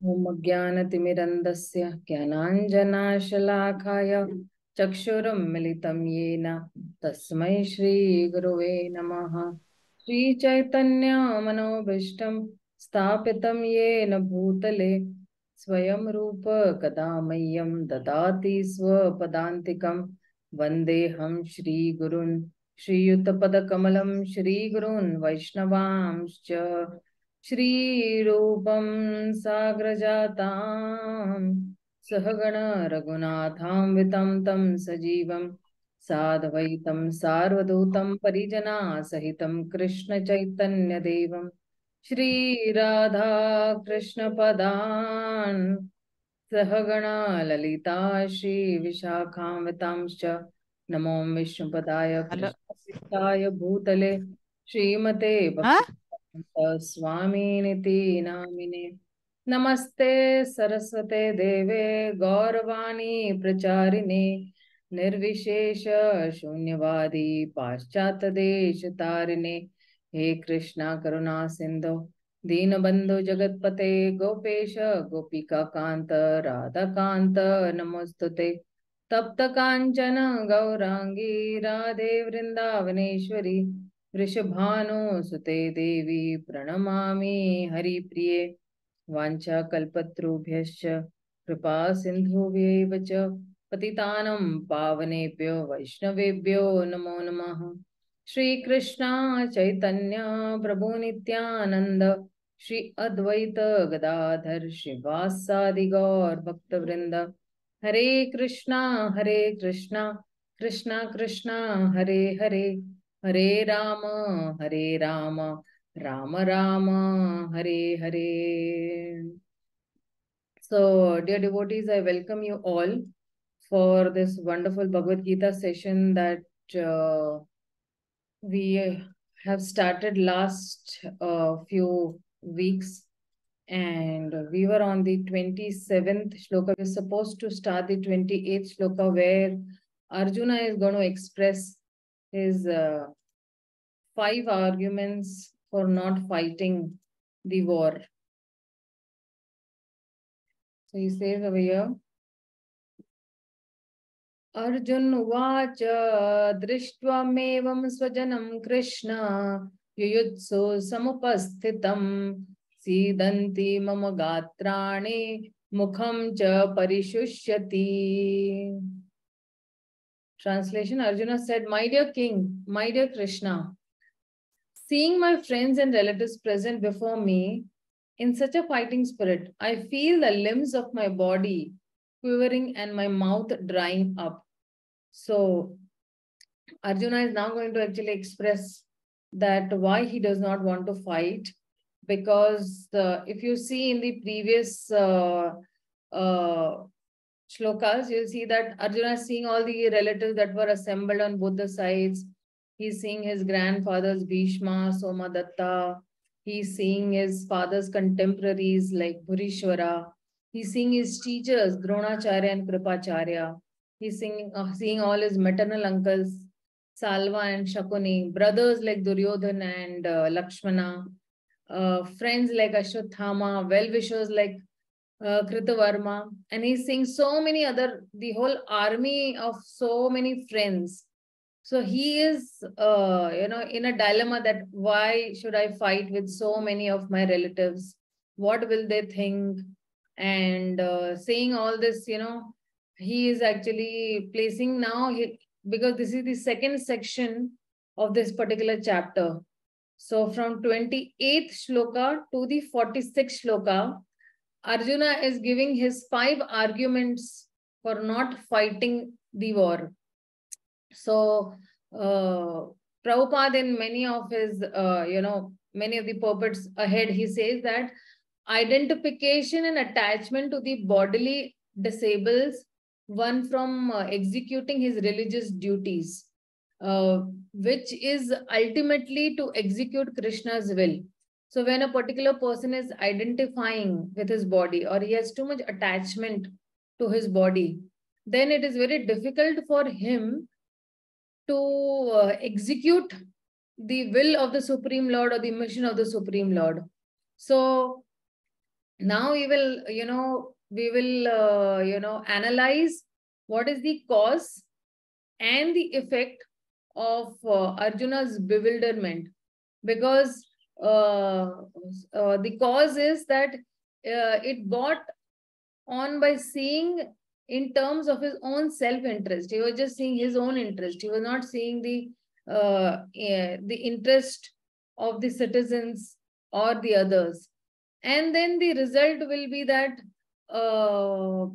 ॐ अज्ञानतिमिरन्धस्य ज्ञानाञ्जनाशलाकाय चक्षुरुन्मिलितं येन तस्मै श्रीगुरुवे नमः। श्रीचैतन्यमनोभीष्टं स्थापितं येन भूतले स्वयं रूप कदा मह्यं ददाति स्वपदान्तिकं। वन्देऽहं श्रीगुरून् श्रीयुतपदकमलं श्रीगुरून् वैष्णवांश्च श्रीरूपं साग्रजातां सहगण रघुनाथान्वितं तं सजीवं साद्वैतं सार्वभौतं परिजनासहितं कृष्णचैतन्यदेवं श्रीराधा कृष्णपदान् सहगणा ललिता श्रीविशाखान्वितांश्च नमो विष्णुपदाय Hello. कृष्णपिष्टाय भूतले श्रीमते Huh? स्वामीनिति नामिने। नमस्ते सरस्वते देवे गौरवाणी प्रचारिणे निर्विशेष शून्यवादी पाश्चात्य देश तारिणे। हे कृष्णा करुणा सिंधु दीनबंधु जगतपते गोपेश गोपिका कांत राधा कांत नमोस्तुते। तप्त कांचन गौरांगी राधे वृंदावनेश्वरी वृषभानुसुते देवी प्रणमामि हरिप्रिये। वाञ्छाकल्पतरुभ्यश्च कृपा सिन्धुभ्यैव च पतितानं पावनेभ्यो वैष्णवेभ्यो नमो नमः। श्रीकृष्ण चैतन्य प्रभु नित्यानंद श्री अद्वैत गदाधर श्रीवासादि गौर भक्तवृंद। हरे Krishna Krishna Krishna Hare Hare Hare Ram Ram Ram Hare Hare. So, dear devotees, I welcome you all for this wonderful Bhagavad Gita session that we have started last few weeks, and we were on the 27th shloka. We're supposed to start the 28th shloka where Arjuna is going to express his 5 arguments for not fighting the war. So he says over here, Arjun उवाच दृष्ट्वामेवं स्वजनं कृष्ण युयुत्सु समुपस्थितं सीदन्ति मम गात्राणि मुखं च परिशुष्यति. Translation: Arjuna said, "My dear king, my dear Krishna, seeing my friends and relatives present before me in such a fighting spirit, I feel the limbs of my body quivering and my mouth drying up." So Arjuna is now going to actually express that why he does not want to fight, because if you see in the previous shlokas, you'll see that Arjuna is seeing all the relatives that were assembled on both the sides. He's seeing his grandfathers Bhishma, Somadatta. He's seeing his father's contemporaries like Bhurishwara. He's seeing his teachers Dronacharya and Kripacharya. He's seeing all his maternal uncles Salva and Shakuni, brothers like Duryodhan and Lakshmana, friends like Ashwathama, well-wishers like Kritavarma, and he's seeing so many other, the whole army of so many friends. So he is, in a dilemma that why should I fight with so many of my relatives? What will they think? And saying all this, he is actually placing now, because this is the second section of this particular chapter. So from 28th shloka to the 46th shloka, Arjuna is giving his 5 arguments for not fighting the war. So Prabhupada, in many of his, many of the purports ahead, he says that identification and attachment to the bodily disables one from executing his religious duties, which is ultimately to execute Krishna's will. So when a particular person is identifying with his body, or he has too much attachment to his body, then it is very difficult for him to execute the will of the Supreme Lord or the mission of the Supreme Lord. So Now we will, analyze what is the cause and the effect of Arjuna's bewilderment, because the cause is that it got on by seeing in terms of his own self-interest. He was just seeing his own interest. He was not seeing the interest of the citizens or the others. And then the result will be that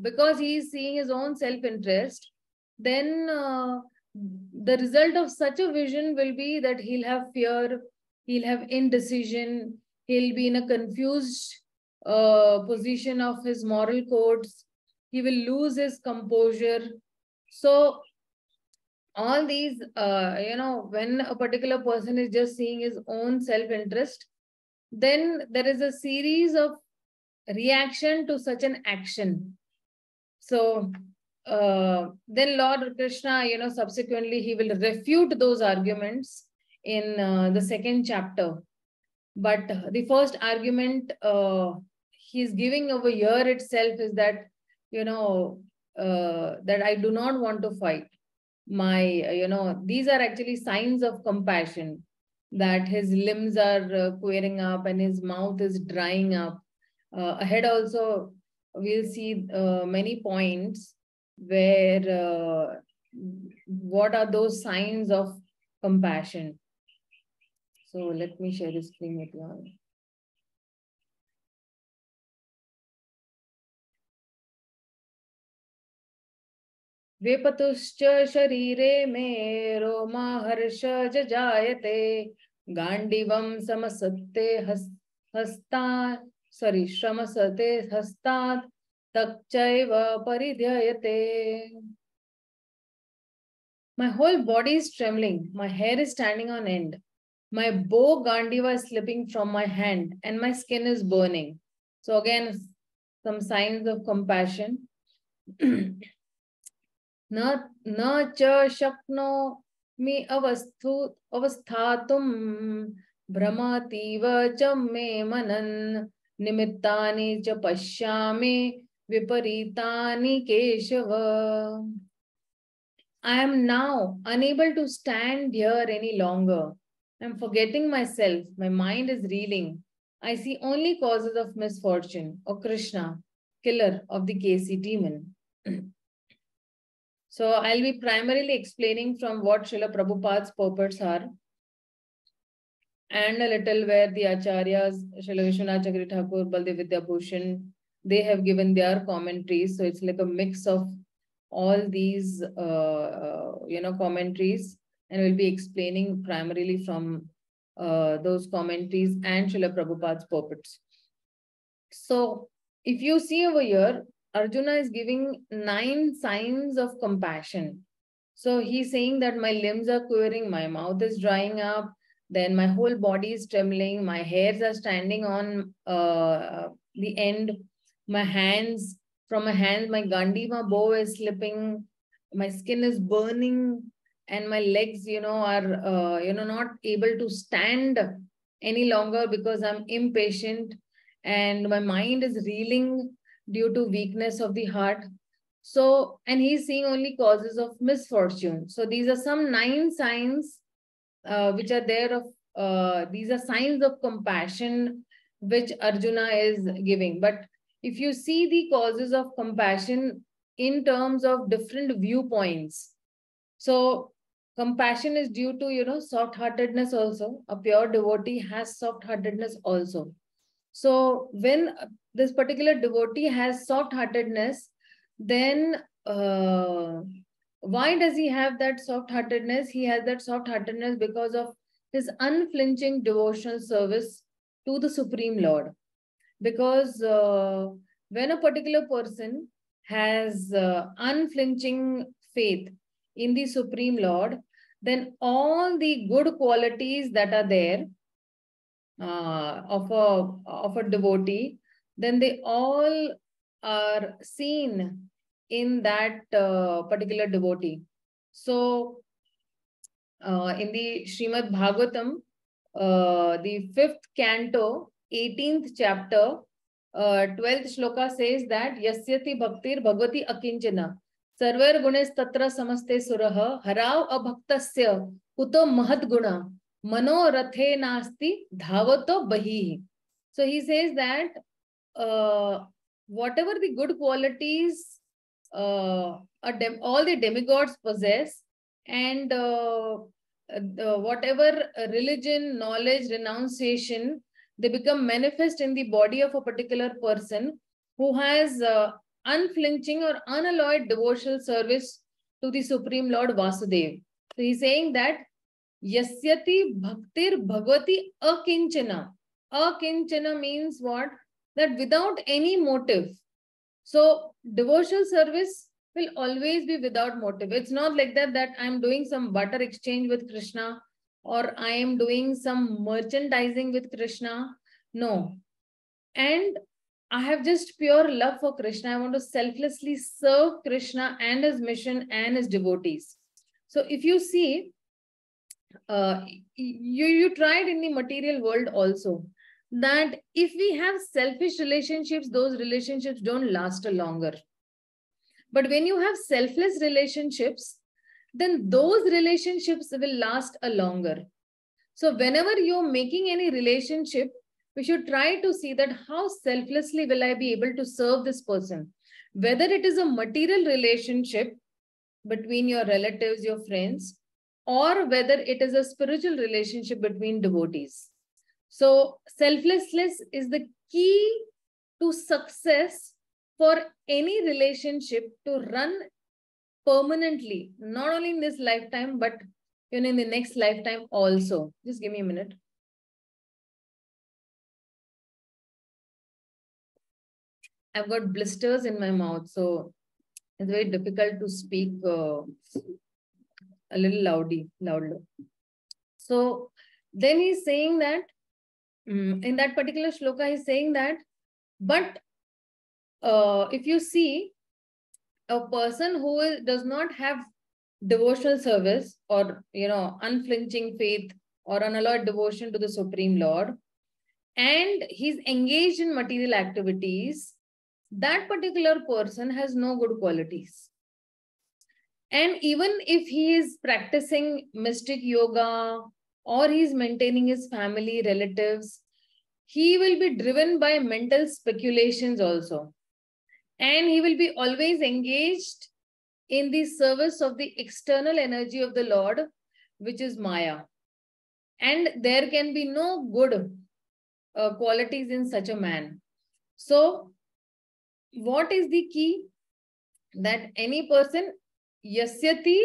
because he is seeing his own self-interest, then the result of such a vision will be that he'll have fear, he'll have indecision, he'll be in a confused position of his moral codes, he will lose his composure. So all these, when a particular person is just seeing his own self-interest, then there is a series of reaction to such an action. So then Lord Krishna, subsequently he will refute those arguments in the second chapter. But the first argument he's giving over here itself is that, that I do not want to fight. These are actually signs of compassion, that his limbs are queering up and his mouth is drying up. Ahead also, we'll see many points where what are those signs of compassion. So let me share the screen with you all. वेपतुश्च शरीरे मे रोमा हर्ष जायते गांडीवं समसत्ते हस्ता श्रमसते हस्तात् तच्चैव परिध्ययते. My whole body is trembling, my hair is standing on end, my bow Gandiva is slipping from my hand, and my skin is burning. So again, some signs of compassion. न च शक्नोमि अवस्थातुं भ्रमतीव च मे मनन् निमित्तानि च पश्यामि विपरीतानि Keshav. I am now unable to stand here any longer. I am forgetting myself. My mind is reeling. I see only causes of misfortune. O Krishna, killer of the Kesi demon. So I'll be primarily explaining from what Srila Prabhupada's purports are, and a little where the Acharyas, Srila Vishwanath Chakravarti Thakur, Baldev Vidyabhushan, they have given their commentaries. So it's like a mix of all these, commentaries, and we'll be explaining primarily from those commentaries and Srila Prabhupada's purports. So if you see over here, Arjuna is giving 9 signs of compassion. So he's saying that my limbs are quivering, my mouth is drying up, then my whole body is trembling, my hairs are standing on the end, my hands, from my hands, my Gandiva bow is slipping, my skin is burning, and my legs, are, not able to stand any longer because I'm impatient, and my mind is reeling due to weakness of the heart. So, and he's seeing only causes of misfortune. So these are some 9 signs which are there of, these are signs of compassion which Arjuna is giving. But if you see the causes of compassion in terms of different viewpoints, so compassion is due to, soft-heartedness also. A pure devotee has soft-heartedness also. So when this particular devotee has soft-heartedness, then why does he have that soft-heartedness? He has that soft-heartedness because of his unflinching devotional service to the Supreme Lord. Because when a particular person has unflinching faith in the Supreme Lord, then all the good qualities that are there of a devotee, then they all are seen in that particular devotee. So in the Srimad Bhagavatam, the 5th canto, 18th chapter, 12th shloka says that Yasyati Bhaktir Bhagavati Akinchana Sarver Gunes Tatra Samaste Suraha Harav Abhaktasya Kuto Mahad Guna Mano Rathe Nasti Dhavato Bahi. So he says that whatever the good qualities all the demigods possess, and whatever religion, knowledge, renunciation, they become manifest in the body of a particular person who has unflinching or unalloyed devotional service to the Supreme Lord Vasudev. So he's saying that Yasyati Bhaktir Bhagavati Akinchana. Akinchana means what? That without any motive. So devotional service will always be without motive. It's not like that I'm doing some barter exchange with Krishna, or I am doing some merchandising with Krishna. No. And I have just pure love for Krishna. I want to selflessly serve Krishna and his mission and his devotees. So if you see, you tried in the material world also, that if we have selfish relationships, those relationships don't last a longer. But when you have selfless relationships, then those relationships will last a longer. So whenever you're making any relationship, we should try to see that how selflessly will I be able to serve this person. Whether it is a material relationship between your relatives, your friends, or whether it is a spiritual relationship between devotees. So selflessness is the key to success for any relationship to run permanently, not only in this lifetime, but in the next lifetime also. Just give me a minute. I've got blisters in my mouth, so it's very difficult to speak a little loudly. So then he's saying that in that particular shloka, he's saying that, but if you see a person who does not have devotional service or, unflinching faith or unalloyed devotion to the Supreme Lord, and he's engaged in material activities, that particular person has no good qualities. And even if he is practicing mystic yoga or he's maintaining his family, relatives, he will be driven by mental speculations also. And he will be always engaged in the service of the external energy of the Lord, which is Maya. And there can be no good qualities in such a man. So, what is the key? That any person, Yasyati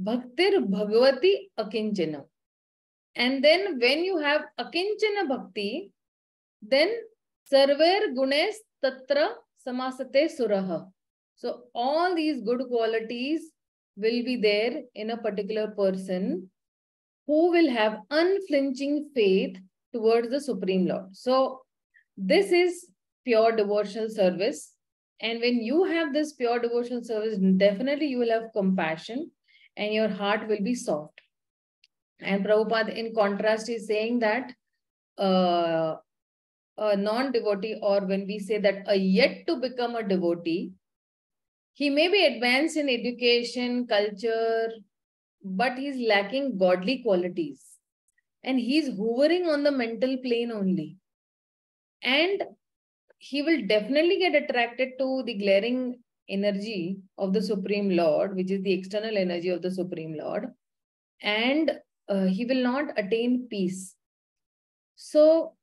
Bhaktir Bhagavati Akinchana. And then when you have Akinchana Bhakti, then Sarver Gunes Tatra Samasate Suraha. So all these good qualities will be there in a particular person who will have unflinching faith towards the Supreme Lord. So this is pure devotional service. And when you have this pure devotional service, definitely you will have compassion and your heart will be soft. And Prabhupada, in contrast, is saying that a non-devotee, or when we say that a yet to become a devotee, he may be advanced in education, culture, but he's lacking godly qualities. And he's hovering on the mental plane only. And he will definitely get attracted to the glaring energy of the Supreme Lord, which is the external energy of the Supreme Lord. And he will not attain peace. So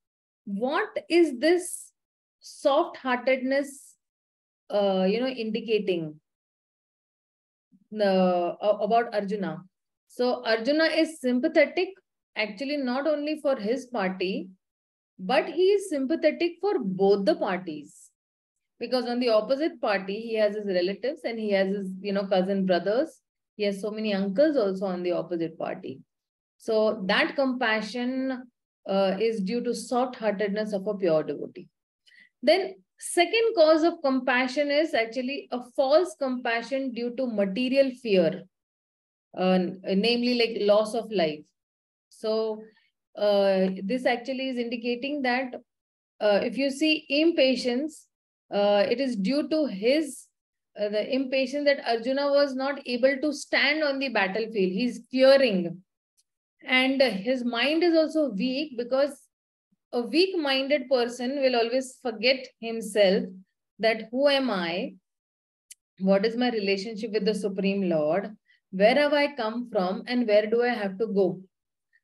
what is this soft-heartedness, indicating about Arjuna? So Arjuna is sympathetic, actually not only for his party, but he is sympathetic for both the parties. Because on the opposite party, he has his relatives and he has his, cousin brothers. He has so many uncles also on the opposite party. So that compassion is due to soft-heartedness of a pure devotee. Then second cause of compassion is actually a false compassion due to material fear, namely like loss of life. So this actually is indicating that if you see impatience, it is due to his the impatience that Arjuna was not able to stand on the battlefield. He's fearing. And his mind is also weak, because a weak-minded person will always forget himself, that who am I? What is my relationship with the Supreme Lord? Where have I come from and where do I have to go?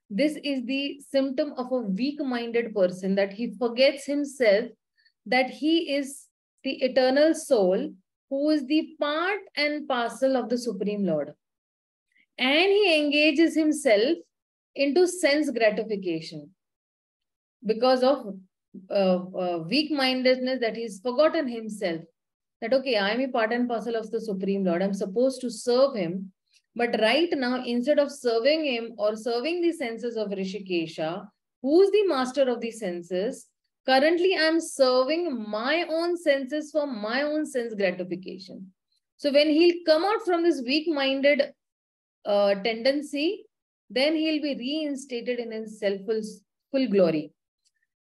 This is the symptom of a weak-minded person, that he forgets himself, that he is the eternal soul who is the part and parcel of the Supreme Lord. And he engages himself into sense gratification because of weak-mindedness, that he's forgotten himself. That, okay, I'm a part and parcel of the Supreme Lord. I'm supposed to serve him. But right now, instead of serving him or serving the senses of Rishikesha, who's the master of the senses, currently I'm serving my own senses for my own sense gratification. So when he'll come out from this weak-minded tendency, then he'll be reinstated in his full glory.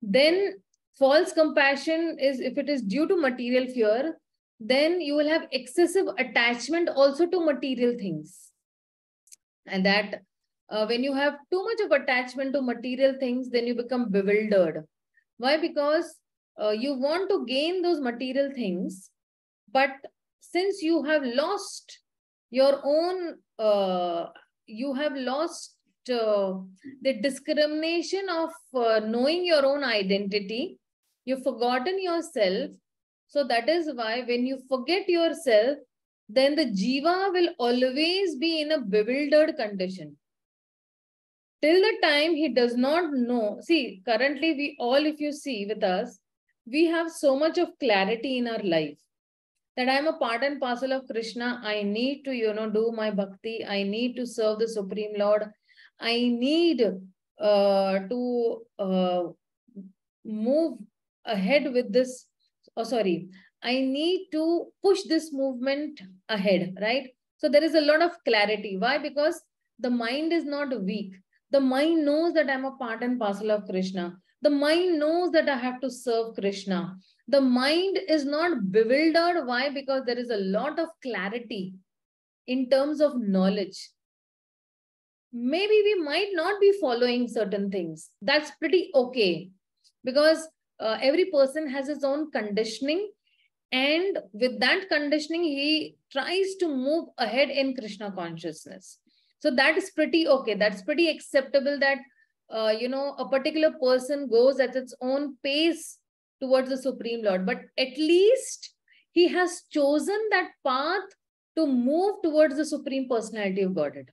Then false compassion is, if it is due to material fear, then you will have excessive attachment also to material things. And that when you have too much of attachment to material things, then you become bewildered. Why? Because you want to gain those material things, but since you have lost your own, you have lost the discrimination of knowing your own identity, you've forgotten yourself. So that is why when you forget yourself, then the jiva will always be in a bewildered condition. Till the time he does not know. See, currently we all, if you see with us, we have so much of clarity in our life, that I am a part and parcel of Krishna. I need to, do my bhakti. I need to serve the Supreme Lord. I need to move ahead with this. Oh, sorry. I need to push this movement ahead, right? So there is a lot of clarity. Why? Because the mind is not weak. The mind knows that I'm a part and parcel of Krishna. The mind knows that I have to serve Krishna. The mind is not bewildered. Why? Because there is a lot of clarity in terms of knowledge. Maybe we might not be following certain things. That's pretty okay, because every person has his own conditioning, and with that conditioning, he tries to move ahead in Krishna consciousness. So that is pretty okay. That's pretty acceptable, that a particular person goes at its own pace towards the Supreme Lord, but at least he has chosen that path to move towards the Supreme Personality of Godhead.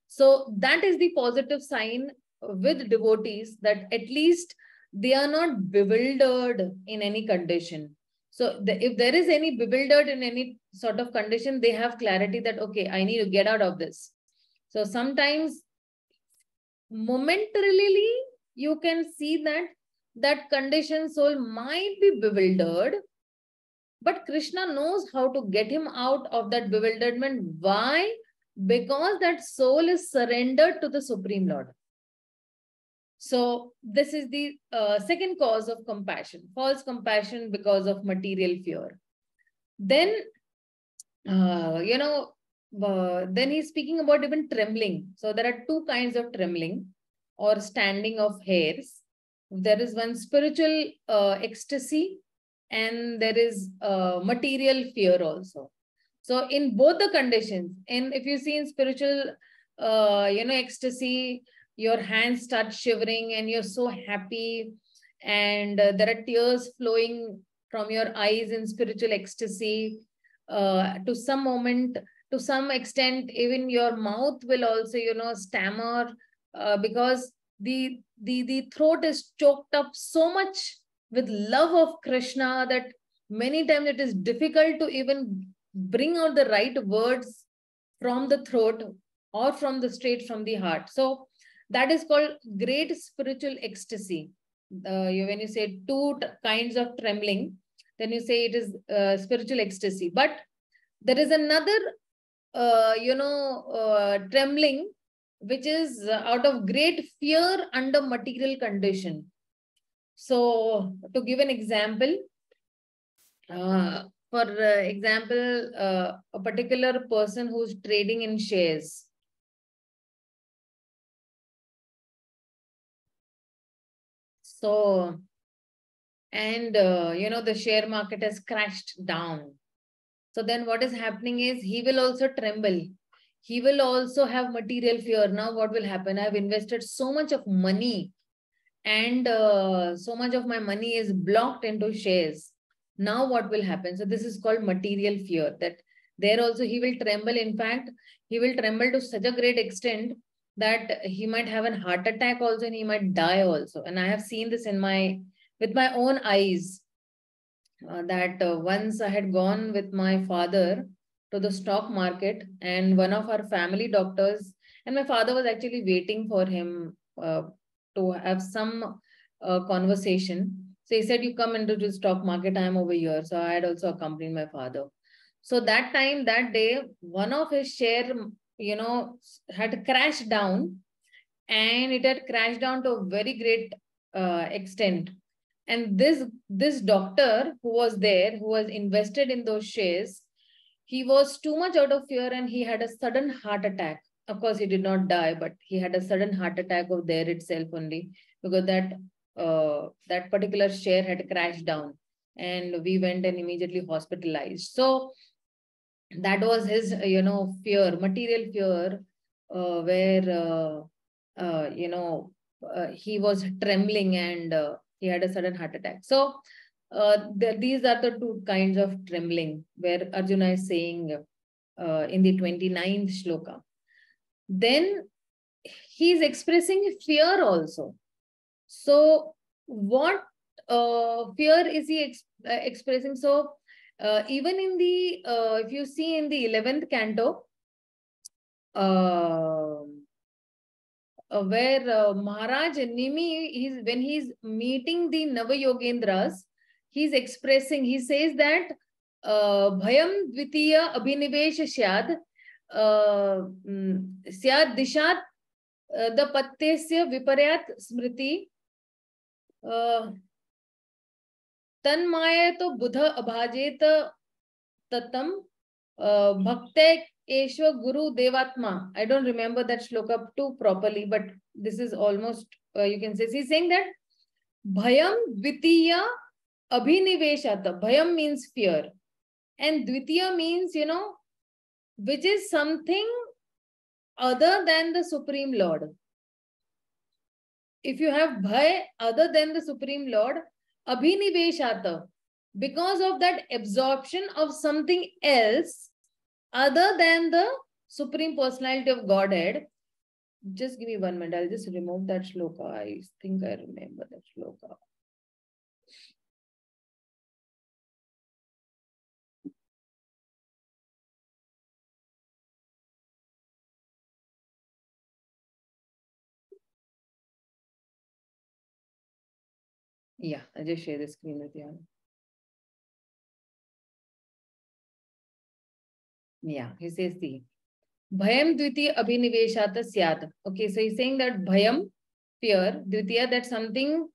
So that is the positive sign with devotees, that at least they are not bewildered in any condition. So if there is any bewildered in any sort of condition, they have clarity that, okay, I need to get out of this. So sometimes momentarily you can see that conditioned soul might be bewildered, but Krishna knows how to get him out of that bewilderment. Why? Because that soul is surrendered to the Supreme Lord. So this is the second cause of compassion, false compassion because of material fear. Then, then he's speaking about even trembling. So there are two kinds of trembling or standing of hairs. There is one spiritual ecstasy, and there is material fear also. So in both the conditions, and if you see in spiritual, ecstasy, your hands start shivering and you're so happy, and there are tears flowing from your eyes in spiritual ecstasy. To some extent, even your mouth will also, stammer, because the throat is choked up so much with love of Krishna that many times it is difficult to even bring out the right words from the throat or straight from the heart. So that is called great spiritual ecstasy. When you say two kinds of trembling, then you say it is spiritual ecstasy. But there is another, trembling, which is out of great fear under material condition. So to give an example, for example, a particular person who's trading in shares. So, and the share market has crashed down. So then what is happening is he will also tremble. He will also have material fear. Now what will happen? I've invested so much of money and so much of my money is blocked into shares. Now what will happen? So this is called material fear, that there also he will tremble. In fact, he will tremble to such a great extent that he might have a heart attack also and he might die also. And I have seen this with my own eyes. That once I had gone with my father to the stock market, and one of our family doctors, and my father was actually waiting for him to have some conversation. So he said, "You come into the stock market, I am over here." So I had also accompanied my father. So that time, that day, one of his share, had crashed down, and it had crashed down to a very great extent. And this doctor who was there, who was invested in those shares, he was too much out of fear and he had a sudden heart attack. Of course, he did not die, but he had a sudden heart attack of there itself only, because that particular share had crashed down, and we went and immediately hospitalized. So that was his, fear, material fear, where he was trembling and he had a sudden heart attack. So these are the two kinds of trembling where Arjuna is saying in the 29th shloka. Then he is expressing fear also. So what fear is he expressing? So even in the, if you see in the 11th canto, where Maharaj Nimi, when he's meeting the Navayogendras, he's expressing, he says that Bhayam Dvitiya Abhinivesh Syad Syad Dishat the Pattesya Viparyat Smriti Tanmaya to Buddha Abhajet Tatam Bhakte Eshwa Guru Devatma. I don't remember that shloka too properly, but this is almost, you can say, he's saying that Bhayam Dvitiya Abhiniveshata. Bhayam means fear. And Dvitiya means, which is something other than the Supreme Lord. If you have Bhay other than the Supreme Lord, Abhiniveshata, because of that absorption of something else other than the Supreme Personality of Godhead. Just give me 1 minute. I'll just remove that shloka. I think I remember that shloka. Yeah, I'll just share the screen with you. Yeah, he says the Bhayam Dvitiya Abhiniveshata Syat. Okay, so he's saying that Bhayam, fear, Dvitiya, that something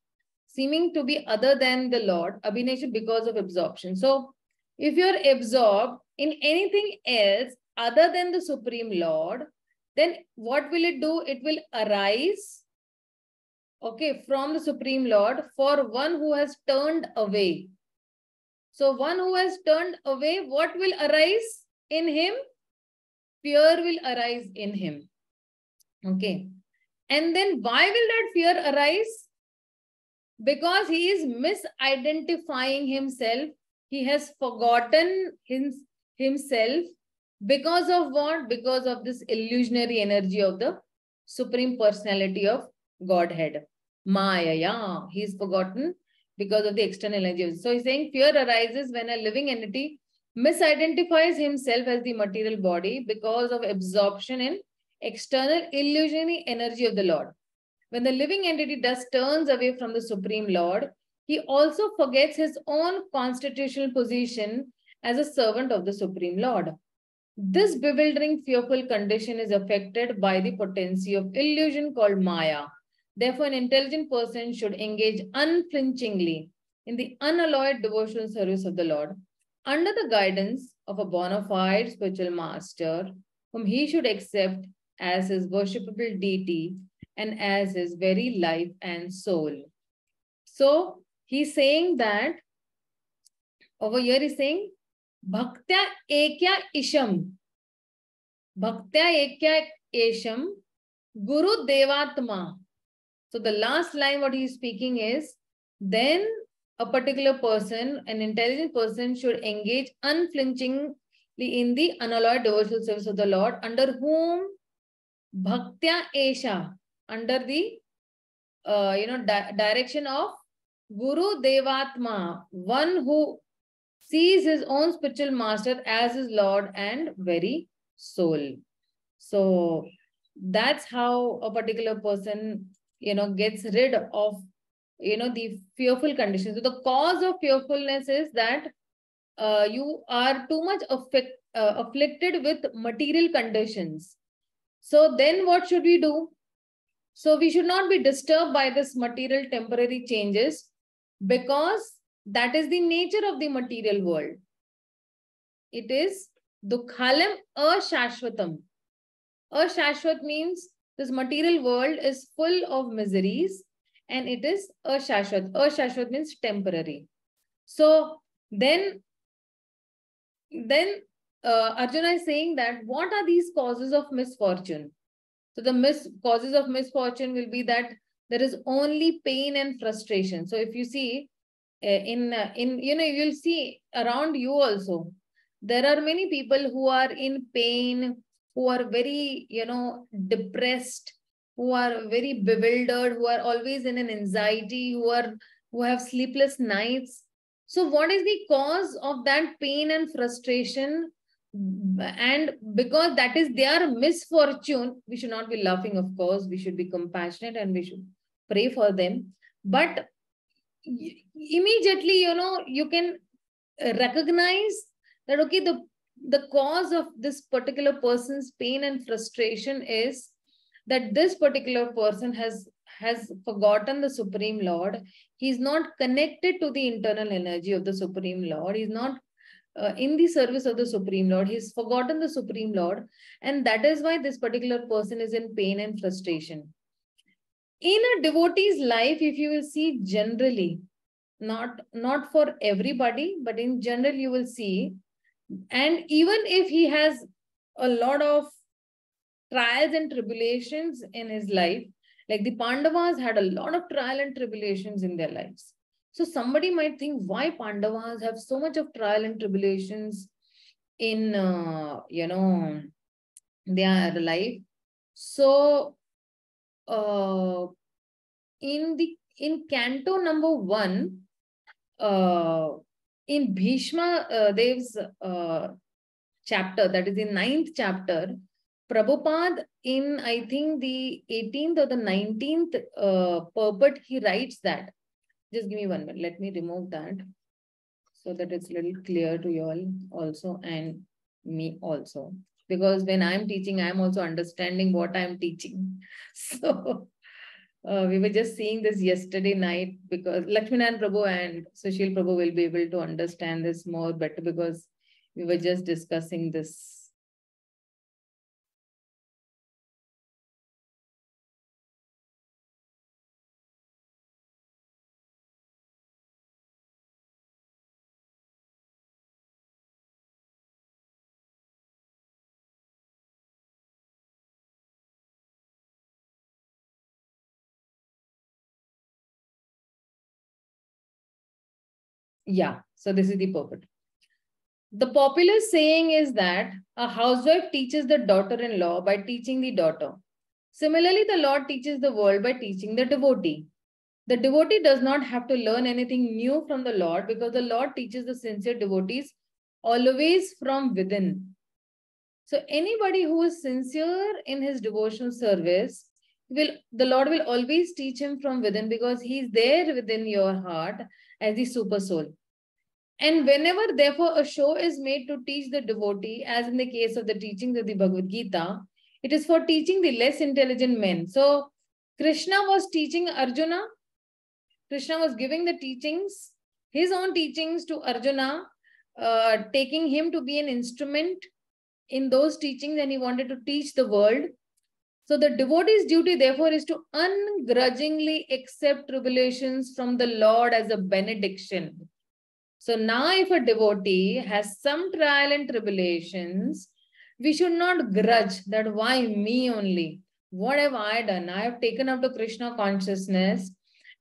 seeming to be other than the Lord, Abhineshit, because of absorption. So if you're absorbed in anything else other than the Supreme Lord, then what will it do? It will arise, okay, from the Supreme Lord for one who has turned away. So one who has turned away, what will arise in him? Fear will arise in him. Okay. And then why will that fear arise? Because he is misidentifying himself. He has forgotten himself. Because of what? Because of this illusionary energy of the Supreme Personality of Godhead. Maya, yeah. He's forgotten because of the external energy. So he's saying fear arises when a living entity misidentifies himself as the material body because of absorption in external illusionary energy of the Lord. When the living entity thus turns away from the Supreme Lord, he also forgets his own constitutional position as a servant of the Supreme Lord. This bewildering, fearful condition is affected by the potency of illusion called Maya. Therefore, an intelligent person should engage unflinchingly in the unalloyed devotional service of the Lord under the guidance of a bona fide spiritual master whom he should accept as his worshipable deity and as his very life and soul. So he's saying that over here he's saying Bhaktya Ekya Isham. Bhaktya Ekya Isham Guru Devatma. So the last line what he is speaking is, then a particular person, an intelligent person, should engage unflinchingly in the unalloyed devotional service of the Lord, under whom Bhaktya Esha, under the direction of Guru Devatma, one who sees his own spiritual master as his Lord and very soul. So that's how a particular person, gets rid of, the fearful conditions. So the cause of fearfulness is that you are too much afflicted with material conditions. So then what should we do? So we should not be disturbed by this material temporary changes, because that is the nature of the material world. It is dukhalem ashashvatam. Ashashvat means this material world is full of miseries and it is ashashvat. Ashashvat means temporary. So then Arjuna is saying that what are these causes of misfortune? So the causes of misfortune will be that there is only pain and frustration. So if you see you'll see around you also, there are many people who are in pain, who are very, depressed, who are very bewildered, who are always in an anxiety, who have sleepless nights. So what is the cause of that pain and frustration? And because that is their misfortune, we should not be laughing, of course. We should be compassionate and we should pray for them. But immediately, you can recognize that, okay, the cause of this particular person's pain and frustration is that this particular person has forgotten the Supreme Lord. He's not connected to the internal energy of the Supreme Lord. He's not in the service of the Supreme Lord. He's forgotten the Supreme Lord. And that is why this particular person is in pain and frustration. In a devotee's life, if you will see generally, not for everybody, but in general, you will see, and even if he has a lot of trials and tribulations in his life, like the Pandavas had a lot of trial and tribulations in their lives. So somebody might think, why Pandavas have so much of trial and tribulations in, their life? So in canto number 1, in Bhishma Dev's chapter, that is the 9th chapter, Prabhupada in, I think, the 18th or the 19th purport, he writes that. Just give me 1 minute. Let me remove that so that it's a little clear to you all also and me also. Because when I'm teaching, I'm also understanding what I'm teaching. So we were just seeing this yesterday night, because Lakshminarayan Prabhu and Sushil Prabhu will be able to understand this more better, because we were just discussing this. Yeah, so this is the purport. The popular saying is that a housewife teaches the daughter-in-law by teaching the daughter. Similarly, the Lord teaches the world by teaching the devotee. The devotee does not have to learn anything new from the Lord, because the Lord teaches the sincere devotees always from within. So anybody who is sincere in his devotional service, the Lord will always teach him from within, because he is there within your heart as the super soul. And whenever, therefore, a show is made to teach the devotee, as in the case of the teachings of the Bhagavad Gita, it is for teaching the less intelligent men. So Krishna was teaching Arjuna. Krishna was giving the teachings, his own teachings to Arjuna, taking him to be an instrument in those teachings, and he wanted to teach the world. So the devotee's duty, therefore, is to ungrudgingly accept tribulations from the Lord as a benediction. So now if a devotee has some trial and tribulations, we should not grudge that why me only? What have I done? I have taken up to Krishna consciousness,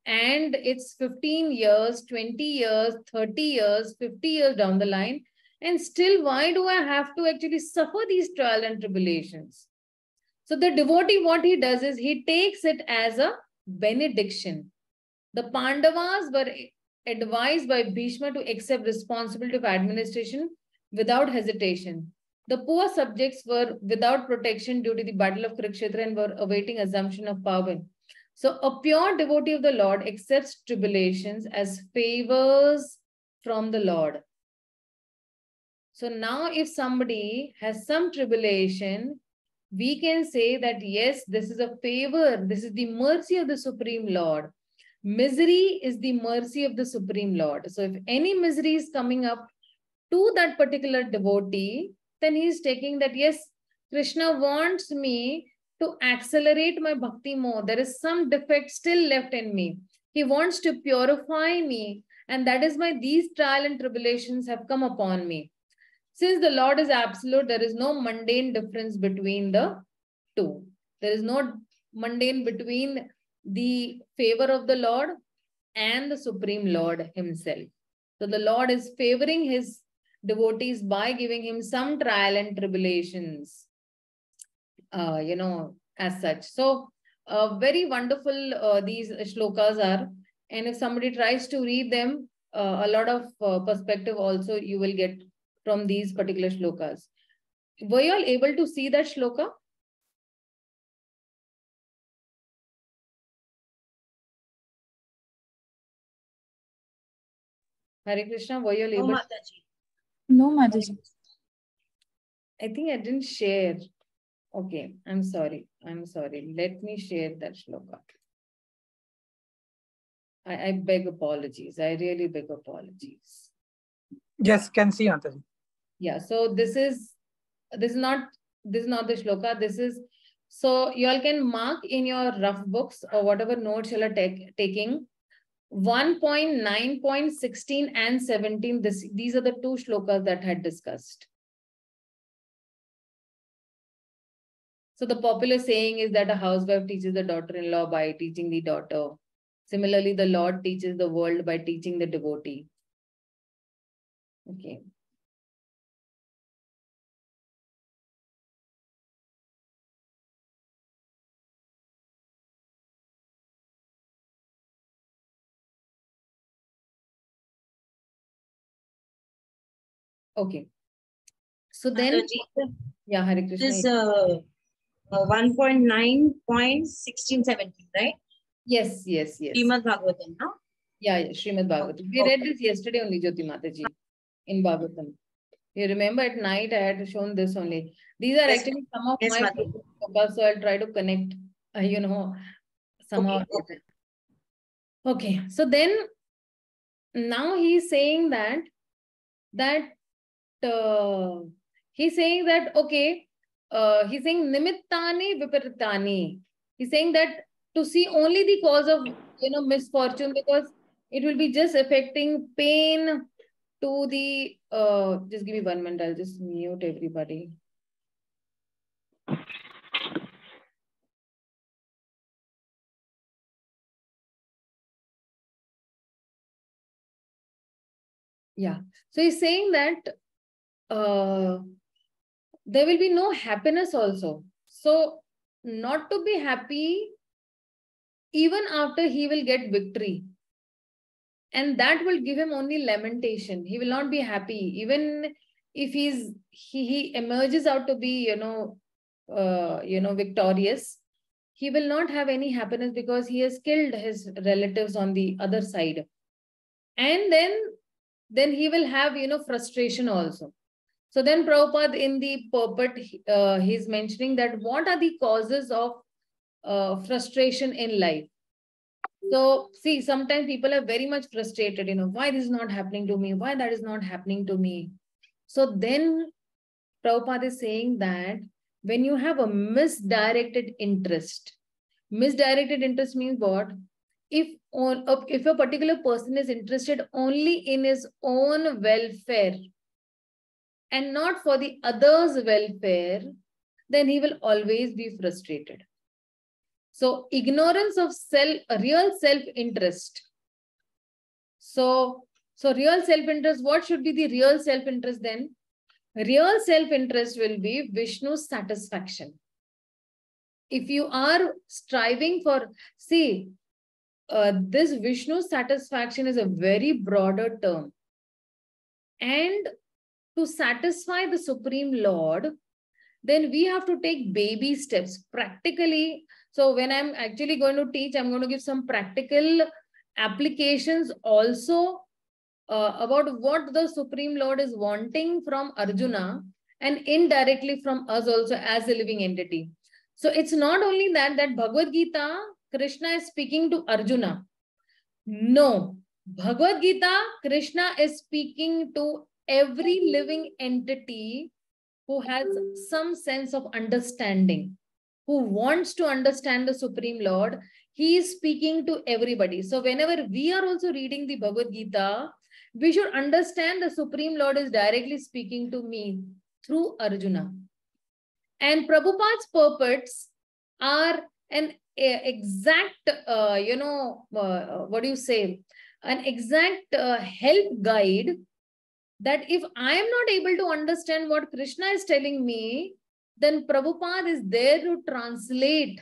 and it's 15 years, 20 years, 30 years, 50 years down the line. And still, why do I have to actually suffer these trials and tribulations? So the devotee, what he does is he takes it as a benediction. The Pandavas were advised by Bhishma to accept responsibility of administration without hesitation. The poor subjects were without protection due to the battle of Kurukshetra and were awaiting assumption of power. So a pure devotee of the Lord accepts tribulations as favors from the Lord. So now if somebody has some tribulation, we can say that yes, this is a favor. This is the mercy of the Supreme Lord. Misery is the mercy of the Supreme Lord. So if any misery is coming up to that particular devotee, then he is taking that, yes, Krishna wants me to accelerate my bhakti more. There is some defect still left in me. He wants to purify me. And that is why these trial and tribulations have come upon me. Since the Lord is absolute, there is no mundane difference between the two. There is no mundane between the favor of the Lord and the Supreme Lord himself. So the Lord is favoring his devotees by giving him some trial and tribulations, as such. So very wonderful these shlokas are. And if somebody tries to read them, a lot of perspective also you will get from these particular shlokas. Were you all able to see that shloka? Hare Krishna, were you all able? No, Mataji. No, Mataji. I think I didn't share. Okay, I'm sorry. I'm sorry. Let me share that shloka. I beg apologies. I really beg apologies. Yes, can see, Mataji. Yeah, so this is not the shloka. This is, so you all can mark in your rough books or whatever notes you are taking. 1.9.16 and 17. These are the two shlokas that I had discussed. So the popular saying is that a housewife teaches the daughter-in-law by teaching the daughter. Similarly, the Lord teaches the world by teaching the devotee. Okay. Okay. So then, yeah, Hare Krishna. This 1.9.1617, right? Yes. Srimad Bhagavatam, no? Yeah, Srimad Bhagavatam. We read this yesterday only, Jyoti Mataji, in Bhagavatam. You remember at night I had shown this only. These are actually some of my shlokas, so I'll try to connect, somehow. Okay, so then now he's saying okay, he's saying nimittani viparitani. He's saying that to see only the cause of, misfortune, because it will be just affecting pain to the, just give me 1 minute, I'll just mute everybody. Yeah, so he's saying that there will be no happiness also. So not to be happy even after he will get victory. And that will give him only lamentation. He will not be happy. Even if he emerges out to be, victorious, he will not have any happiness because he has killed his relatives on the other side. And then he will have, frustration also. So then Prabhupada in the purport, he's mentioning that what are the causes of frustration in life. So see, sometimes people are very much frustrated, why this is not happening to me, why that is not happening to me. So then Prabhupada is saying that when you have a misdirected interest means what? If a particular person is interested only in his own welfare and not for the others' welfare, then he will always be frustrated. So ignorance of real self-interest. So real self-interest, what should be the real self-interest then? Real self-interest will be Vishnu's satisfaction. If you are striving for, this Vishnu satisfaction is a very broader term. And to satisfy the Supreme Lord, then we have to take baby steps practically. So when I'm actually going to teach, I'm going to give some practical applications also about what the Supreme Lord is wanting from Arjuna and indirectly from us also as a living entity. So it's not only that Bhagavad Gita, Krishna is speaking to Arjuna. No, Bhagavad Gita, Krishna is speaking to every living entity who has some sense of understanding, who wants to understand the Supreme Lord. He is speaking to everybody. So whenever we are also reading the Bhagavad Gita, we should understand the Supreme Lord is directly speaking to me through Arjuna. And Prabhupada's purports are an exact, an exact help guide that if I am not able to understand what Krishna is telling me, then Prabhupada is there to translate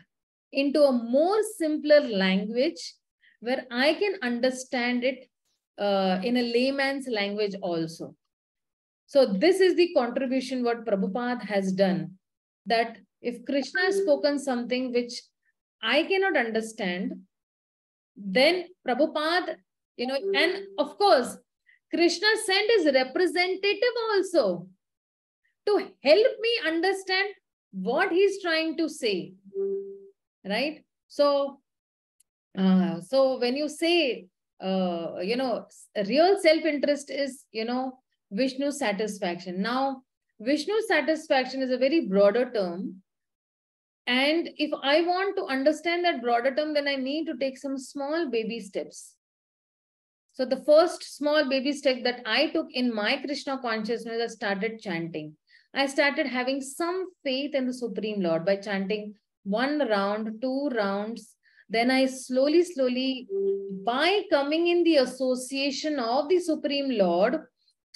into a more simpler language where I can understand it in a layman's language also. So this is the contribution what Prabhupada has done, that if Krishna has spoken something which I cannot understand, then Prabhupada, and of course, Krishna sent his representative also to help me understand what he's trying to say, right? So when you say, real self-interest is, Vishnu's satisfaction. Now, Vishnu's satisfaction is a very broader term. And if I want to understand that broader term, then I need to take some small baby steps. So the first small baby step that I took in my Krishna consciousness, I started chanting. I started having some faith in the Supreme Lord by chanting 1 round, 2 rounds. Then I slowly, by coming in the association of the Supreme Lord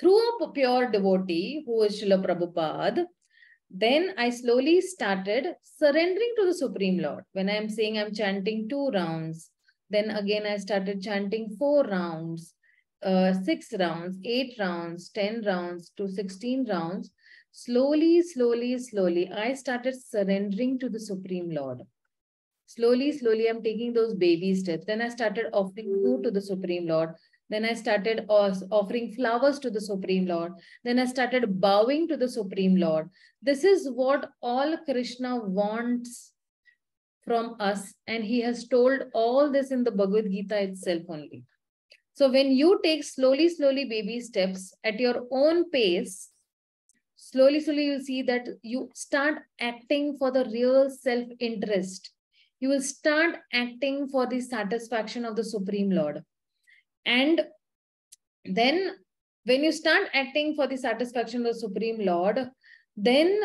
through a pure devotee who is Srila Prabhupada, then I slowly started surrendering to the Supreme Lord. When I'm saying I'm chanting 2 rounds, then again I started chanting 4 rounds, 6 rounds, 8 rounds, 10 rounds to 16 rounds. Slowly, I started surrendering to the Supreme Lord. Slowly, I'm taking those baby steps. Then I started offering food to the Supreme Lord. Then I started offering flowers to the Supreme Lord. Then I started bowing to the Supreme Lord. This is what all Krishna wants from us. And he has told all this in the Bhagavad Gita itself only. So when you take slowly baby steps at your own pace, slowly you'll see that you start acting for the real self-interest. You will start acting for the satisfaction of the Supreme Lord. And then when you start acting for the satisfaction of the Supreme Lord, then,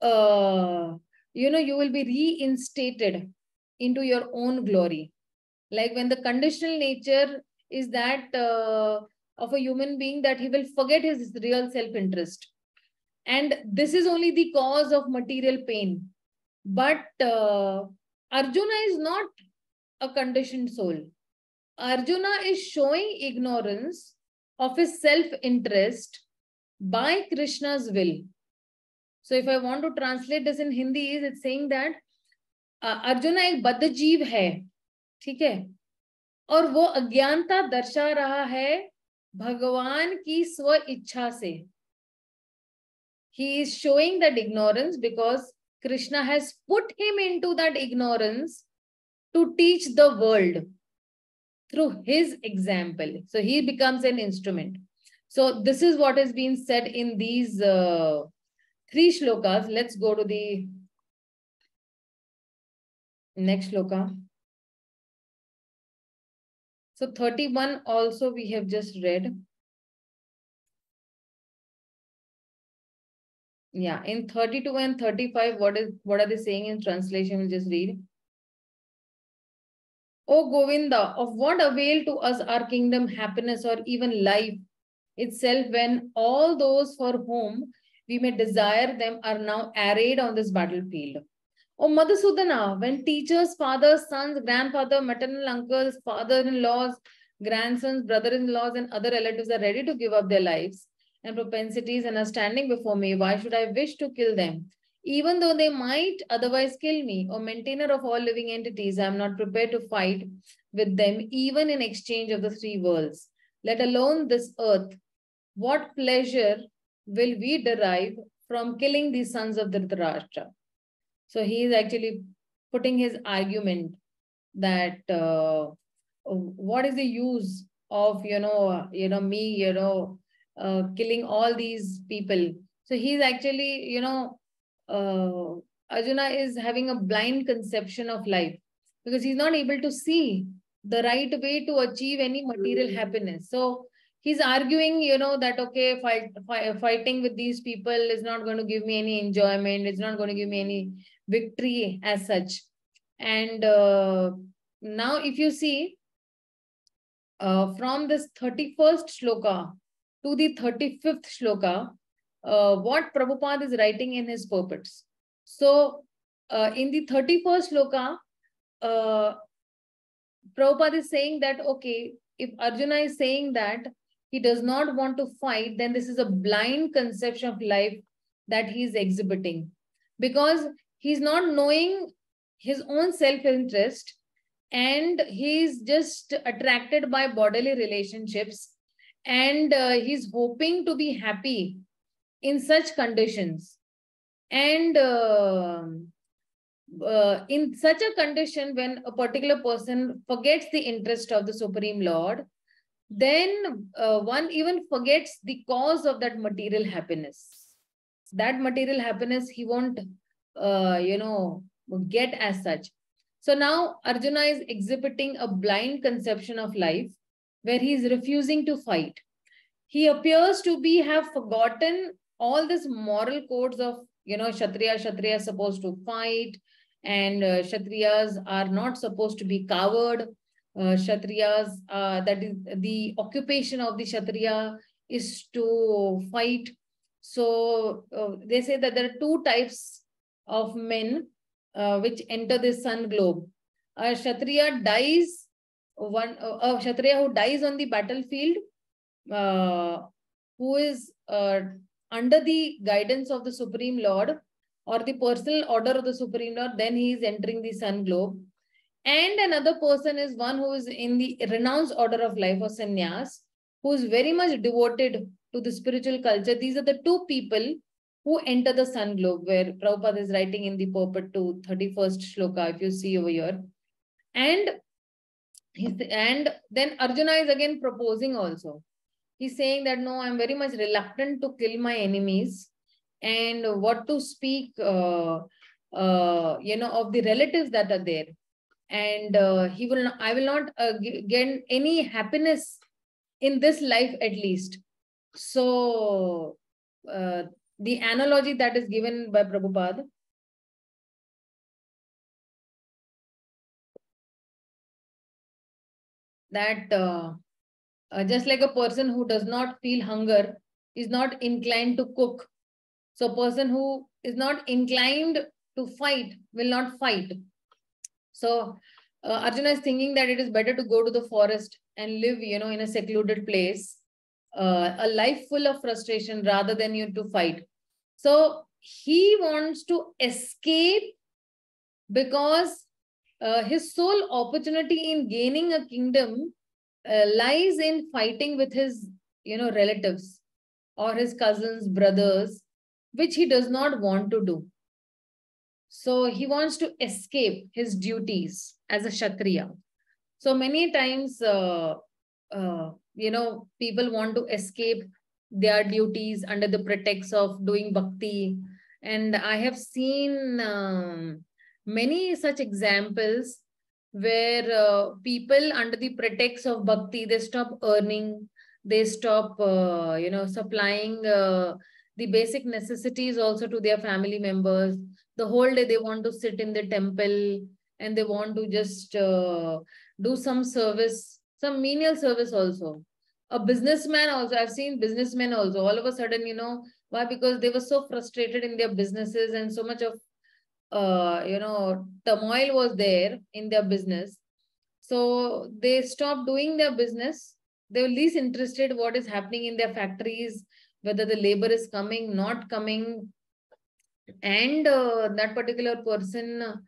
you will be reinstated into your own glory. Like when the conditional nature is that of a human being, that he will forget his real self-interest. And this is only the cause of material pain. But Arjuna is not a conditioned soul. Arjuna is showing ignorance of his self-interest by Krishna's will. So if I want to translate this in Hindi, it's saying that Arjuna एक बद्ध जीव है, ठीक है, और वो अज्ञानता दर्शा रहा है भगवान की स्व इच्छा से. He is showing that ignorance because Krishna has put him into that ignorance to teach the world through his example. So he becomes an instrument. So this is what has been said in these 3 shlokas. Let's go to the next shloka. So 31 also we have just read. Yeah, in 32 and 35, what are they saying in translation? We'll just read. O Govinda, of what avail to us our kingdom, happiness, or even life itself when all those for whom we may desire them are now arrayed on this battlefield? O Madhusudana, when teachers, fathers, sons, grandfather, maternal uncles, father-in-laws, grandsons, brother-in-laws, and other relatives are ready to give up their lives and propensities and are standing before me, why should I wish to kill them? Even though they might otherwise kill me, O maintainer of all living entities, I am not prepared to fight with them, even in exchange of the 3 worlds, let alone this earth. What pleasure will we derive from killing the sons of Dhritarashtra? So he is actually putting his argument that what is the use of me killing all these people. So he's actually Arjuna is having a blind conception of life because he's not able to see the right way to achieve any material happiness. So he's arguing, that, okay, fighting with these people is not going to give me any enjoyment. It's not going to give me any victory as such. And now if you see from this 31st shloka to the 35th shloka, what Prabhupada is writing in his purports. So in the 31st shloka, Prabhupada is saying that, okay, if Arjuna is saying that he does not want to fight, then this is a blind conception of life that he is exhibiting, because he's not knowing his own self-interest and he's just attracted by bodily relationships, and he's hoping to be happy in such conditions. And in such a condition, when a particular person forgets the interest of the Supreme Lord, then one even forgets the cause of that material happiness. That material happiness he won't, get as such. So now Arjuna is exhibiting a blind conception of life where he is refusing to fight. He appears to have forgotten all these moral codes of, Kshatriya is supposed to fight, and Kshatriyas are not supposed to be coward. Kshatriyas, that is the occupation of the Kshatriya is to fight. So they say that there are 2 types of men which enter this sun globe. A Kshatriya dies, a Kshatriya who dies on the battlefield, who is under the guidance of the Supreme Lord or the personal order of the Supreme Lord, then he is entering the sun globe. And another person is one who is in the renounced order of life or sannyas, who is very much devoted to the spiritual culture. These are the 2 people who enter the sun globe, where Prabhupada is writing in the purport to 31st shloka, if you see over here. And then Arjuna is again proposing also. He's saying that, no, I'm very much reluctant to kill my enemies, and what to speak, of the relatives that are there. And I will not get any happiness in this life at least. So the analogy that is given by Prabhupada, that just like a person who does not feel hunger is not inclined to cook. So a person who is not inclined to fight will not fight. So Arjuna is thinking that it is better to go to the forest and live, in a secluded place, a life full of frustration rather than to fight. So he wants to escape because his sole opportunity in gaining a kingdom lies in fighting with his, relatives or his cousins, brothers, which he does not want to do. So he wants to escape his duties as a Kshatriya. So many times, people want to escape their duties under the pretext of doing bhakti. And I have seen many such examples where people under the pretext of bhakti, they stop earning, they stop, supplying the basic necessities also to their family members. The whole day they want to sit in the temple and they want to just do some service, some menial service also. A businessman also, I've seen businessmen also, all of a sudden, why? Because they were so frustrated in their businesses and so much of, turmoil was there in their business. So they stopped doing their business. They were least interested what is happening in their factories, whether the labor is coming, not coming. And that particular person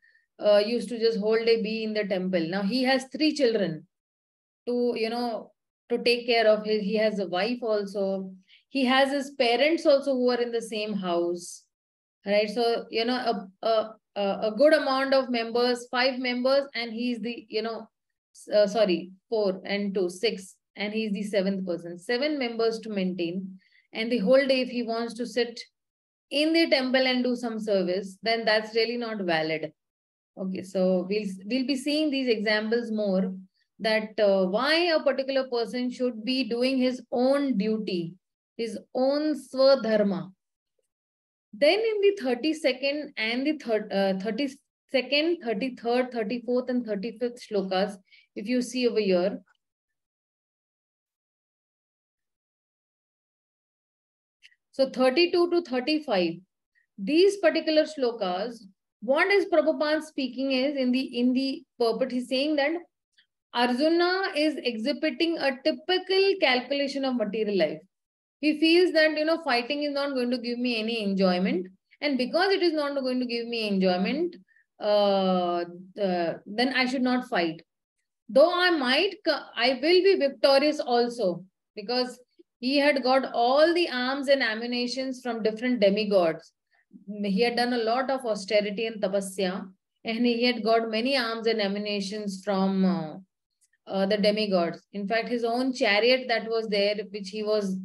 used to just whole day be in the temple. Now he has 3 children to take care of. He has a wife also. He has his parents also who are in the same house, right? So, a good amount of members, 5 members, and he's the, 4 and 2, 6, and he's the 7th person. 7 members to maintain. And the whole day, if he wants to sit in the temple and do some service, then that's really not valid. Okay, so we'll be seeing these examples more, that why a particular person should be doing his own duty, his own swadharma. Then in the 32nd and the 32nd, 33rd, 34th and 35th shlokas, if you see over here, so 32 to 35, these particular shlokas, what is Prabhupada speaking is in the purport, he's saying that Arjuna is exhibiting a typical calculation of material life. He feels that, fighting is not going to give me any enjoyment. And because it is not going to give me enjoyment, then I should not fight. Though I will be victorious also, because he had got all the arms and ammunitions from different demigods. He had done a lot of austerity and tapasya, and he had got many arms and ammunitions from the demigods. In fact, his own chariot that was there, which he was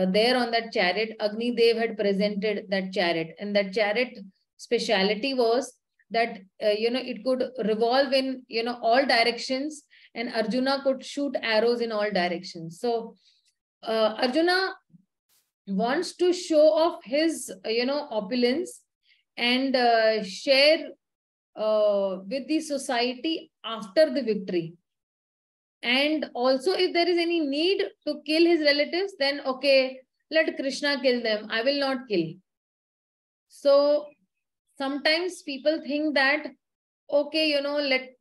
there on that chariot, Agni Dev had presented that chariot. And that chariot speciality was that, it could revolve in, all directions, and Arjuna could shoot arrows in all directions. So Arjuna wants to show off his, opulence and share with the society after the victory. And also, if there is any need to kill his relatives, then okay, let Krishna kill them. I will not kill. So sometimes people think that, okay,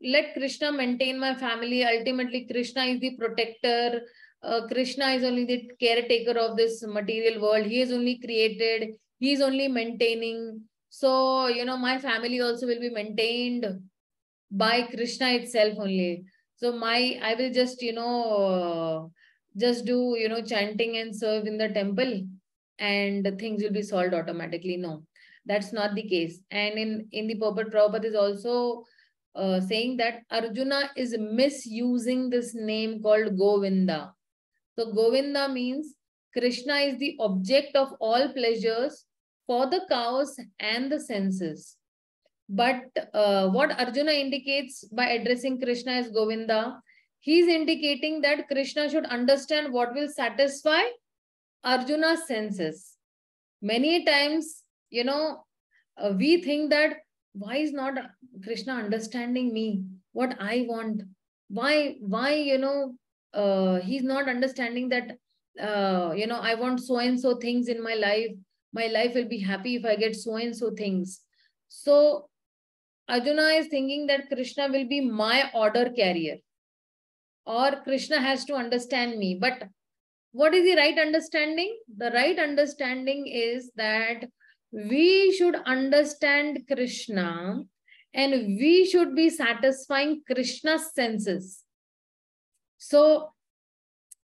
let Krishna maintain my family. Ultimately, Krishna is the protector. Krishna is only the caretaker of this material world. He is only created. He is only maintaining. So, my family also will be maintained by Krishna itself only. So I will just, just do, chanting and serve in the temple and things will be solved automatically. No, that's not the case. And in the purport, Prabhupada is also saying that Arjuna is misusing this name called Govinda. So Govinda means Krishna is the object of all pleasures for the cows and the senses. But what Arjuna indicates by addressing Krishna as Govinda, he's indicating that Krishna should understand what will satisfy Arjuna's senses. Many times, we think that why is not Krishna understanding me, what I want? Why, he's not understanding that, I want so and so things in my life. My life will be happy if I get so and so things. So Arjuna is thinking that Krishna will be my order carrier, or Krishna has to understand me. But what is the right understanding? The right understanding is that we should understand Krishna and we should be satisfying Krishna's senses. So,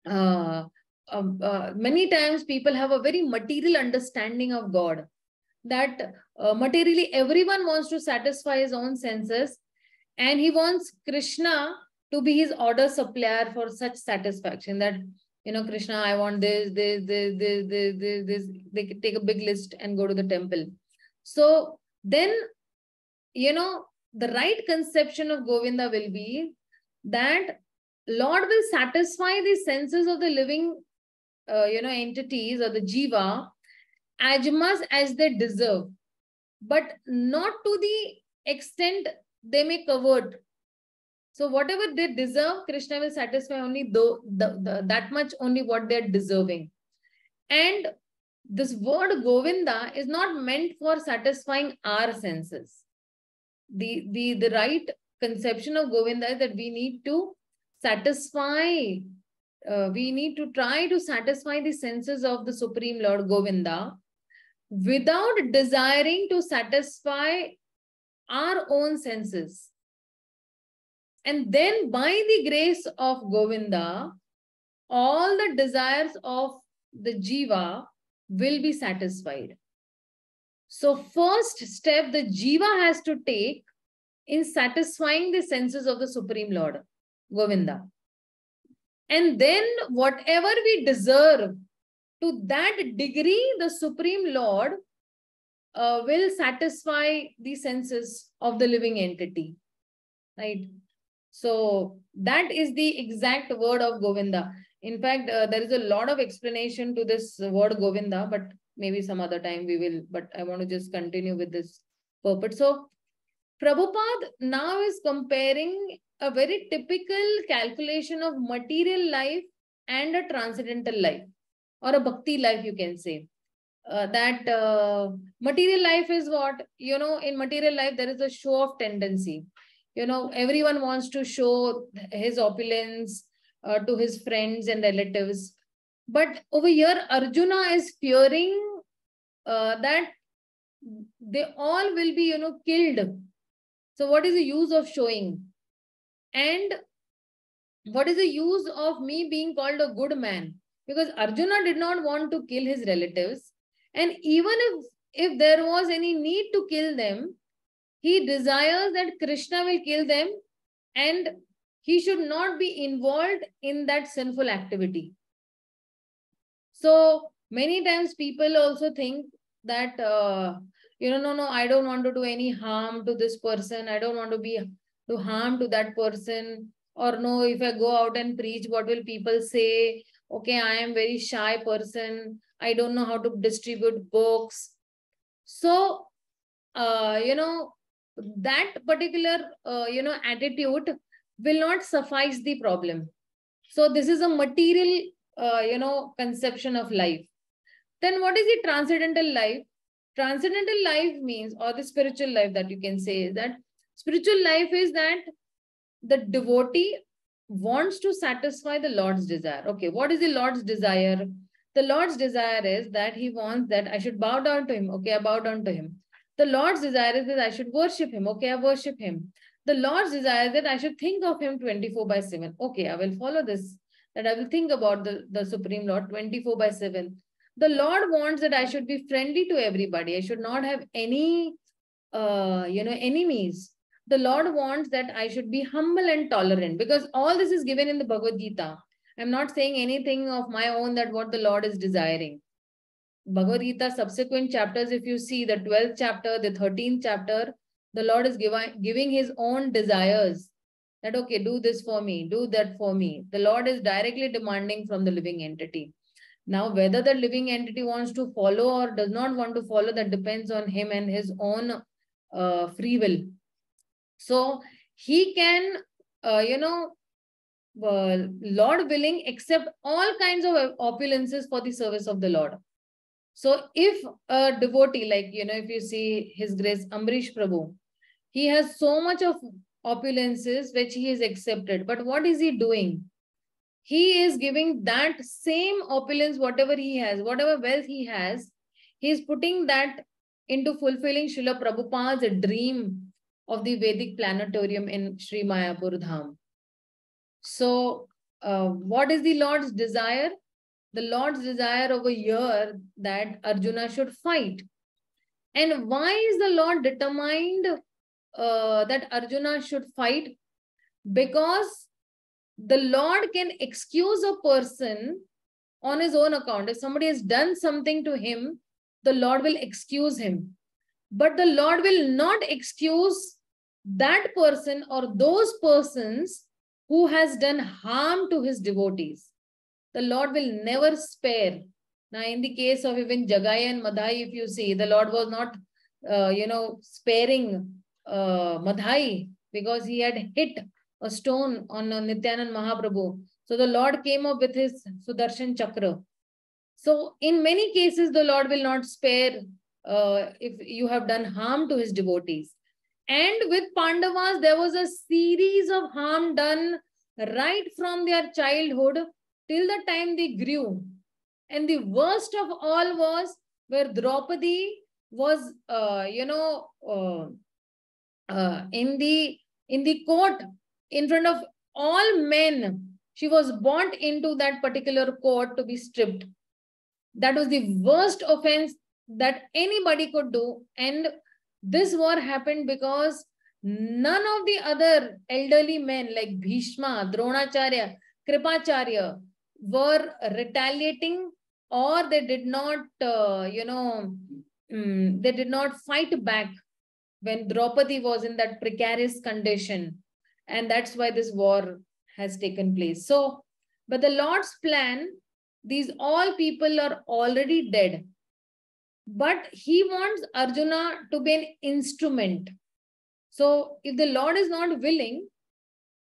many times people have a very material understanding of God. that materially everyone wants to satisfy his own senses, and he wants Krishna to be his order supplier for such satisfaction. That, Krishna, I want this. They take a big list and go to the temple. So then, the right conception of Govinda will be that Lord will satisfy the senses of the living, entities or the jiva as much as they deserve, but not to the extent they may covet. So whatever they deserve, Krishna will satisfy only that much, only what they're deserving. And this word Govinda is not meant for satisfying our senses. The right conception of Govinda is that we need to satisfy, we need to try to satisfy the senses of the Supreme Lord Govinda without desiring to satisfy our own senses. And then by the grace of Govinda, all the desires of the jiva will be satisfied. So first step the jiva has to take in satisfying the senses of the Supreme Lord Govinda. And then whatever we deserve, to that degree, the Supreme Lord will satisfy the senses of the living entity. Right? So that is the exact word of Govinda. In fact, there is a lot of explanation to this word Govinda, but maybe some other time we will. But I want to just continue with this purport. So Prabhupada now is comparing a very typical calculation of material life and a transcendental life, or a bhakti life, you can say. Material life is what? In material life, there is a show-off tendency. Everyone wants to show his opulence to his friends and relatives. But over here, Arjuna is fearing that they all will be, killed. So what is the use of showing? And what is the use of me being called a good man? Because Arjuna did not want to kill his relatives. And even if there was any need to kill them, he desires that Krishna will kill them and he should not be involved in that sinful activity. So many times people also think that, no, I don't want to do any harm to this person. I don't want to do harm to that person. Or no, if I go out and preach, what will people say? Okay, I am very shy person. I don't know how to distribute books. So, that particular, attitude will not suffice the problem. So this is a material, conception of life. Then what is the transcendental life? Transcendental life means, or the spiritual life that you can say, is that spiritual life is that the devotee wants to satisfy the Lord's desire. Okay, what is the Lord's desire? The Lord's desire is that he wants that I should bow down to him. Okay, I bow down to him. The Lord's desire is that I should worship him. Okay, I worship him. The Lord's desire is that I should think of him 24/7. Okay, I will follow this. That I will think about the Supreme Lord 24/7. The Lord wants that I should be friendly to everybody. I should not have any, enemies. The Lord wants that I should be humble and tolerant, because all this is given in the Bhagavad Gita. I'm not saying anything of my own that what the Lord is desiring. Bhagavad Gita subsequent chapters, if you see the 12th chapter, the 13th chapter, the Lord is giving his own desires. That, okay, do this for me, do that for me. The Lord is directly demanding from the living entity. Now, whether the living entity wants to follow or does not want to follow, that depends on him and his own free will. So he can, Lord willing, accept all kinds of opulences for the service of the Lord. So if a devotee, like, if you see His Grace Amrish Prabhu, he has so much of opulences which he is accepted. But what is he doing? He is giving that same opulence, whatever he has, whatever wealth he has, he is putting that into fulfilling Srila Prabhupada's dream of the Vedic planetarium in Sri Mayapur Dham. So, what is the Lord's desire? The Lord's desire over here that Arjuna should fight. And why is the Lord determined that Arjuna should fight? Because the Lord can excuse a person on his own account. If somebody has done something to him, the Lord will excuse him. But the Lord will not excuse that person or those persons who has done harm to his devotees. The Lord will never spare. Now, in the case of even Jagai and Madhai, if you see, the Lord was not, sparing Madhai because he had hit a stone on Nityanand Mahaprabhu. So the Lord came up with his Sudarshan Chakra. So in many cases, the Lord will not spare if you have done harm to his devotees. And with Pandavas, there was a series of harm done right from their childhood till the time they grew. And the worst of all was where Draupadi was, in the court in front of all men. She was burnt into that particular court to be stripped. That was the worst offense that anybody could do. And this war happened because none of the other elderly men like Bhishma, Dronacharya, Kripacharya were retaliating, or they did not, they did not fight back when Draupadi was in that precarious condition. And that's why this war has taken place. So, but the Lord's plan, these all people are already dead. But he wants Arjuna to be an instrument. So if the Lord is not willing,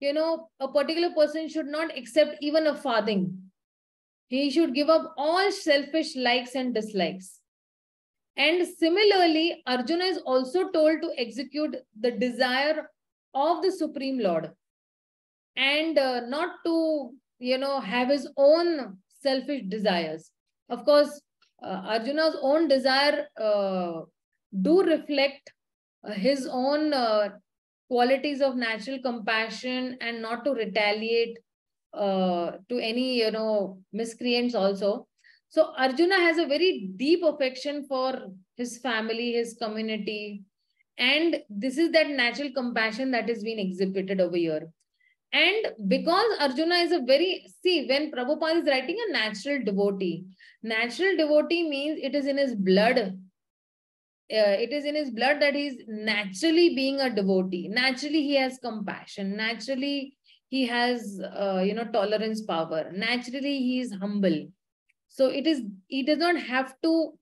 a particular person should not accept even a farthing. He should give up all selfish likes and dislikes. And similarly, Arjuna is also told to execute the desire of the Supreme Lord and not to, have his own selfish desires. Of course, Arjuna's own desire do reflect his own qualities of natural compassion and not to retaliate to any, miscreants also. So Arjuna has a very deep affection for his family, his community. And this is that natural compassion that is being exhibited over here. And because Arjuna is when Prabhupada is writing a natural devotee means it is in his blood. It is in his blood that he's naturally being a devotee. Naturally, he has compassion. Naturally, he has, tolerance power. Naturally, he is humble. So he does not have to,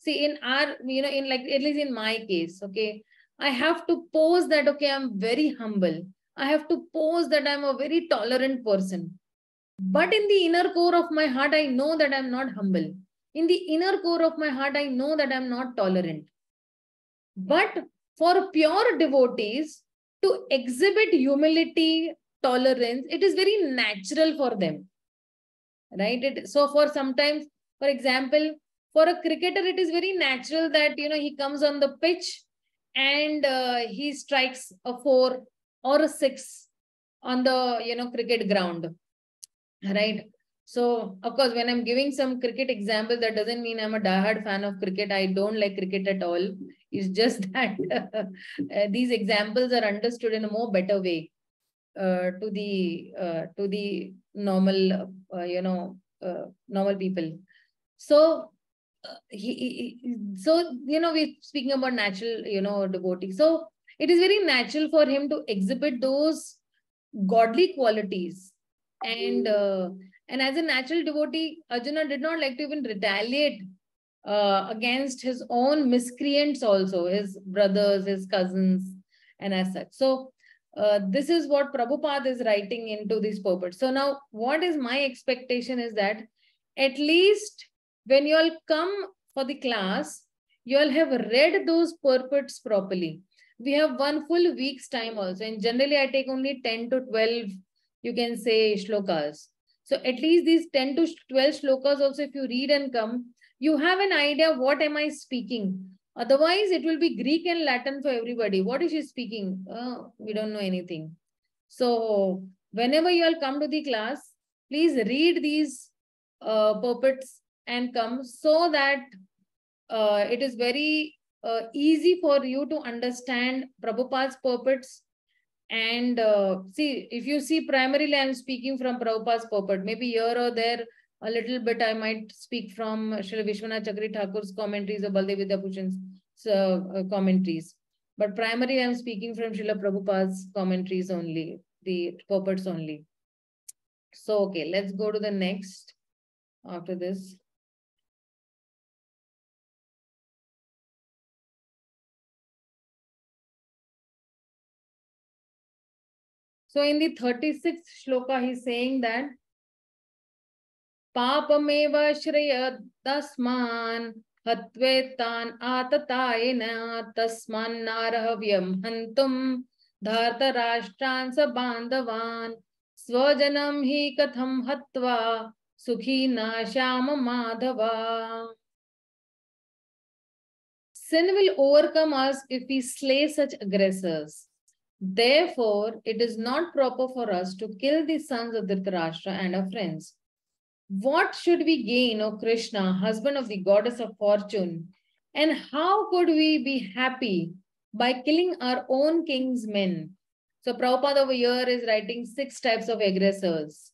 in our, at least in my case, okay, I have to pose that, okay, I'm very humble. I have to pose that I'm a very tolerant person. But in the inner core of my heart, I know that I'm not humble. In the inner core of my heart, I know that I'm not tolerant. But for pure devotees to exhibit humility, tolerance, it is very natural for them. Right? So for sometimes, for example, for a cricketer, it is very natural that, he comes on the pitch and he strikes a 4 or a 6 on the, cricket ground. Right? So, of course, when I'm giving some cricket example, that doesn't mean I'm a diehard fan of cricket. I don't like cricket at all. It's just that these examples are understood in a more better way to the normal, normal people. So, we're speaking about natural, devotee. So, it is very natural for him to exhibit those godly qualities. And as a natural devotee, Arjuna did not like to even retaliate against his own miscreants also, his brothers, his cousins, and as such. So this is what Prabhupada is writing into these purports. So now what is my expectation is that at least when you all come for the class, you all have read those purports properly. We have one full week's time also. And generally I take only 10 to 12, you can say, shlokas. So at least these 10 to 12 shlokas also, if you read and come, you have an idea what am I speaking. Otherwise, it will be Greek and Latin for everybody. What is she speaking? We don't know anything. So whenever you all come to the class, please read these purports and come, so that it is very easy for you to understand Prabhupada's purports. And see, if you see, primarily I'm speaking from Prabhupada's purport. Maybe here or there, a little bit I might speak from Srila Vishwanath Chakri Thakur's commentaries or Baldev Vidyabhushan's commentaries. But primarily I'm speaking from Srila Prabhupada's commentaries only, the purports only. So, okay, let's go to the next after this. So in the 36th shloka, he's saying that Papameva Shreya Tasman Hatvetan Atatayena Tasman Narahavyam Hantum Dharta Rashtran Sabandhavan Swajanam Hi Katham Hatva Sukhina Shama Madhava. Sin will overcome us if we slay such aggressors. Therefore, it is not proper for us to kill the sons of Dhritarashtra and our friends. What should we gain, O Krishna, husband of the goddess of fortune? And how could we be happy by killing our own king's men? So Prabhupada over here is writing 6 types of aggressors.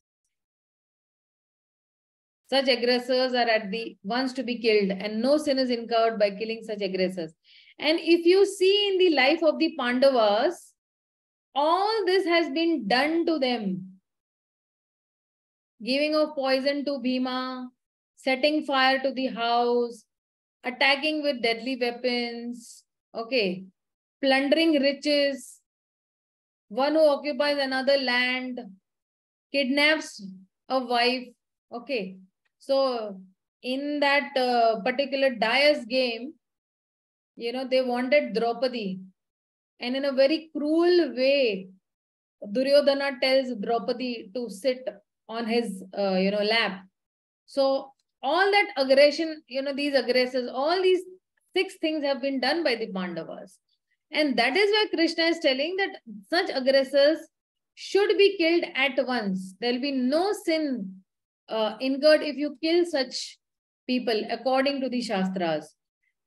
Such aggressors are at the ones to be killed, and no sin is incurred by killing such aggressors. And if you see in the life of the Pandavas, all this has been done to them. Giving of poison to Bhima, setting fire to the house, attacking with deadly weapons, okay, plundering riches, one who occupies another land, kidnaps a wife, okay. So in that particular Dias game, you know, they wanted Draupadi, and in a very cruel way, Duryodhana tells Draupadi to sit on his, lap. So all that aggression, these aggressors, all these 6 things have been done by the Pandavas. And that is why Krishna is telling that such aggressors should be killed at once. There will be no sin incurred if you kill such people according to the Shastras.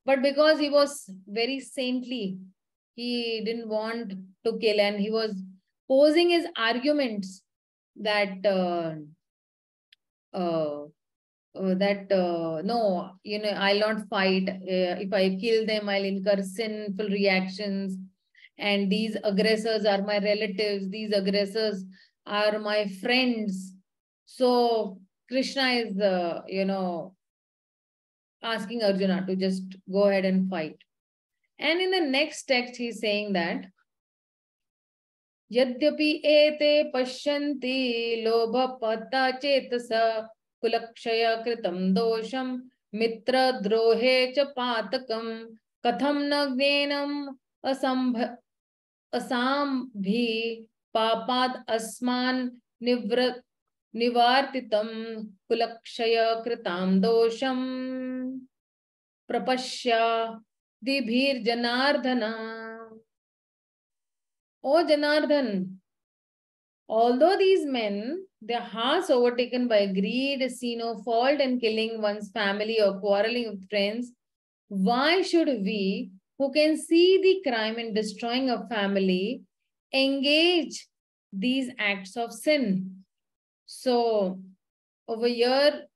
But because he was very saintly, he didn't want to kill, and he was posing his arguments that no, I'll not fight. If I kill them, I'll incur sinful reactions. And these aggressors are my relatives. These aggressors are my friends. So Krishna is, asking Arjuna to just go ahead and fight. And in the next text, he's saying that Yadyapi ete pashyanti lobhapata chetasa kulakshaya kritam dosham mitra drohe cha patakam katham nagnenam asambhi papad asman nivartitam kulakshaya kritam dosham prapashya dibhir janardhana. O Janardhan, although these men, their hearts overtaken by greed, see no fault in killing one's family or quarreling with friends, why should we, who can see the crime in destroying a family, engage these acts of sin? So, over here,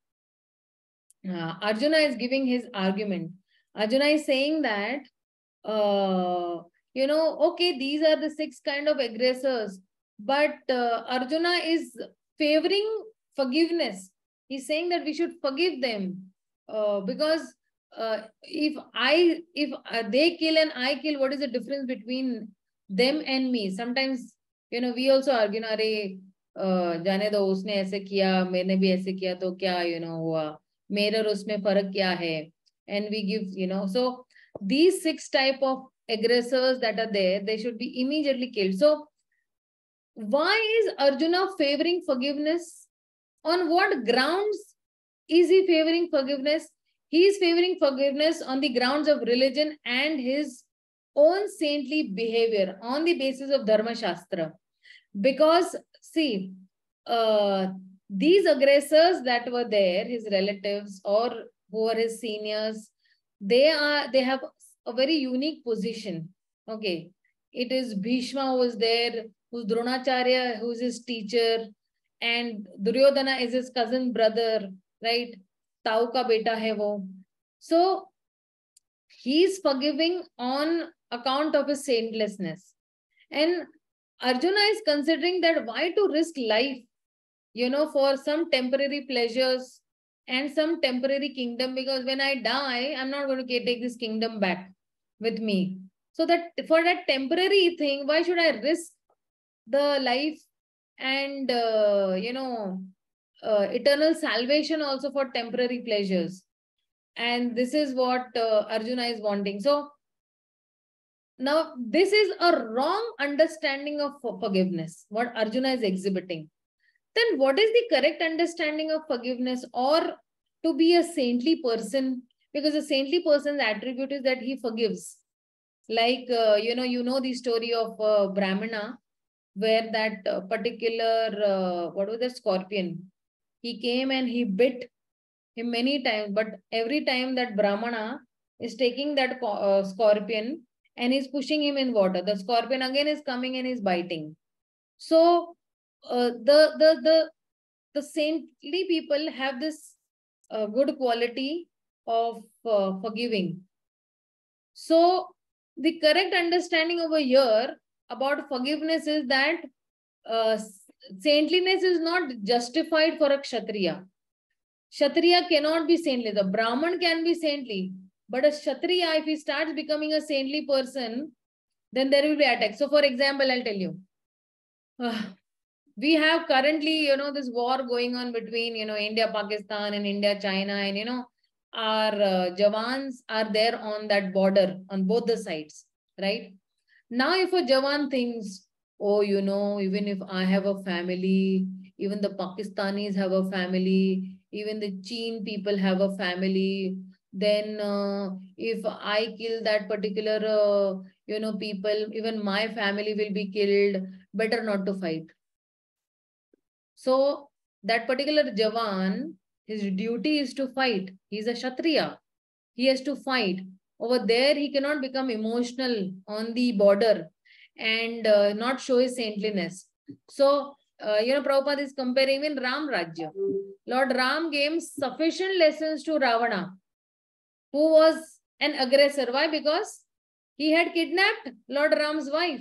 Arjuna is giving his argument. Arjuna is saying that, okay, these are the 6 kind of aggressors, but Arjuna is favoring forgiveness. He's saying that we should forgive them because if they kill and I kill, what is the difference between them and me? Sometimes, we also argue, जाने दो, उसने ऐसे किया, मैंने भी ऐसे किया, तो क्या, हुआ, मेरा और उसमें फर्क क्या है? And we give, so these 6 type of aggressors that are there, they should be immediately killed. So why is Arjuna favoring forgiveness? On what grounds is he favoring forgiveness? He is favoring forgiveness on the grounds of religion and his own saintly behavior, on the basis of Dharma Shastra. Because see, these aggressors that were there, his relatives or who are his seniors, they have a very unique position. Okay. It is Bhishma who is there, who's Dronacharya, who's his teacher, and Duryodhana is his cousin brother, right? Tau ka beta hai wo. So he's forgiving on account of his saintlessness. And Arjuna is considering that why to risk life, for some temporary pleasures and some temporary kingdom, because when I die, I'm not going to take this kingdom back with me. So that for that temporary thing, why should I risk the life and, eternal salvation also for temporary pleasures? And this is what Arjuna is wanting. So now this is a wrong understanding of forgiveness, what Arjuna is exhibiting. Then what is the correct understanding of forgiveness, or to be a saintly person? Because a saintly person's attribute is that he forgives. Like, you know the story of Brahmana, where that particular, what was that, scorpion? He came and he bit him many times, but every time that Brahmana is taking that scorpion and is pushing him in water, the scorpion again is coming and is biting. So the saintly people have this good quality of forgiving. So the correct understanding over here about forgiveness is that saintliness is not justified for a Kshatriya. Kshatriya cannot be saintly. The Brahman can be saintly, but a Kshatriya, if he starts becoming a saintly person, then there will be attacks. So for example, I'll tell you. We have currently, this war going on between, India, Pakistan, and India, China, and, our Jawans are there on that border on both the sides, right? Now, if a Jawan thinks, oh, even if I have a family, even the Pakistanis have a family, even the Chin people have a family, then if I kill that particular, people, even my family will be killed, better not to fight. So that particular Jawan, his duty is to fight. He's a Kshatriya. He has to fight. Over there, he cannot become emotional on the border and not show his saintliness. So, Prabhupada is comparing in Ram Rajya. Lord Ram gave sufficient lessons to Ravana, who was an aggressor. Why? Because he had kidnapped Lord Ram's wife,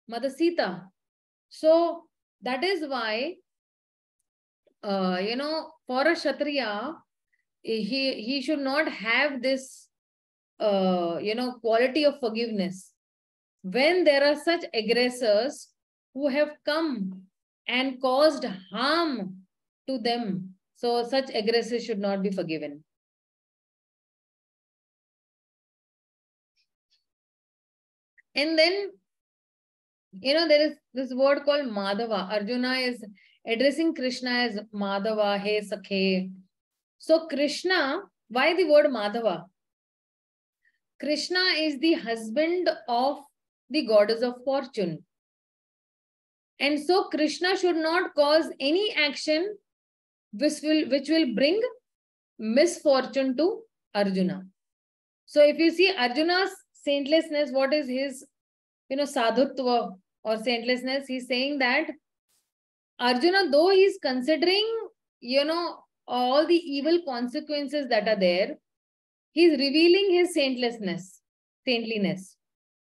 Mother Sita. So that is why, for a Kshatriya, he should not have this, quality of forgiveness. When there are such aggressors who have come and caused harm to them, so such aggressors should not be forgiven. And then, there is this word called Madhava. Arjuna is addressing Krishna as Madhava, Hey Sakhe. So Krishna, why the word Madhava? Krishna is the husband of the goddess of fortune. And so Krishna should not cause any action which will bring misfortune to Arjuna. So if you see Arjuna's saintlessness, what is his, sadhutva or saintlessness? He's saying that Arjuna, though he's considering, all the evil consequences that are there, he's revealing his saintliness,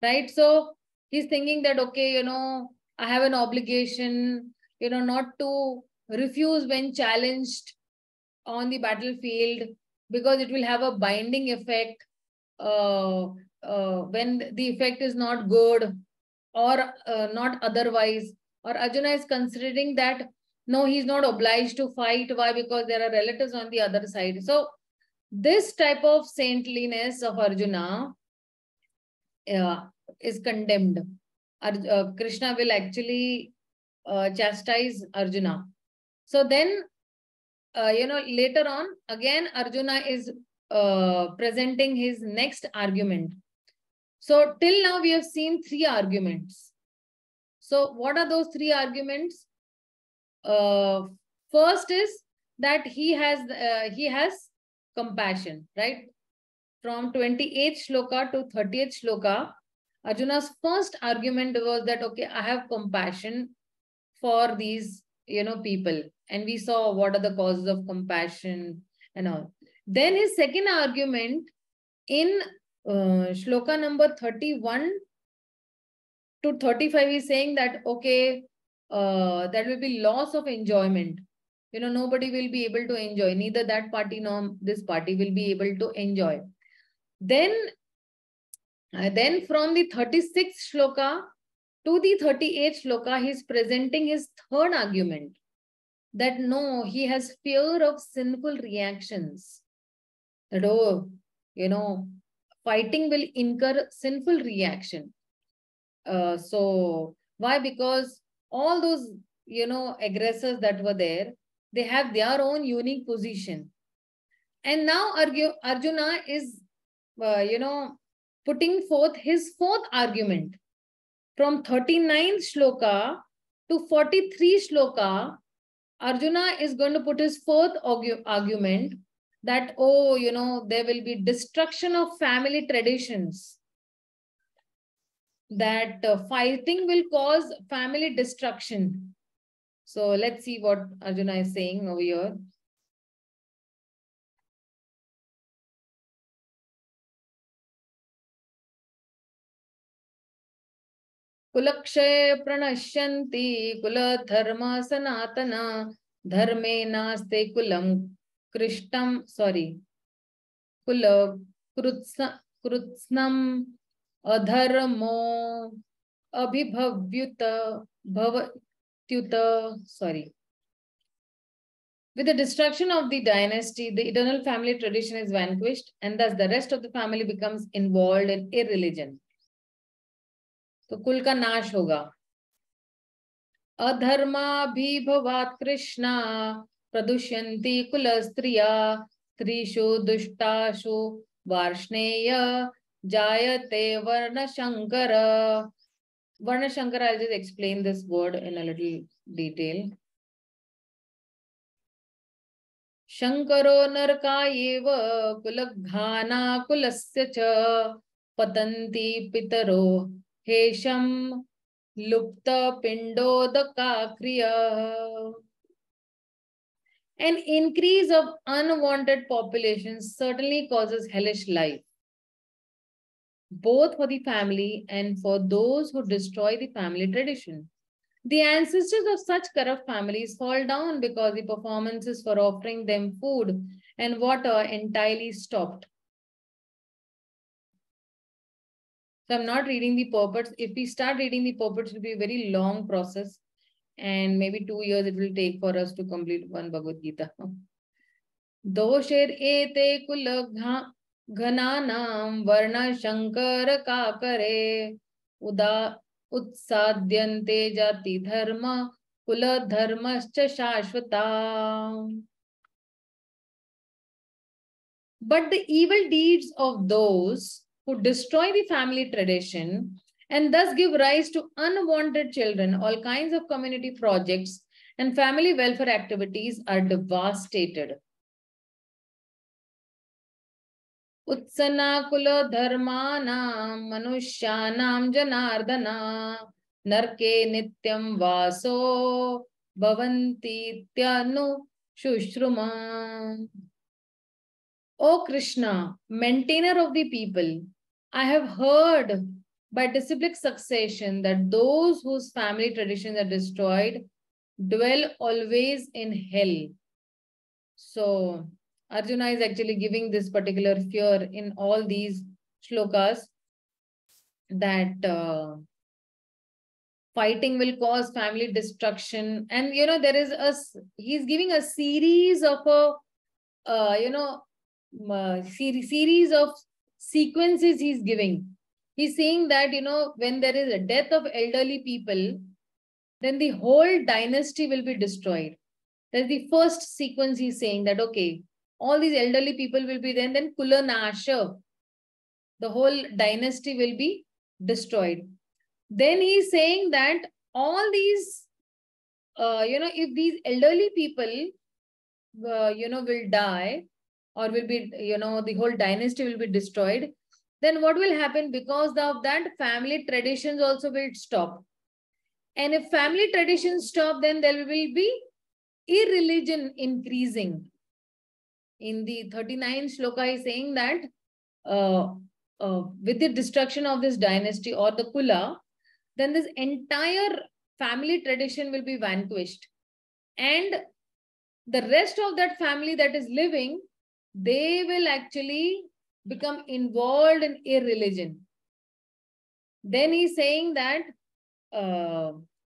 right? So he's thinking that, okay, I have an obligation, not to refuse when challenged on the battlefield, because it will have a binding effect when the effect is not good or not otherwise. Or Arjuna is considering that, no, he's not obliged to fight. Why? Because there are relatives on the other side. So this type of saintliness of Arjuna is condemned. Krishna will actually chastise Arjuna. So then, later on, again, Arjuna is presenting his next argument. So till now, we have seen 3 arguments. So what are those 3 arguments? First is that he has compassion, right? from 28th shloka to 30th shloka, Arjuna's first argument was that, okay, I have compassion for these, people. And we saw what are the causes of compassion and all. Then his second argument in shloka number 31 to 35 is saying that, okay, there will be loss of enjoyment. Nobody will be able to enjoy. Neither that party nor this party will be able to enjoy. Then from the 36th shloka to the 38th shloka, he is presenting his third argument that no, he has fear of sinful reactions. That, fighting will incur sinful reaction. So why? Because all those, aggressors that were there, they have their own unique position. And now Arjuna is, putting forth his fourth argument. From 39th shloka to 43 shloka, Arjuna is going to put his fourth argument that, there will be destruction of family traditions. That fighting will cause family destruction. So let's see what Arjuna is saying over here. Kulakshay pranashyanti kula dharma sanatana dharme naste kulam kula krutsnam adharmo abhibhavyuta bhavatyuta. With the destruction of the dynasty, the eternal family tradition is vanquished, and thus the rest of the family becomes involved in irreligion. तो कुल का नाश होगा. अधर्माभिभवात् कृष्णा प्रदुष्यन्ति कुलस्त्रिया स्त्रीषु दुष्टाषु वार्ष्णेय जायते वर्णशंकर. Varnashankara, I'll just explain this word in a little detail. Shankaro narkayeva kulaghana kulasya cha patanti pitaro hesham lupta pindodaka kriya. An increase of unwanted population certainly causes hellish life, both for the family and for those who destroy the family tradition. The ancestors of such corrupt families fall down because the performances for offering them food and water entirely stopped. So I'm not reading the purports. If we start reading the purports, it will be a very long process. And maybe 2 years it will take for us to complete one Bhagavad Gita. Dosher ete kula ghananam varna shankar kakare uda utsadyante jati dharma kula dharmascha shashvata. But the evil deeds of those who destroy the family tradition and thus give rise to unwanted children, all kinds of community projects and family welfare activities are devastated. Utsana kula dharmanam manushyanam janardana narke nityam vaso bhavanti tyanu shushruma. O Krishna, maintainer of the people, I have heard by disciplic succession that those whose family traditions are destroyed dwell always in hell. So Arjuna is actually giving this particular fear in all these shlokas that fighting will cause family destruction. And there is he's giving a series of series of sequences he's giving. He's saying that, when there is a death of elderly people, then the whole dynasty will be destroyed. That's the first sequence he's saying that, okay, all these elderly people will be there, and then Kula Nasha, the whole dynasty will be destroyed. Then he's saying that all these, if these elderly people, will die, or will be, the whole dynasty will be destroyed, then what will happen? Because of that, family traditions also will stop. And if family traditions stop, then there will be irreligion increasing. In the 39th shloka is saying that with the destruction of this dynasty or the kula, then this entire family tradition will be vanquished. And the rest of that family that is living, they will actually become involved in irreligion. Then he's saying that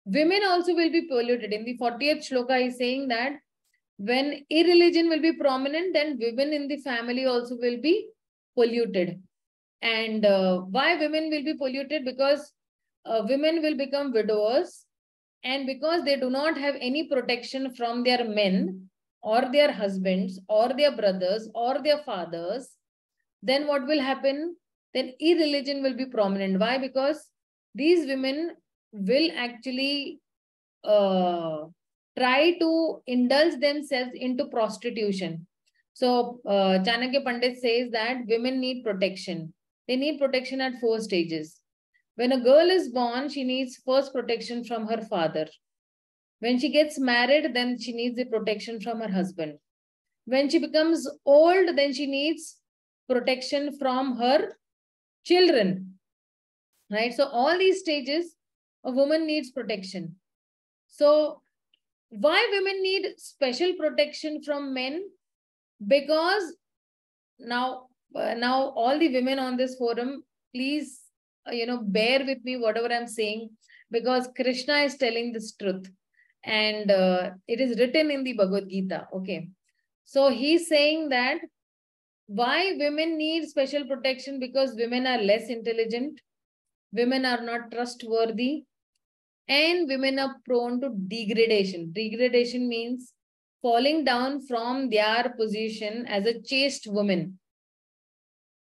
women also will be polluted. In the 40th shloka, he's saying that when irreligion will be prominent, then women in the family also will be polluted. And why women will be polluted? Because women will become widowers, and because they do not have any protection from their men or their husbands or their brothers or their fathers, then what will happen? Then irreligion will be prominent. Why? Because these women will actually try to indulge themselves into prostitution. So Chanakya Pandit says that women need protection. They need protection at 4 stages. When a girl is born, she needs first protection from her father. When she gets married, then she needs the protection from her husband. When she becomes old, then she needs protection from her children. Right? So all these stages, a woman needs protection. So why women need special protection from men? Because now all the women on this forum, please, bear with me whatever I'm saying, because Krishna is telling this truth. And it is written in the Bhagavad Gita. Okay. So he's saying that why women need special protection? Because women are less intelligent, women are not trustworthy, and women are prone to degradation. Degradation means falling down from their position as a chaste woman.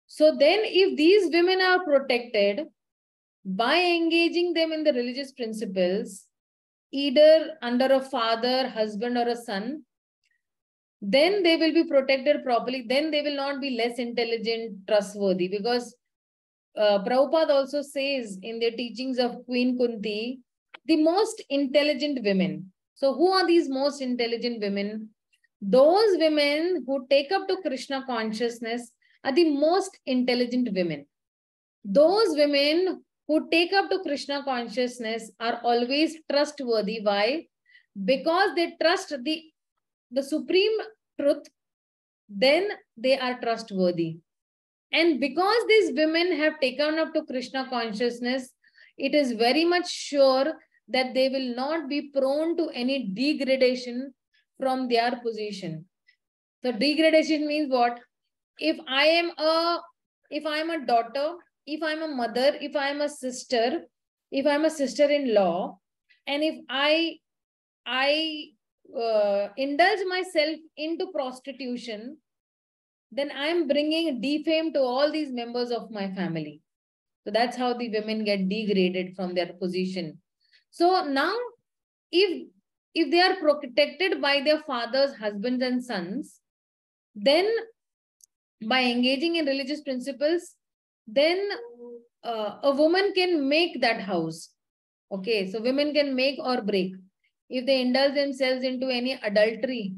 So then if these women are protected by engaging them in the religious principles, either under a father, husband, or a son, then they will be protected properly. Then they will not be less intelligent, trustworthy. Because Prabhupada also says in the teachings of Queen Kunti, the most intelligent women. So who are these most intelligent women? Those women who take up to Krishna consciousness are the most intelligent women. Those women who take up to Krishna consciousness are always trustworthy. Why? Because they trust the supreme truth, then they are trustworthy. And because these women have taken up to Krishna consciousness, it is very much sure that they will not be prone to any degradation from their position. So degradation means what? If I am a daughter, if I'm a mother, if I'm a sister, if I'm a sister-in-law, and if I indulge myself into prostitution, then I'm bringing defame to all these members of my family. So that's how the women get degraded from their position. So now, if they are protected by their fathers, husbands, and sons, then by engaging in religious principles, then a woman can make that house. Okay, so women can make or break. If they indulge themselves into any adultery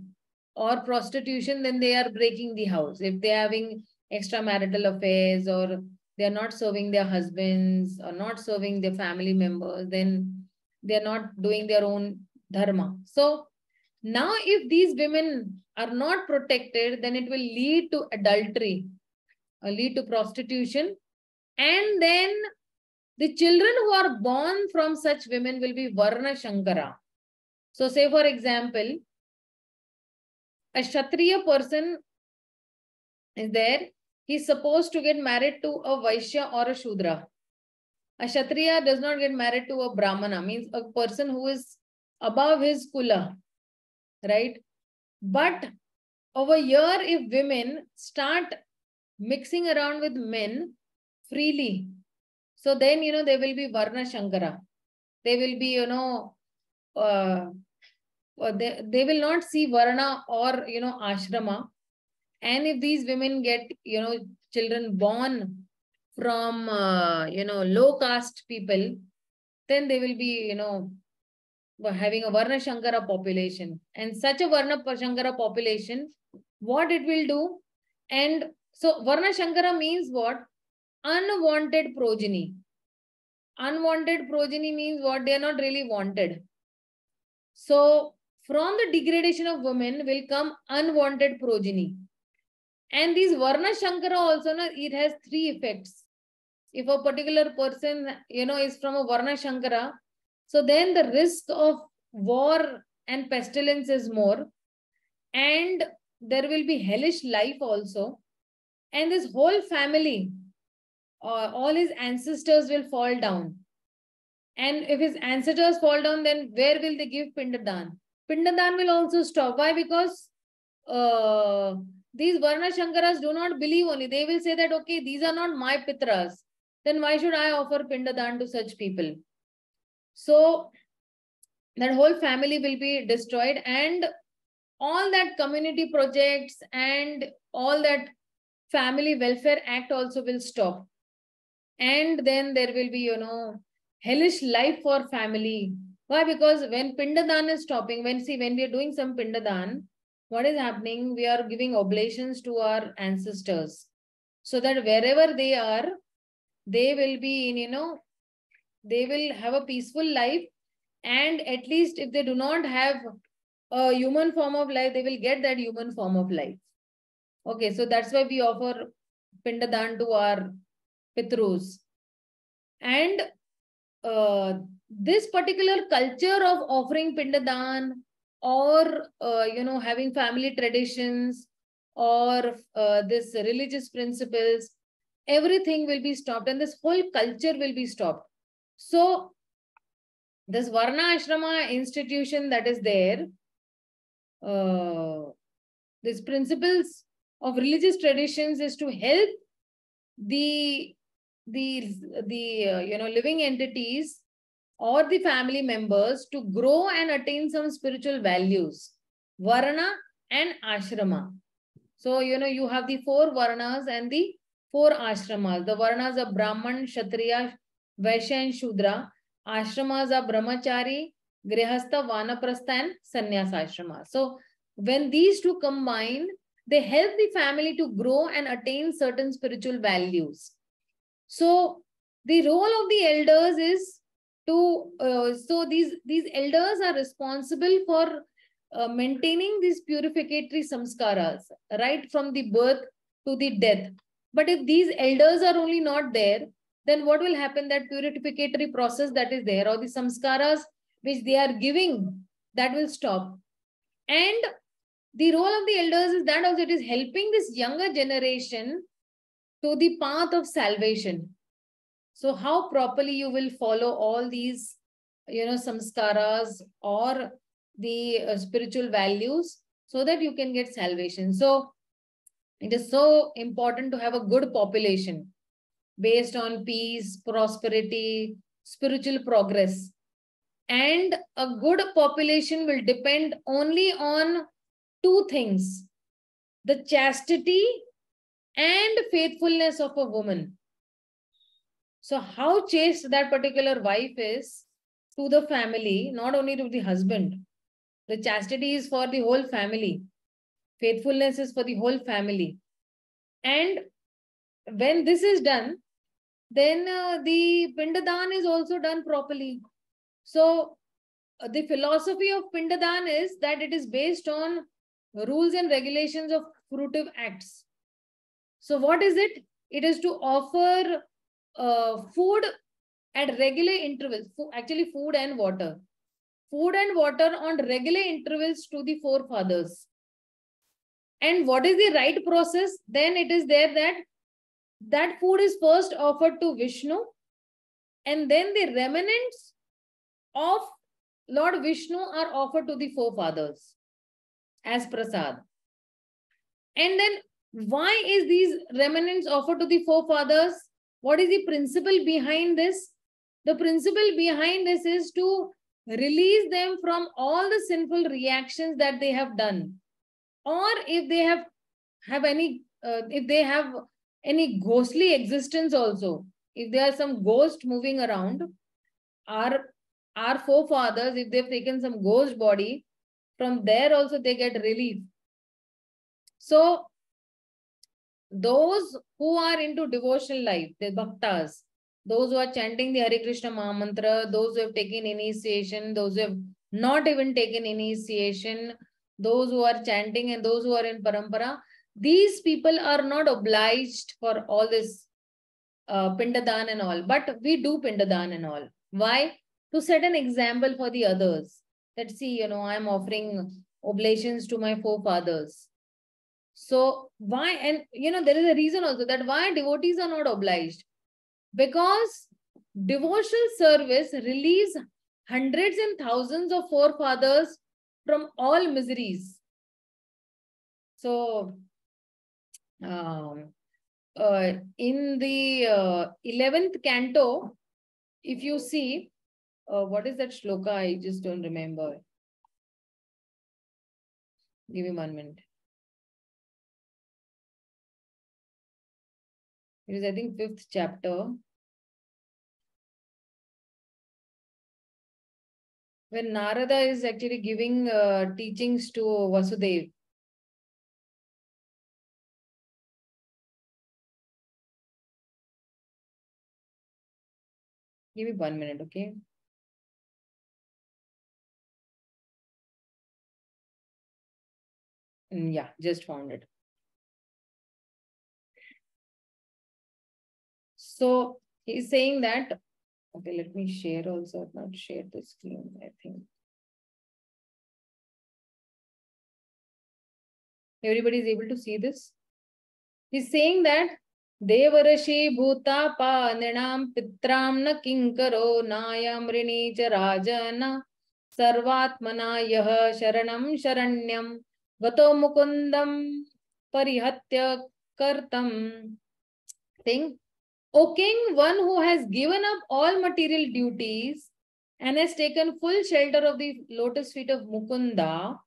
or prostitution, then they are breaking the house. If they are having extramarital affairs, or they are not serving their husbands or not serving their family members, then they are not doing their own dharma. So now if these women are not protected, then it will lead to adultery, or lead to prostitution. And then the children who are born from such women will be Varna Shankara. So say for example, a Kshatriya person is there, he's supposed to get married to a Vaishya or a Shudra. A Kshatriya does not get married to a Brahmana, means a person who is above his kula, right? But over here, if women start mixing around with men freely, so then, they will be Varna Shankara. They will be, they will not see Varna or, ashrama. And if these women get, children born from, low caste people, then they will be, having a Varna Shankara population. And such a Varna Shankara population, what it will do? And so Varna Shankara means what? Unwanted progeny. Unwanted progeny means what? They are not really wanted. So from the degradation of women will come unwanted progeny. And these Varna Shankara also, it has 3 effects. If a particular person, is from a Varna Shankara, so then the risk of war and pestilence is more. And there will be hellish life also. And this whole family, all his ancestors will fall down. And if his ancestors fall down, then where will they give Pindadan? Pindadan will also stop. Why? Because these Varna Shankaras do not believe only. They will say that, okay, these are not my Pitras. Then why should I offer Pindadan to such people? So that whole family will be destroyed, and all that community projects and all that family welfare act also will stop. And then there will be, hellish life for family. Why? Because when Pindadan is stopping, when we are doing some Pindadan, what is happening? We are giving oblations to our ancestors, so that wherever they are, they will be in, they will have a peaceful life. And at least if they do not have a human form of life, they will get that human form of life. Okay, so that's why we offer Pindadan to our Pitrus. And this particular culture of offering Pindadan, or, having family traditions, or this religious principles, everything will be stopped, and this whole culture will be stopped. So this Varna Ashrama institution that is there, these principles of religious traditions is to help the living entities or the family members to grow and attain some spiritual values, Varna and Ashrama. So, you have the 4 Varnas and the 4 Ashramas. The Varnas are Brahman, Kshatriya, Vaishya and Shudra. Ashramas are Brahmachari, Grihastha, Vanaprastha and Sannyasa Ashrama. So when these 2 combine, they help the family to grow and attain certain spiritual values. So the role of the elders is to, so these elders are responsible for maintaining these purificatory samskaras, right from the birth to the death. But if these elders are only not there, then what will happen? That purificatory process that is there, or the samskaras which they are giving, that will stop. And the role of the elders is that also it is helping this younger generation to the path of salvation. So how properly you will follow all these, samskaras or the spiritual values, so that you can get salvation. So it is so important to have a good population based on peace, prosperity, spiritual progress. And a good population will depend only on 2 things: the chastity and faithfulness of a woman. So how chaste that particular wife is to the family, not only to the husband. The chastity is for the whole family. Faithfulness is for the whole family. And when this is done, then the Pindadan is also done properly. So the philosophy of Pindadan is that it is based on rules and regulations of fruitive acts. So what is it? It is to offer food at regular intervals, actually food and water. Food and water on regular intervals to the forefathers. And what is the right process? Then it is there that food is first offered to Vishnu, and then the remnants of Lord Vishnu are offered to the forefathers as prasad. And then why is these remnants offered to the forefathers? What is the principle behind this? The principle behind this is to release them from all the sinful reactions that they have done. Or if they have have any, if they have any ghostly existence also, if there are some ghost moving around, our forefathers, if they've taken some ghost body, from there also they get relief. So those who are into devotional life, the bhaktas, those who are chanting the Hare Krishna Maha Mantra, those who have taken initiation, those who have not even taken initiation, those who are chanting and those who are in parampara, these people are not obliged for all this pindadan and all, but we do pindadan and all. Why? To set an example for the others. That see, I am offering oblations to my forefathers. So why, and there is a reason also that why devotees are not obliged. Because devotional service relieves hundreds and thousands of forefathers from all miseries. So in the 11th canto, if you see, what is that shloka? I just don't remember. Give me 1 minute. It is, I think, 5th chapter. When Narada is actually giving teachings to Vasudev. Give me 1 minute, okay? Yeah, just found it. So he's saying that, okay, let me share also. I've not shared the screen, I think. Everybody is able to see this? He's saying that Devarashi bhuta pa nrinam pitram na kinkaro nayam rini cha rajana sarvatmana yah sharanam sharanyam gato mukundam parihatya kartam. Think, O king, one who has given up all material duties and has taken full shelter of the lotus feet of Mukunda,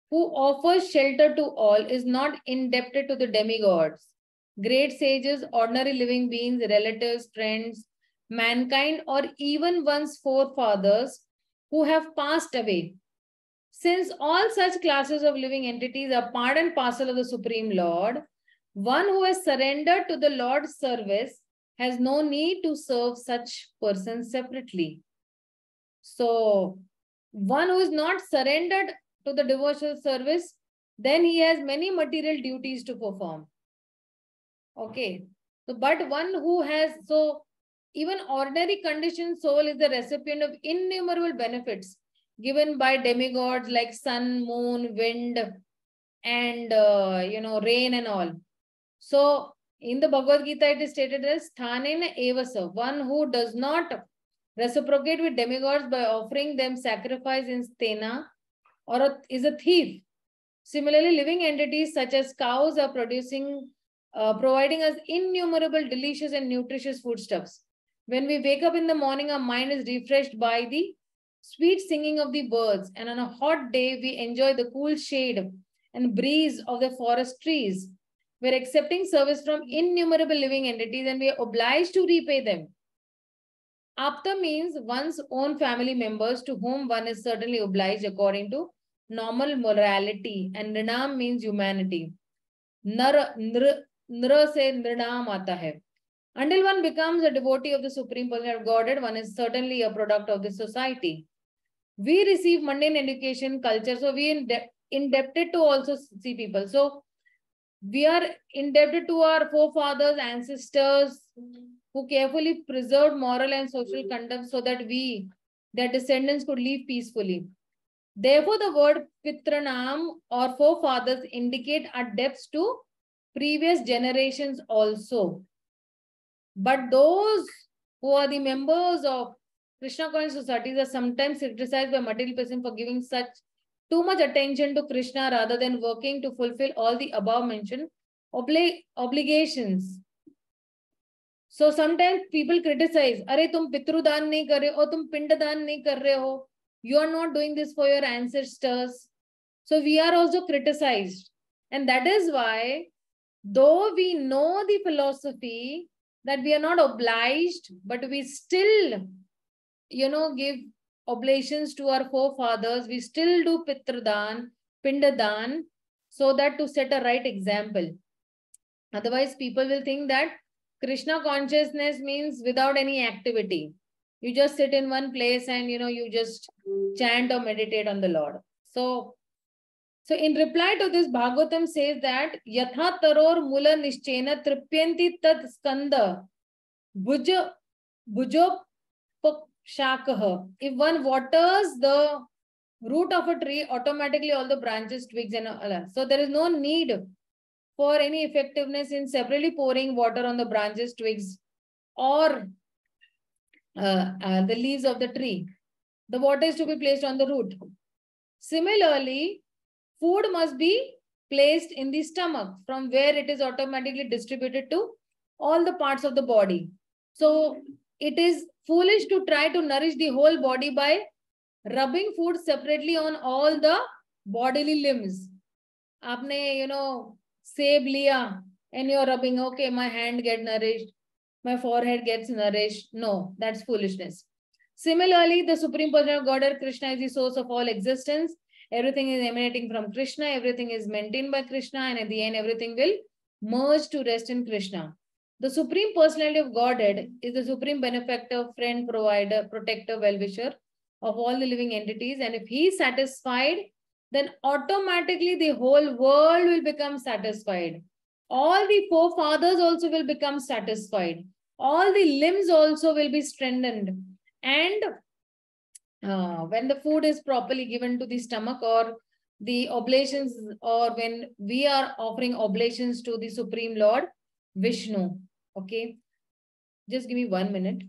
who offers shelter to all, is not indebted to the demigods, great sages, ordinary living beings, relatives, friends, mankind, or even one's forefathers who have passed away. Since all such classes of living entities are part and parcel of the Supreme Lord, one who has surrendered to the Lord's service has no need to serve such persons separately. So, one who is not surrendered to the devotional service, then he has many material duties to perform. Okay. So, but one who has, so even ordinary conditioned soul is the recipient of innumerable benefits given by demigods like sun, moon, wind, and rain and all. So in the Bhagavad Gita, it is stated as Thanena Evasa, one who does not reciprocate with demigods by offering them sacrifice in stena, or is a thief. Similarly, living entities such as cows are providing us innumerable delicious and nutritious foodstuffs. When we wake up in the morning, our mind is refreshed by the sweet singing of the birds, and on a hot day, we enjoy the cool shade and breeze of the forest trees. We're accepting service from innumerable living entities and we are obliged to repay them. Apta means one's own family members to whom one is certainly obliged according to normal morality, and Nrinam means humanity. Nra se Nrinam aata hai. Until one becomes a devotee of the Supreme Personality of Godhead, one is certainly a product of the society. We receive mundane education, culture, so we are indebted to also see people. So we are indebted to our forefathers, ancestors, who carefully preserved moral and social conduct so that their descendants, could live peacefully. Therefore, the word Pitranam or forefathers indicate our debts to previous generations also. But those who are the members of Krishna conscious societies are sometimes criticized by material person for giving such too much attention to Krishna rather than working to fulfill all the above mentioned obligations. So sometimes people criticize, "Are tum pitrudan nahi kar rahe ho, tum pindadan nahi kar rahe ho. You are not doing this for your ancestors." So we are also criticized. And that is why, though we know the philosophy that we are not obliged, but we still, give oblations to our forefathers. We still do Pitradan, Pindadan, so that to set a right example. Otherwise, people will think that Krishna consciousness means without any activity. You just sit in one place and, you just chant or meditate on the Lord. So in reply to this, Bhagavatam says that Yatha taror mula nischena tripyanti tat skanda bhujo shakaha. If one waters the root of a tree, automatically all the branches, twigs and all. So there is no need for any effectiveness in separately pouring water on the branches, twigs, or the leaves of the tree. The water is to be placed on the root. Similarly, food must be placed in the stomach, from where it is automatically distributed to all the parts of the body. So it is foolish to try to nourish the whole body by rubbing food separately on all the bodily limbs. Aapne, save liya and you're rubbing, okay, my hand gets nourished, my forehead gets nourished. No, that's foolishness. Similarly, the Supreme Person of Godhead, Krishna, is the source of all existence. Everything is emanating from Krishna. Everything is maintained by Krishna. And at the end, everything will merge to rest in Krishna. The Supreme Personality of Godhead is the supreme benefactor, friend, provider, protector, well-wisher of all the living entities. And if he is satisfied, then automatically the whole world will become satisfied. All the forefathers also will become satisfied. All the limbs also will be strengthened. And when the food is properly given to the stomach, or the oblations, or when we are offering oblations to the Supreme Lord Vishnu. Okay, just give me 1 minute.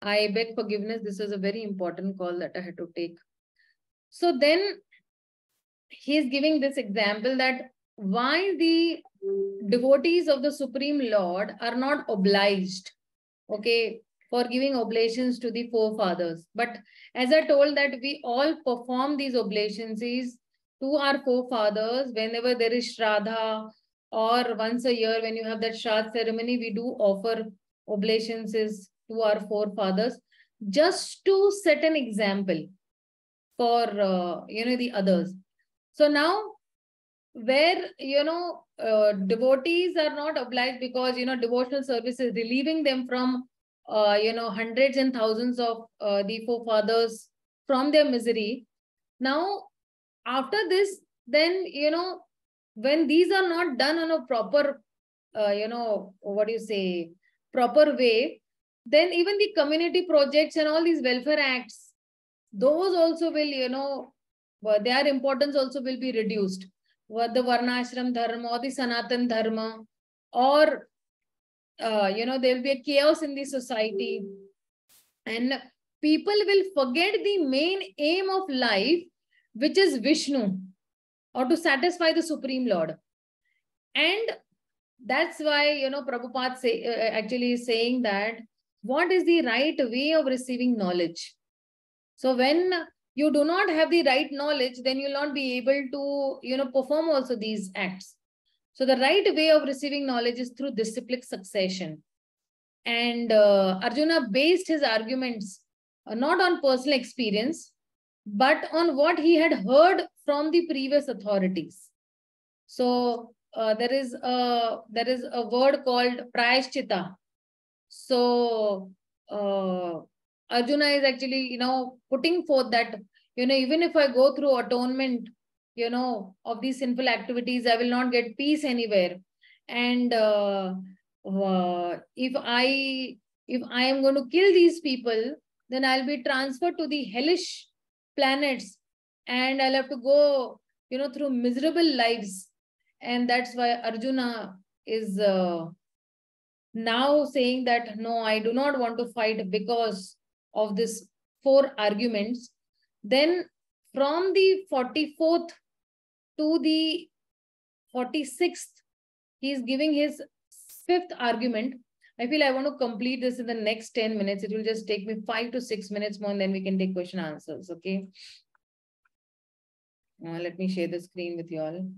I beg forgiveness. This is a very important call that I had to take. So then he is giving this example that why the devotees of the Supreme Lord are not obliged, okay, for giving oblations to the forefathers. But as I told that we all perform these oblations to our forefathers whenever there is Shraddha, or once a year when you have that Shraddha ceremony, we do offer oblations to our forefathers just to set an example for, the others. So now where, devotees are not obliged because, devotional service is relieving them from, hundreds and thousands of the forefathers from their misery. Now, after this, then, when these are not done on a proper, proper way, then even the community projects and all these welfare acts, those also will, their importance also will be reduced. The Varnashram Dharma or the Sanatan Dharma, or, there will be a chaos in the society. And people will forget the main aim of life, which is Vishnu, or to satisfy the Supreme Lord. And that's why, Prabhupada actually is saying that what is the right way of receiving knowledge? So when you do not have the right knowledge, then you'll not be able to, perform also these acts. So the right way of receiving knowledge is through disciplic succession. And Arjuna based his arguments not on personal experience, but on what he had heard from the previous authorities. So there is a word called prayashchita. So Arjuna is actually, putting forth that, even if I go through atonement, of these sinful activities, I will not get peace anywhere. And if I am going to kill these people, then I'll be transferred to the hellish planets, and I'll have to go, through miserable lives. And that's why Arjuna is now saying that, no, I do not want to fight because of this 4 arguments. Then from the 44th to the 46th, he is giving his 5th argument. I feel I want to complete this in the next 10 minutes. It will just take me 5 to 6 minutes more, and then we can take question answers. Okay. Let me share the screen with you all.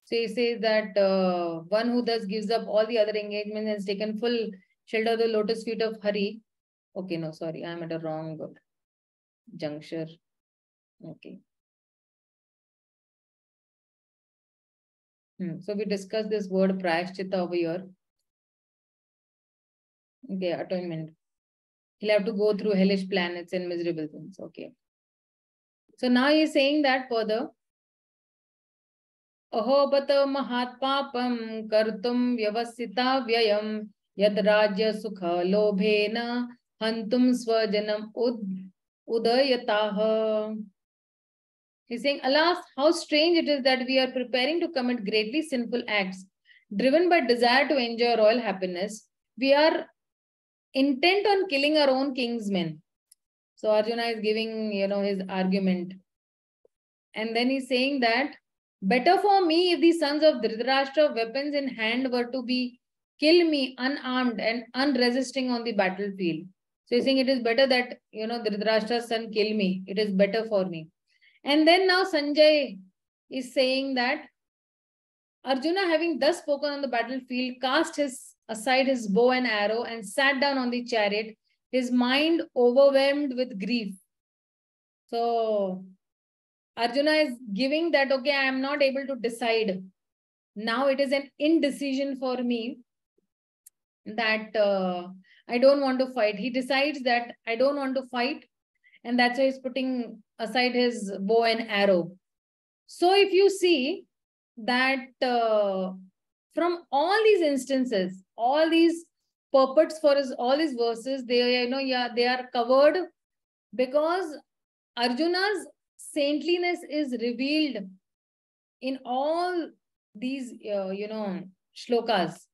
So he says that one who thus gives up all the other engagements and has taken full shelter of the lotus feet of Hari. Okay, no, sorry, I'm at a wrong juncture. Okay. So we discussed this word prayashchita over here. Okay, atonement. He'll have to go through hellish planets and miserable things. Okay. So now he's saying that further. Ahobata mahat papam kartum vyavasita vyayam yad rajya sukha lobhena hantum swajanam udayataha. He's saying, alas, how strange it is that we are preparing to commit greatly sinful acts. Driven by desire to enjoy royal happiness, we are intent on killing our own kingsmen. So Arjuna is giving, his argument. And then he's saying that, better for me if the sons of Dhritarashtra, weapons in hand, were to kill me unarmed and unresisting on the battlefield. So he's saying it is better that, Dhritarashtra's son kill me. It is better for me. And then now Sanjay is saying that Arjuna, having thus spoken on the battlefield, cast aside his bow and arrow and sat down on the chariot, his mind overwhelmed with grief. So Arjuna is giving that, okay, I am not able to decide. Now it is an indecision for me that I don't want to fight. He decides that I don't want to fight, and that's why he's putting aside his bow and arrow. So if you see that from all these instances, all these purports for all these verses, they are covered because Arjuna's saintliness is revealed in all these shlokas,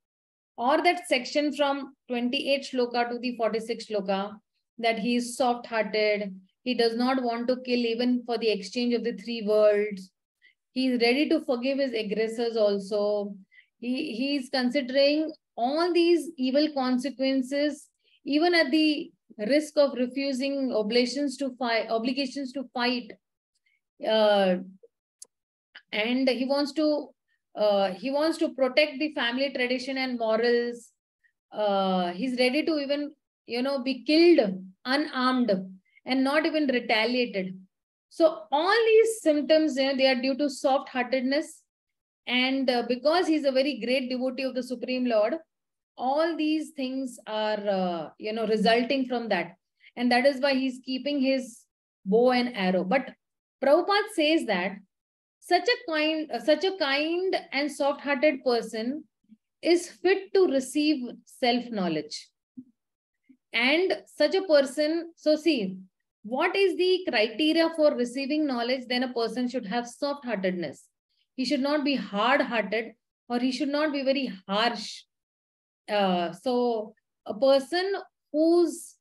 or that section from 28 shloka to the 46 shloka, that he is soft-hearted, he does not want to kill even for the exchange of the 3 worlds. He is ready to forgive his aggressors also. He is considering all these evil consequences, even at the risk of refusing obligations to fight. And he wants to protect the family tradition and morals. He's ready to even, be killed unarmed and not even retaliated. So all these symptoms, they are due to soft-heartedness. And because he's a very great devotee of the Supreme Lord, all these things are, resulting from that. And that is why he's keeping his bow and arrow. But Prabhupada says that such a kind and soft-hearted person is fit to receive self-knowledge. And such a person, so see, what is the criteria for receiving knowledge? Then a person should have soft-heartedness. He should not be hard-hearted, or he should not be very harsh. So a person whose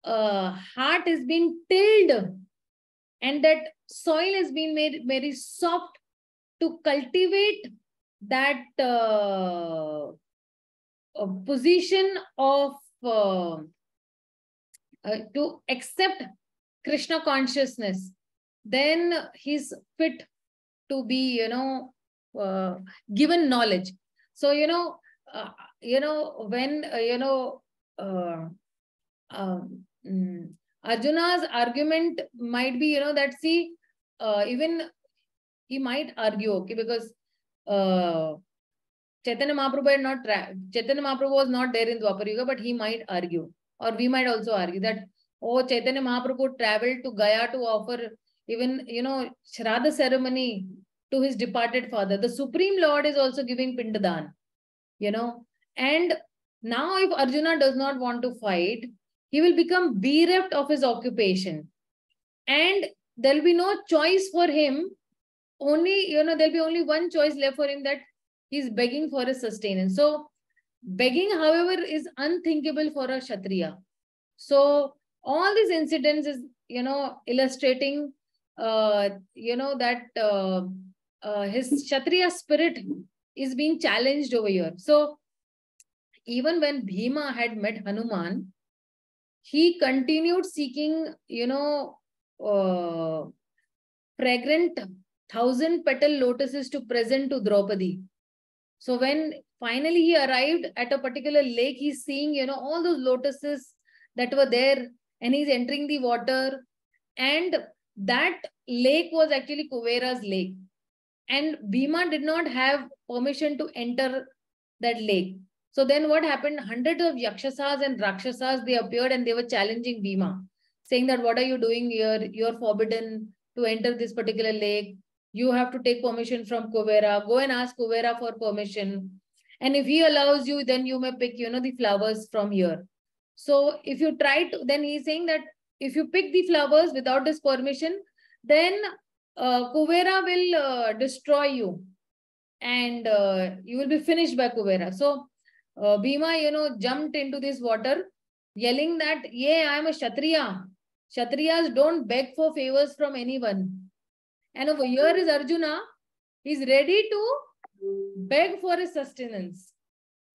heart has been tilled and that soil has been made very soft to cultivate that position of to accept Krishna consciousness, then he's fit to be, given knowledge. So, when, Arjuna's argument might be, that see, even he might argue, okay, because Chaitanya Mahaprabhu had not, Chaitanya Mahaprabhu was not there in Dwapar Yuga, but he might argue, or we might also argue that, oh, Chaitanya Mahaprabhu traveled to Gaya to offer even, Shraddha ceremony to his departed father. The Supreme Lord is also giving Pindadan, and now if Arjuna does not want to fight, he will become bereft of his occupation, and there will be no choice for him. Only, there'll be only one choice left for him, that he's begging for his sustenance. So begging, however, is unthinkable for a Kshatriya. So all these incidents is, illustrating, that his Kshatriya spirit is being challenged over here. So even when Bhima had met Hanuman, he continued seeking, fragrant 1,000-petal lotuses to present to Draupadi. So when finally he arrived at a particular lake, he's seeing, all those lotuses that were there, and he's entering the water. And that lake was actually Kuvera's lake. And Bhima did not have permission to enter that lake. So then what happened? Hundreds of Yakshasas and Rakshasas, they appeared and they were challenging Bhima, saying that, what are you doing here? You're forbidden to enter this particular lake. You have to take permission from Kuvera. Go and ask Kuvera for permission. And if he allows you, then you may pick, the flowers from here. So if you try to, then he's saying that if you pick the flowers without his permission, then Kuvera will destroy you, and you will be finished by Kuvera. So Bhima, jumped into this water, yelling that, yeah, I am a Kshatriya. Kshatriyas don't beg for favors from anyone. And over here is Arjuna. He's ready to beg for his sustenance.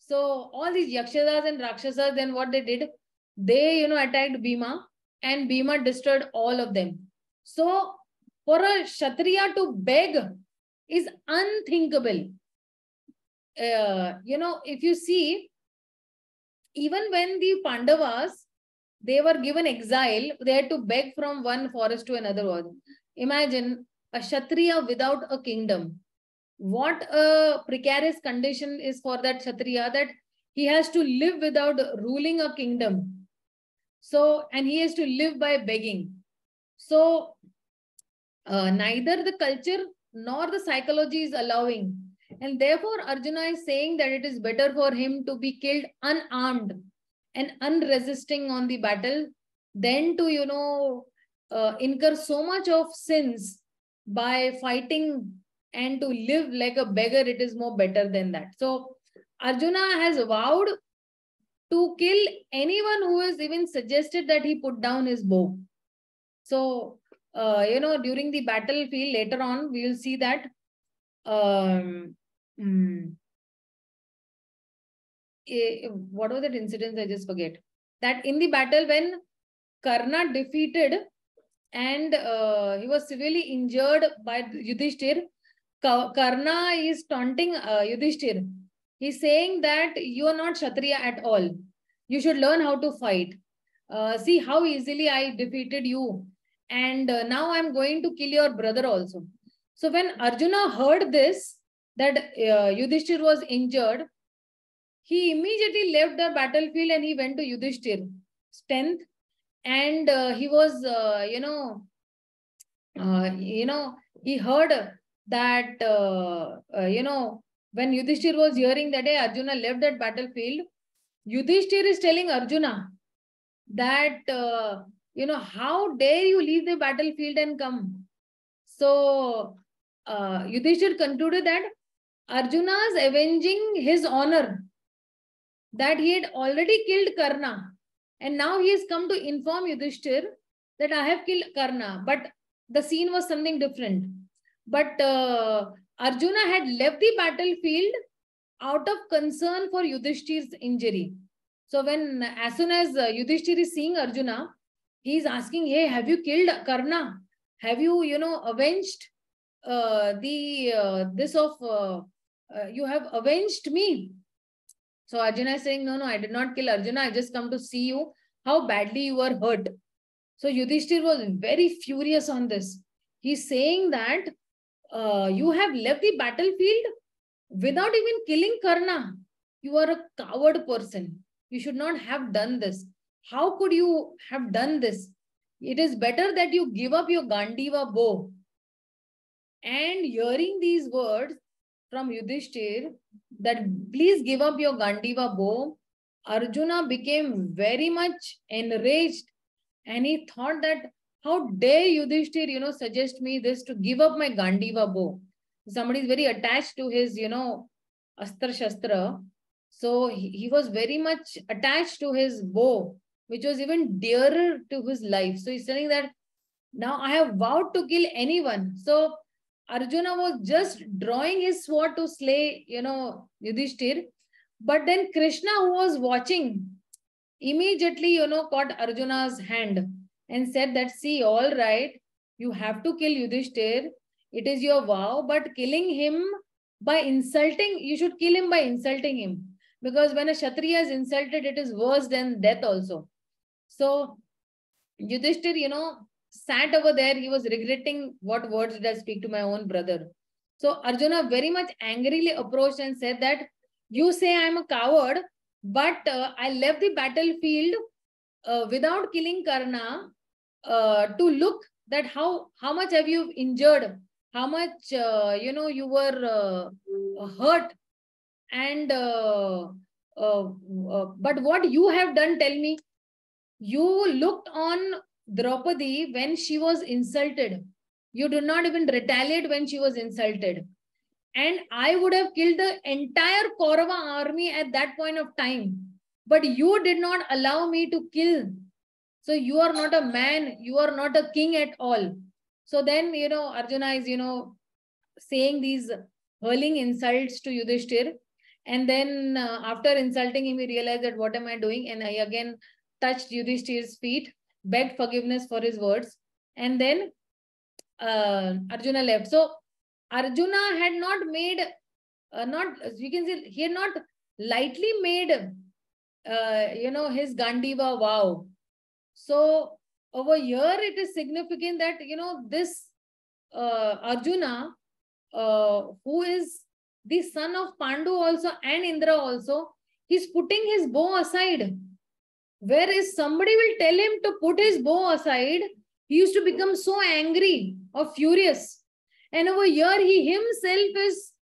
So all these Yakshasas and Rakshasas, then what they did? They, attacked Bhima, and Bhima destroyed all of them. So for a Kshatriya to beg is unthinkable. If you see, even when the Pandavas, they were given exile, they had to beg from one forest to another one. Imagine a Kshatriya without a kingdom. What a precarious condition is for that Kshatriya, that he has to live without ruling a kingdom. So, and he has to live by begging. So, neither the culture nor the psychology is allowing. And therefore, Arjuna is saying that it is better for him to be killed unarmed and unresisting on the battle than to, incur so much of sins by fighting and to live like a beggar. It is more better than that. So Arjuna has vowed to kill anyone who has even suggested that he put down his bow. So, during the battlefield later on, we will see that what was that incident? I just forget. That in the battle when Karna defeated and he was severely injured by Yudhishthir, Karna is taunting Yudhishthir. He's saying that you are not Kshatriya at all. You should learn how to fight. See how easily I defeated you. And now I'm going to kill your brother also. So when Arjuna heard this, that Yudhishthir was injured, he immediately left the battlefield and he went to Yudhishthir's tent. And he was, he heard that, when Yudhishthir was hearing that Arjuna left that battlefield, Yudhishthir is telling Arjuna that, how dare you leave the battlefield and come? So Yudhishthir concluded that Arjuna is avenging his honor, that he had already killed Karna. And now he has come to inform Yudhishthir that I have killed Karna. But the scene was something different. But Arjuna had left the battlefield out of concern for Yudhishthir's injury. So when, as soon as Yudhishthir is seeing Arjuna, he is asking, hey, have you killed Karna? have you, avenged you have avenged me? So Arjuna is saying, no, I did not kill Arjuna. I just come to see you, how badly you were hurt. So Yudhishthir was very furious on this. He's saying that you have left the battlefield without even killing Karna. You are a coward person. You should not have done this. How could you have done this? It is better that you give up your Gandiva bow. And hearing these words from Yudhishthir, that please give up your Gandiva bow, Arjuna became very much enraged, and he thought that how dare Yudhishthir, suggest me this to give up my Gandiva bow. Somebody is very attached to his, Astra Shastra. So he was very much attached to his bow, which was even dearer to his life. So he's telling that now I have vowed to kill anyone. So Arjuna was just drawing his sword to slay, Yudhishthir. But then Krishna, who was watching, immediately, caught Arjuna's hand and said that, see, all right, you have to kill Yudhishthir. It is your vow, but killing him by insulting, you should kill him by insulting him. Because when a Kshatriya is insulted, it is worse than death also. So Yudhishthir, sat over there. He was regretting, what words did I speak to my own brother? So Arjuna very much angrily approached and said that, you say I am a coward, but I left the battlefield without killing Karna to look that how much have you injured, how much, you were hurt. And but what you have done, tell me. You looked on Draupadi when she was insulted. You did not even retaliate when she was insulted. And I would have killed the entire Kaurava army at that point of time. But you did not allow me to kill. So you are not a man. You are not a king at all. So then, Arjuna is, saying these hurling insults to Yudhishthir. And then after insulting him, he realized that what am I doing? And I again touched Yudhishthir's feet, begged forgiveness for his words. And then Arjuna left. So Arjuna had not made, you can say, he had not lightly made, his Gandiva vow. So over here, it is significant that, this Arjuna, who is the son of Pandu also and Indra also, he's putting his bow aside. Whereas somebody will tell him to put his bow aside, he used to become so angry or furious. And over here, he himself is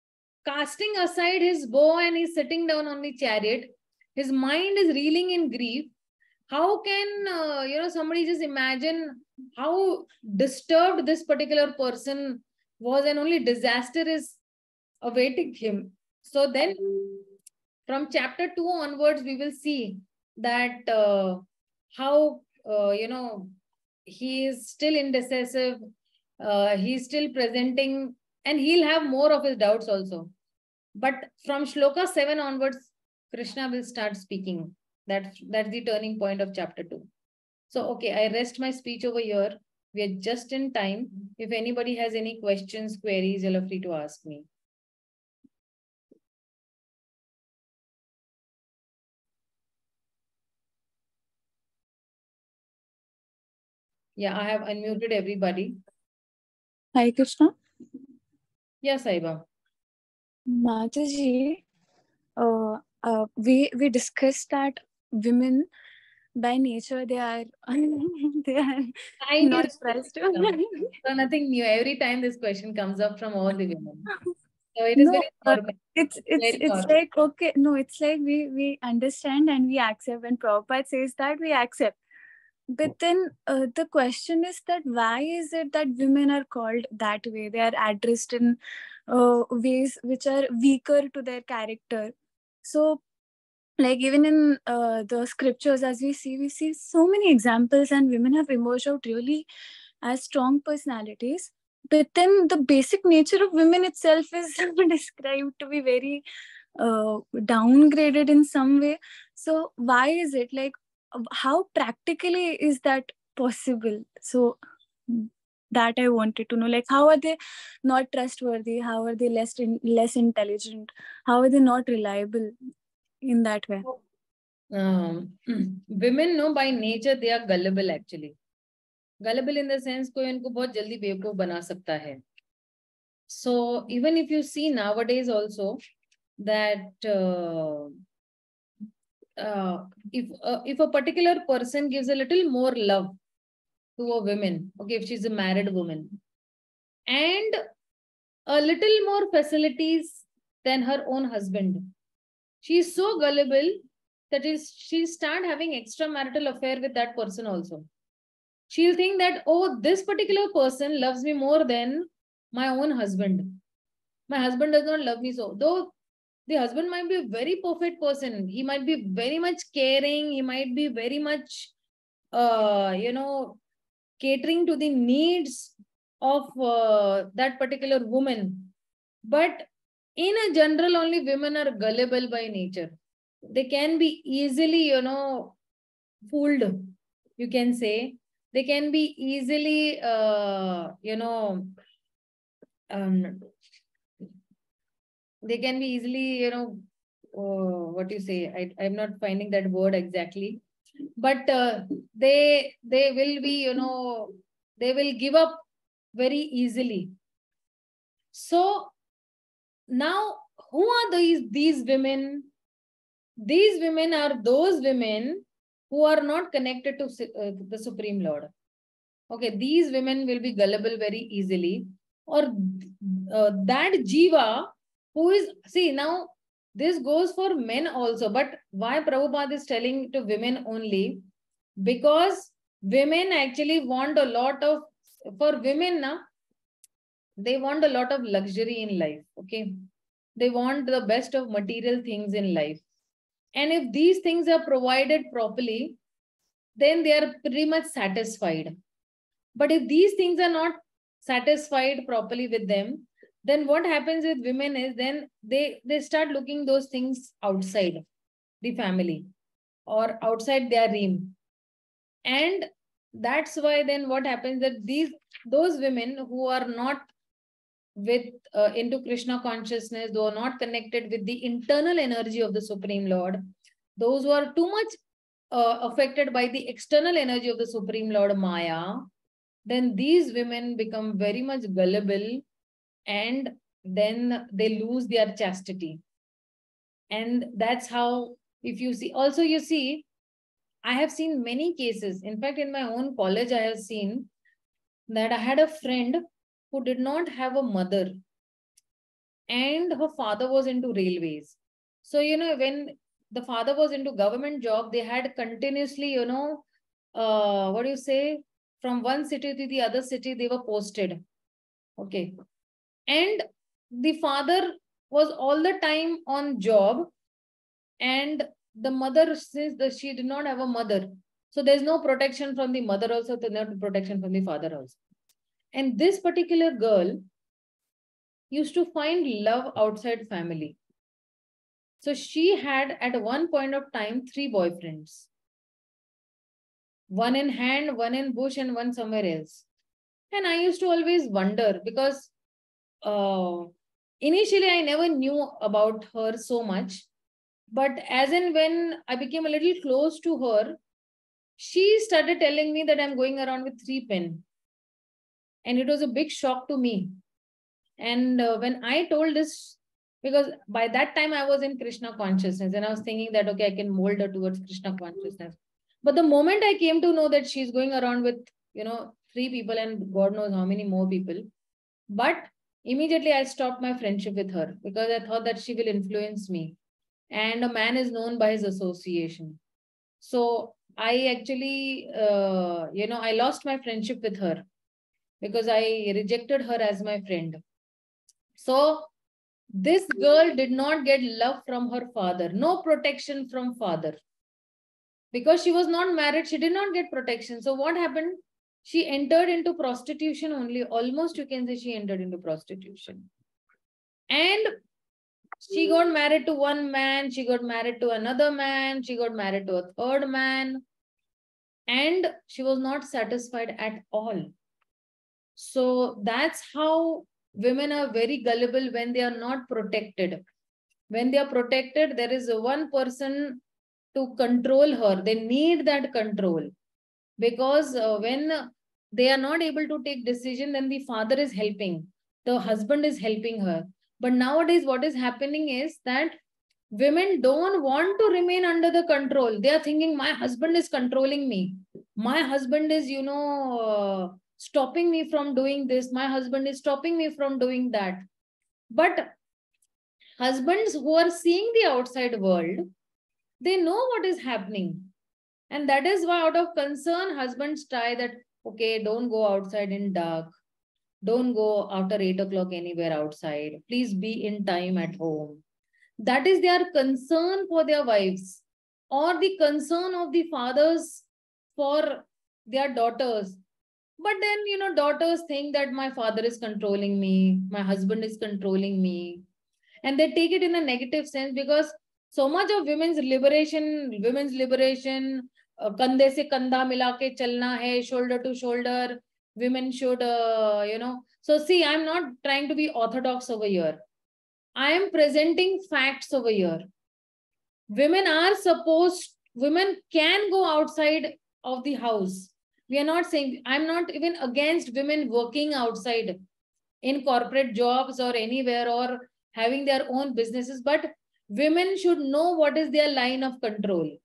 casting aside his bow and he's sitting down on the chariot. His mind is reeling in grief. How can, somebody just imagine how disturbed this particular person was, and only disaster is awaiting him. So then from chapter 2 onwards, we will see that how, he is still indecisive. He's still presenting, and he'll have more of his doubts also. But from shloka 7 onwards, Krishna will start speaking. That's the turning point of chapter 2. So, okay, I rest my speech over here. We are just in time. If anybody has any questions, queries, you're free to ask me. Yeah, I have unmuted everybody. Hi, Krishna. Yeah, Saiba. Mataji, we discussed that women by nature they are not pressed. So nothing new. Every time this question comes up from all the women. So it is very normal. It's like, okay, no, it's like we understand and we accept. When Prabhupada says that, we accept. But then the question is that why is it that women are called that way? They are addressed in ways which are weaker to their character. So, like even in the scriptures, as we see so many examples, and women have emerged out really as strong personalities. But then the basic nature of women itself is described to be very downgraded in some way. So why is it, like, how practically is that possible? So That I wanted to know. Like, how are they not trustworthy? How are they less intelligent? How are they not reliable in that way? Women, no, by nature they are gullible actually. Gullible in the sense कोई उनको बहुत जल्दी बेवकूफ बना सकता है. So even if you see nowadays also that if a particular person gives a little more love to a woman, okay, if she's a married woman, and a little more facilities than her own husband, she is so gullible that she'll start having extramarital affair with that person also. She'll think that, oh, this particular person loves me more than my own husband. My husband does not love me so. Though the husband might be a very perfect person. He might be very much caring. He might be very much, catering to the needs of that particular woman. But in a general, only women are gullible by nature. They can be easily, fooled, you can say. They can be easily, they can be easily, what you say, I'm not finding that word exactly. But they will be, they will give up very easily. So now, who are these women? These women are those women who are not connected to the Supreme Lord. Okay, these women will be gullible very easily. Or that jiva who is, see now, this goes for men also. But why Prabhupada is telling to women only? Because women actually want a lot of, for women now, they want a lot of luxury in life. Okay, they want the best of material things in life. And if these things are provided properly, then they are pretty much satisfied. But if these things are not satisfied properly with them, then what happens with women is then they start looking those things outside the family or outside their realm. And that's why then what happens that those women who are not with into Krishna consciousness, those are not connected with the internal energy of the Supreme Lord, those who are too much affected by the external energy of the Supreme Lord Maya, then these women become very much gullible and then they lose their chastity. And that's how, if you see, also you see, I have seen many cases. In fact, in my own college, I have seen that I had a friend who did not have a mother and her father was into railways. So, when the father was into government job, they had continuously, what do you say, from one city to the other city, they were posted. Okay. And the father was all the time on job and the mother, since she did not have a mother, so there's no protection from the mother also, there's no protection from the father also. And this particular girl used to find love outside family. So she had at one point of time 3 boyfriends. One in hand, one in bush, and one somewhere else. And I used to always wonder because initially I never knew about her so much. But as in when I became a little close to her, she started telling me that I'm going around with 3 pen. And it was a big shock to me. And when I told this, because by that time I was in Krishna consciousness and I was thinking that, okay, I can mold her towards Krishna consciousness. But the moment I came to know that she's going around with, 3 people and God knows how many more people, but immediately I stopped my friendship with her because I thought that she will influence me. And a man is known by his association. So I actually, I lost my friendship with her because I rejected her as my friend. So this girl did not get love from her father, no protection from father. Because she was not married, she did not get protection. So what happened? She entered into prostitution only. Almost you can say she entered into prostitution. And she got married to one man, she got married to another man, she got married to a third man. And she was not satisfied at all. So that's how women are very gullible when they are not protected. When they are protected, there is one person to control her. They need that control. Because when they are not able to take decision, then the father is helping. The husband is helping her. But nowadays, what is happening is that women don't want to remain under the control. They are thinking, my husband is controlling me. My husband is, stopping me from doing this. My husband is stopping me from doing that. But husbands who are seeing the outside world, they know what is happening. And that is why, out of concern, husbands try that, okay, don't go outside in dark. Don't go after 8 o'clock anywhere outside. Please be in time at home. That is their concern for their wives, or the concern of the fathers for their daughters. But then, daughters think that my father is controlling me, my husband is controlling me. And they take it in a negative sense, because so much of women's liberation, kande se kanda mila ke chalna hai, shoulder to shoulder, women should, So see, I'm not trying to be orthodox over here. I am presenting facts over here. Women can go outside of the house. We are not saying, I'm not even against women working outside in corporate jobs or anywhere, or having their own businesses, but women should know what is their line of control.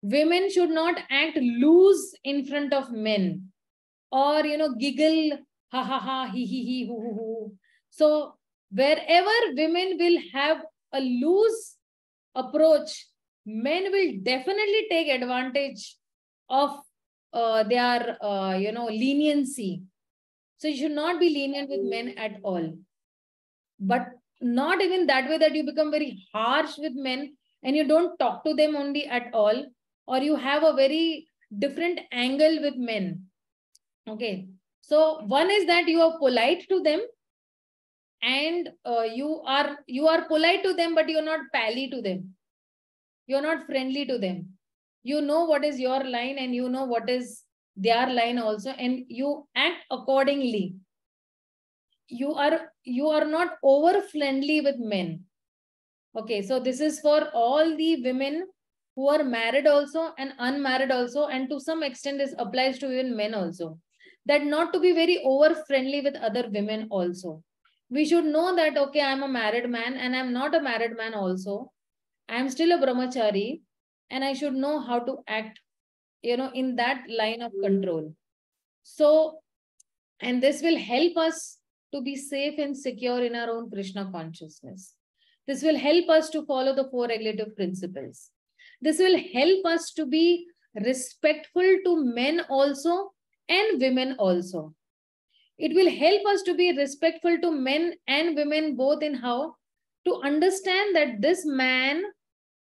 Women should not act loose in front of men, or, giggle, ha ha ha, he, hoo hoo hoo. So wherever women will have a loose approach, men will definitely take advantage of their, leniency. So you should not be lenient with men at all. But not even that way that you become very harsh with men and you don't talk to them only at all, or you have a very different angle with men. Okay. So one is that you are polite to them, and you are polite to them, but you're not pally to them. You're not friendly to them. You know what is your line, and you know what is their line also, and you act accordingly. You are not over friendly with men. Okay, so this is for all the women who are married also and unmarried also, and to some extent this applies to even men also, that not to be very over friendly with other women also. We should know that, okay, I'm a married man and I'm not a married man also. I'm still a brahmachari, and I should know how to act, in that line of control. So, and this will help us to be safe and secure in our own Krishna consciousness. This will help us to follow the 4 regulative principles. This will help us to be respectful to men also and women also. It will help us to be respectful to men and women both, in how to understand that this man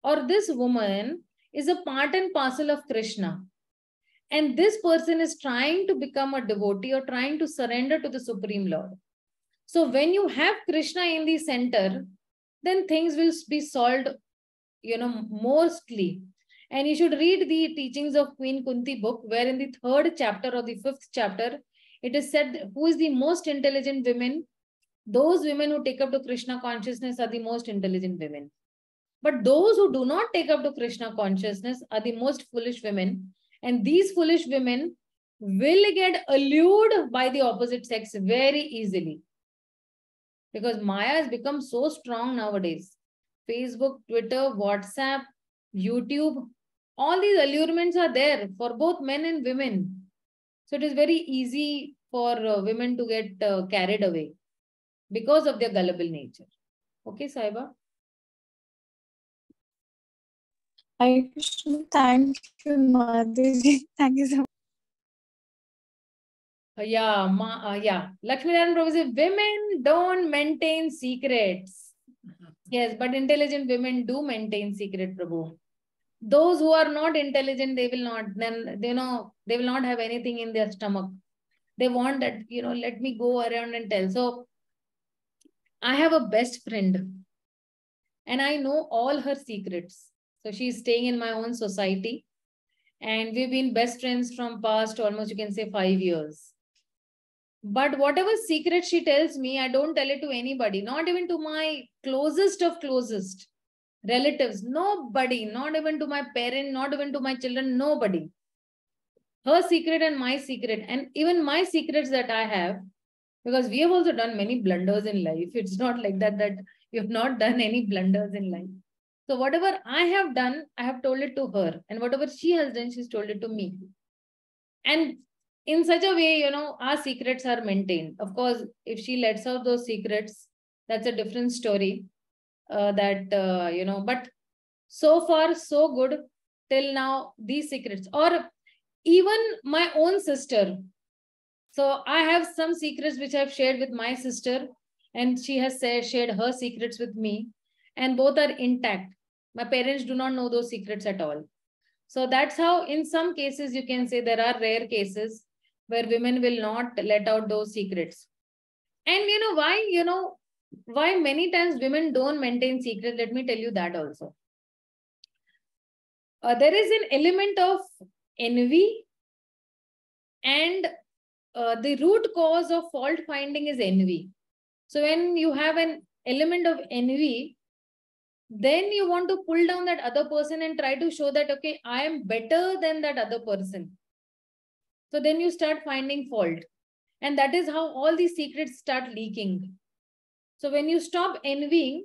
or this woman is a part and parcel of Krishna. And this person is trying to become a devotee or trying to surrender to the Supreme Lord. So when you have Krishna in the center, then things will be solved, mostly. And you should read the teachings of Queen Kunti book, where in the 3rd chapter or the 5th chapter, it is said, who is the most intelligent women? Those women who take up to Krishna consciousness are the most intelligent women. But those who do not take up to Krishna consciousness are the most foolish women. And these foolish women will get allured by the opposite sex very easily. Because Maya has become so strong nowadays. Facebook, Twitter, WhatsApp, YouTube, all these allurements are there for both men and women. So it is very easy for women to get carried away because of their gullible nature. Okay, Saiba? Hare Krishna. Thank you, Madhuji. Thank you so much. Yeah. Lakshminarayan Prabhu says, women don't maintain secrets. Yes, but intelligent women do maintain secret, Prabhu. Those who are not intelligent, they will not. Then, they will not have anything in their stomach. They want that, let me go around and tell. So, I have a best friend and I know all her secrets. So, she's staying in my own society and we've been best friends from past almost, you can say, 5 years. But whatever secret she tells me, I don't tell it to anybody, not even to my closest of closest relatives, nobody, not even to my parent, not even to my children, nobody. Her secret and my secret, and even my secrets that I have, because we have also done many blunders in life. It's not like that we have not done any blunders in life. So whatever I have done, I have told it to her, and whatever she has done, she's told it to me. And in such a way, our secrets are maintained. Of course, if she lets out those secrets, that's a different story. But so far, so good till now, these secrets, or even my own sister. So I have some secrets which I've shared with my sister, and she has shared her secrets with me, and both are intact. My parents do not know those secrets at all. So that's how, in some cases, you can say there are rare cases where women will not let out those secrets. And why many times women don't maintain secrets? Let me tell you that also. There is an element of envy, and the root cause of fault finding is envy. So when you have an element of envy, then you want to pull down that other person and try to show that, okay, I am better than that other person. So then you start finding fault. And that is how all these secrets start leaking. So when you stop envying,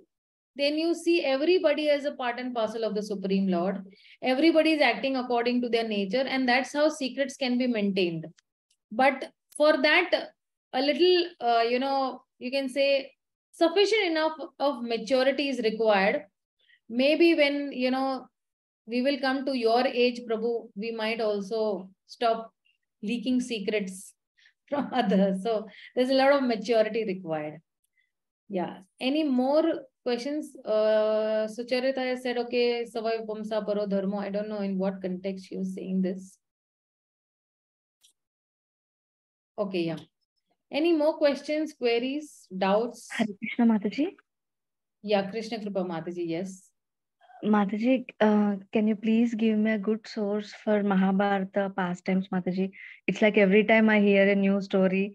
then you see everybody as a part and parcel of the Supreme Lord. Everybody is acting according to their nature, and that's how secrets can be maintained. But for that, a little, you can say sufficient enough of maturity is required. Maybe when, we will come to your age, Prabhu, we might also stop leaking secrets from others. So there's a lot of maturity required. Yeah. Any more questions? Sucharita has said, okay, Savai Pamsa Paro Dharmo. I don't know in what context she was saying this. Okay, yeah. Any more questions, queries, doubts? Hare Krishna Mataji. Yeah, Krishna Rupa Mataji, yes. Mataji, can you please give me a good source for Mahabharata pastimes, Mataji? It's like every time I hear a new story.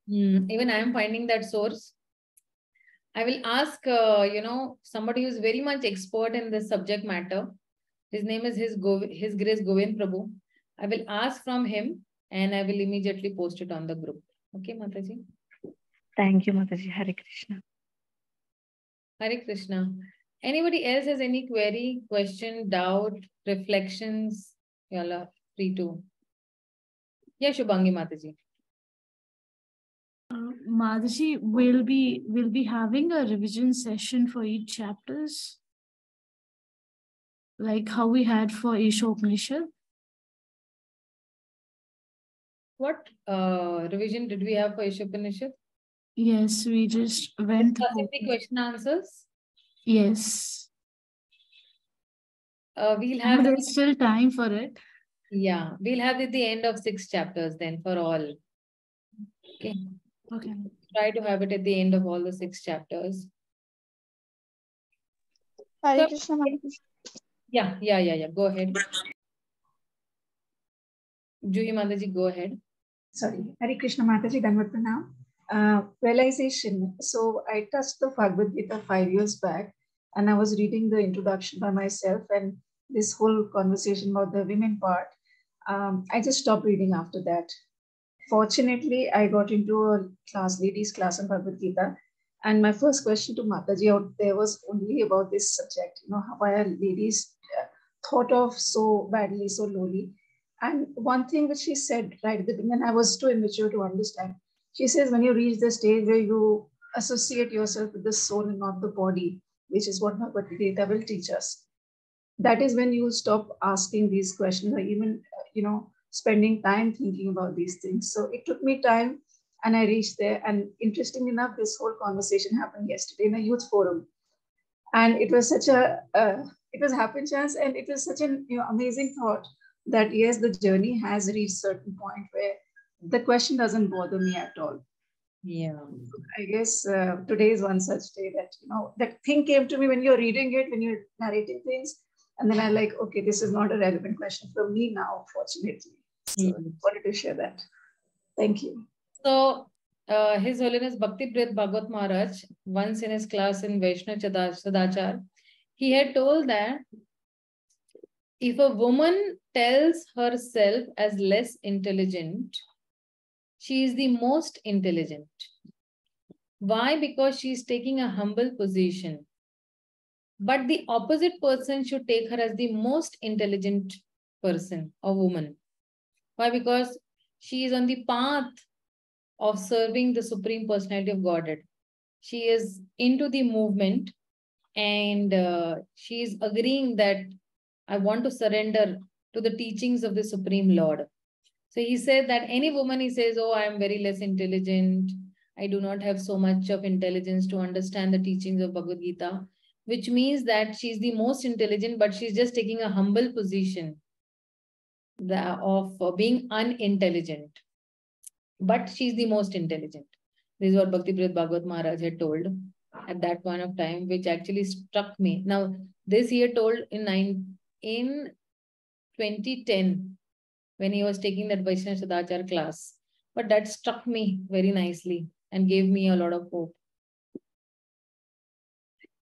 Even I am finding that source. I will ask, somebody who is very much expert in this subject matter. His name is His Grace Govind Prabhu. I will ask from him and I will immediately post it on the group. Okay, Mataji? Thank you, Mataji. Hare Krishna. Hare Krishna. Anybody else has any query, question, doubt, reflections? Y'all are free to. Yeah, Shubhangi Mataji. Mataji, we'll be having a revision session for each chapters, like how we had for Ishopanishad. What revision did we have for Ishopanishad? Yes, we just went through the question answers. Yes. We'll have. There's still time for it. Yeah, we'll have it at the end of 6 chapters then for all. Okay. Okay. Try to have it at the end of all the 6 chapters. Hare Krishna Mataji. Yeah. Go ahead. Juhi Mataji, go ahead. Sorry, Hare Krishna Mataji, Dhanvat realization. So I touched the Bhagavad Gita 5 years back, and I was reading the introduction by myself, and this whole conversation about the women part, I just stopped reading after that. Fortunately, I got into a ladies class on Bhagavad Gita, and my first question to Mataji out there was only about this subject, why are ladies thought of so badly, so lowly. And one thing which she said right at the beginning, I was too immature to understand. She says, when you reach the stage where you associate yourself with the soul and not the body, which is what Bhagavad Gita will teach us, that is when you stop asking these questions or even, spending time thinking about these things. So it took me time and I reached there. And interesting enough, this whole conversation happened yesterday in a youth forum. And it was such it was happen chance, and it was such an amazing thought that yes, the journey has reached a certain point where the question doesn't bother me at all. Yeah. I guess today is one such day that, that thing came to me when you're reading it, when you're narrating things. And then I'm like, okay, this is not a relevant question for me now, fortunately. So I wanted to share that. Thank you. So, His Holiness Bhakti Prit Bhagavat Maharaj, once in his class in Vaishnav Sadachar, he had told that if a woman tells herself as less intelligent, she is the most intelligent. Why? Because she is taking a humble position. But the opposite person should take her as the most intelligent person or woman. Why? Because she is on the path of serving the Supreme Personality of Godhead. She is into the movement and she is agreeing that I want to surrender to the teachings of the Supreme Lord. So he said that any woman, he says, oh, I am very less intelligent. I do not have so much of intelligence to understand the teachings of Bhagavad Gita, which means that she's the most intelligent, but she's just taking a humble position of being unintelligent. But she's the most intelligent. This is what Bhakti Prit Bhagavat Maharaj had told at that point of time, which actually struck me. Now, this he had told in 2010, when he was taking that Vaishnav Sadachar class. But that struck me very nicely and gave me a lot of hope.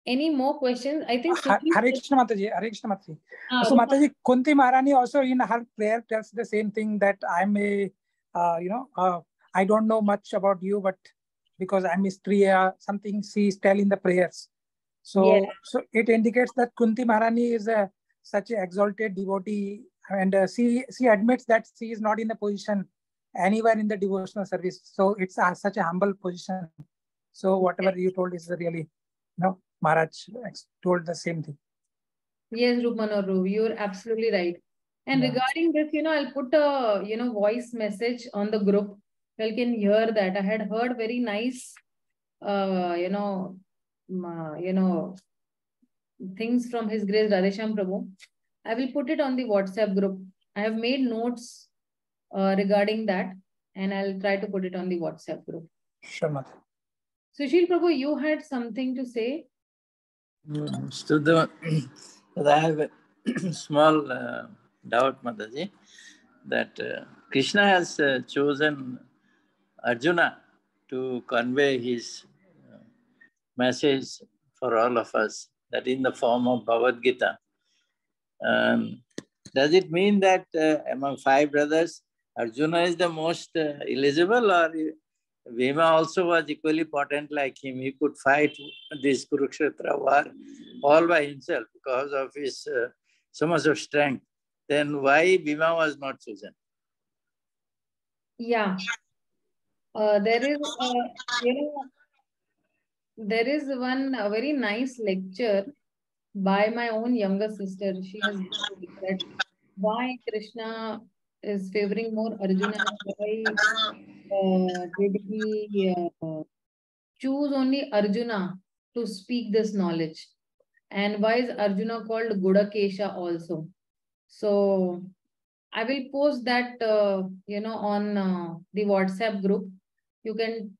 Any more questions? I think Hare Krishna Mataji, Hare Krishna Mataji. So Mataji, Kunti Maharani also in her prayer tells the same thing, that I'm a, I don't know much about you, but because I'm a Striya, something she is telling the prayers. So, yes. So it indicates that Kunti Maharani is such an exalted devotee, and she admits that she is not in a position anywhere in the devotional service. So it's such a humble position. So whatever you told is really, Maharaj told the same thing. Yes, Rupmanoru, you're absolutely right. And regarding this, I'll put a, voice message on the group. You can hear that. I had heard very nice, things from His Grace Radhesham Prabhu. I will put it on the WhatsApp group. I have made notes regarding that, and I'll try to put it on the WhatsApp group. Sure, Mata. Sushil Prabhu, you had something to say? So I have a small doubt, Mataji, that Krishna has chosen Arjuna to convey his message for all of us, that in the form of Bhagavad Gita. Does it mean that among 5 brothers, Arjuna is the most eligible, or Bhima also was equally potent like him? He could fight this Kurukshetra war all by himself because of his so much of strength. Then why Bhima was not chosen? Yeah. There is, there is one very nice lecture by my own younger sister. She has said why Krishna is favoring more Arjuna, why did he choose only Arjuna to speak this knowledge, and why is Arjuna called Gudakesha also? So I will post that on the WhatsApp group. You can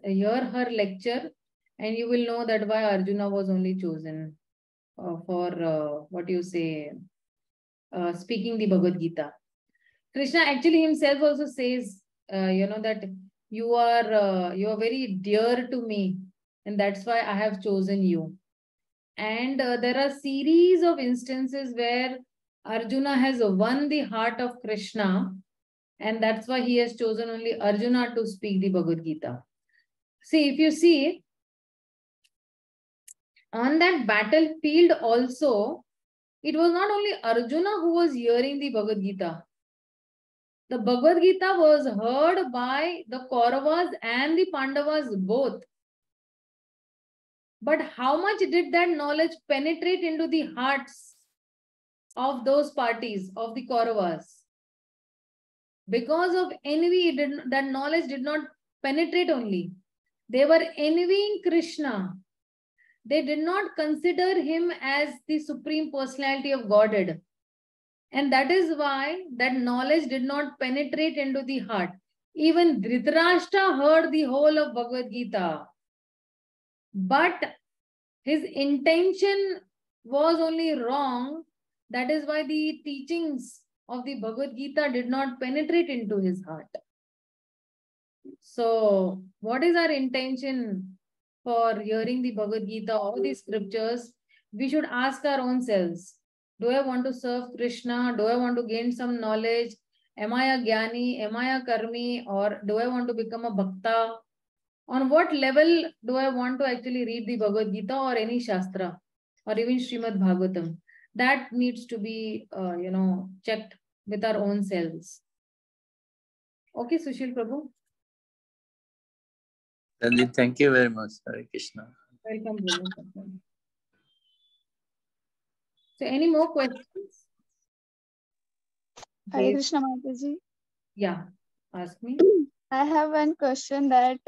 hear her lecture and you will know that why Arjuna was only chosen for what you say, speaking the Bhagavad Gita. Krishna actually himself also says, that you are very dear to me, and that's why I have chosen you. And there are series of instances where Arjuna has won the heart of Krishna, and that's why he has chosen only Arjuna to speak the Bhagavad Gita. See, if you see, on that battlefield also, it was not only Arjuna who was hearing the Bhagavad Gita. The Bhagavad Gita was heard by the Kauravas and the Pandavas both. But how much did that knowledge penetrate into the hearts of those parties, of the Kauravas? Because of envy, that knowledge did not penetrate only. They were envying Krishna. They did not consider him as the Supreme Personality of Godhead. And that is why that knowledge did not penetrate into the heart. Even Dhritarashtra heard the whole of Bhagavad Gita. But his intention was only wrong. That is why the teachings of the Bhagavad Gita did not penetrate into his heart. So what is our intention for hearing the Bhagavad Gita or the scriptures? We should ask our own selves. Do I want to serve Krishna? Do I want to gain some knowledge? Am I a Jnani? Am I a Karmi? Or do I want to become a Bhakta? On what level do I want to actually read the Bhagavad Gita or any Shastra or even Srimad Bhagavatam? That needs to be, checked with our own selves. Okay, Sushil Prabhu. Thank you very much, Hare Krishna. Welcome. So, any more questions? Hare Krishna Mataji. Yeah, ask me. I have one question that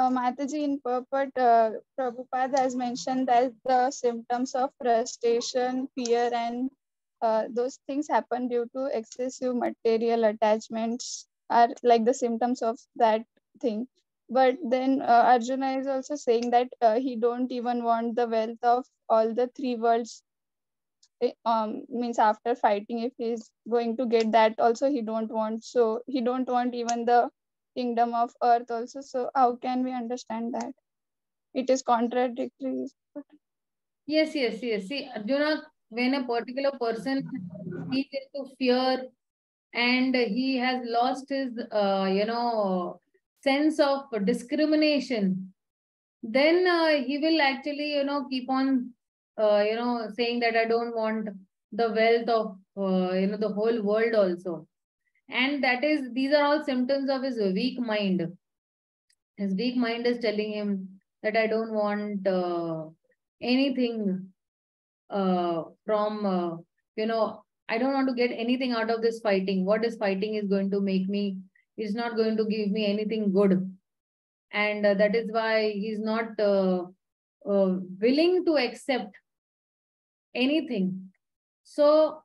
Mataji, in purport, Prabhupada has mentioned that the symptoms of frustration, fear, and those things happen due to excessive material attachments are like the symptoms of that thing. But then Arjuna is also saying that he don't even want the wealth of all the three worlds. Means after fighting, if he's going to get that also he don't want. So he don't want even the kingdom of earth also. So how can we understand that? It is contradictory. Yes. See, Arjuna, when a particular person is into fear and he has lost his, sense of discrimination, then he will actually, keep on, saying that I don't want the wealth of, the whole world also. And these are all symptoms of his weak mind. His weak mind is telling him that I don't want anything from, I don't want to get anything out of this fighting. What is fighting is going to make me, is not going to give me anything good. And that is why he's not willing to accept anything. So,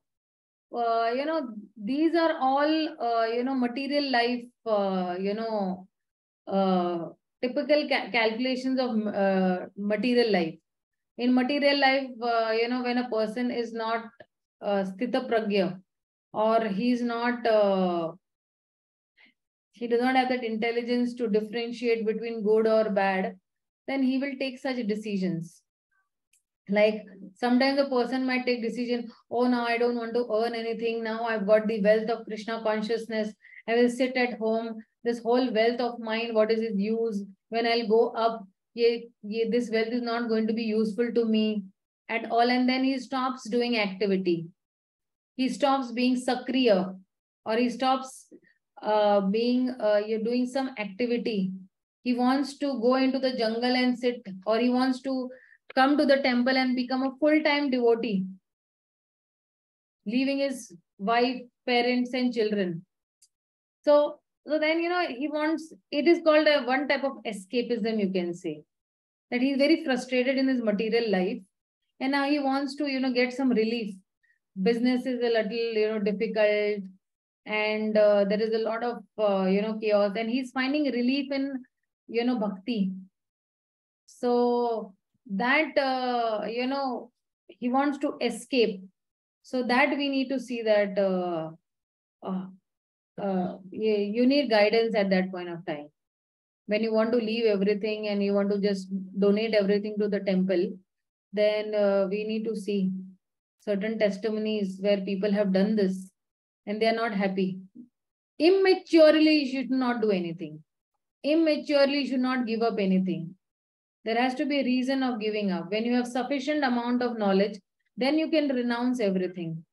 these are all, material life, typical calculations of material life. In material life, when a person is not sthita pragya, or he does not have that intelligence to differentiate between good or bad, then he will take such decisions. Like sometimes a person might take decision, oh, now I don't want to earn anything. Now I've got the wealth of Krishna consciousness. I will sit at home. This whole wealth of mine, what is its use? When I'll go up, this wealth is not going to be useful to me at all. And then he stops doing activity. He stops being sakriya, or he stops doing some activity. He wants to go into the jungle and sit, or he wants to come to the temple and become a full-time devotee, leaving his wife, parents, and children. So then, he wants, it is called one type of escapism, you can say. That he's very frustrated in his material life. And now he wants to, get some relief. Business is a little, difficult. And there is a lot of, chaos. And he's finding relief in, bhakti. So that, he wants to escape. So that we need to see that you need guidance at that point of time. When you want to leave everything and you want to just donate everything to the temple, then we need to see certain testimonies where people have done this and they are not happy. Immaturely, you should not do anything. Immaturely, you should not give up anything. There has to be a reason of giving up. When you have sufficient amount of knowledge, then you can renounce everything.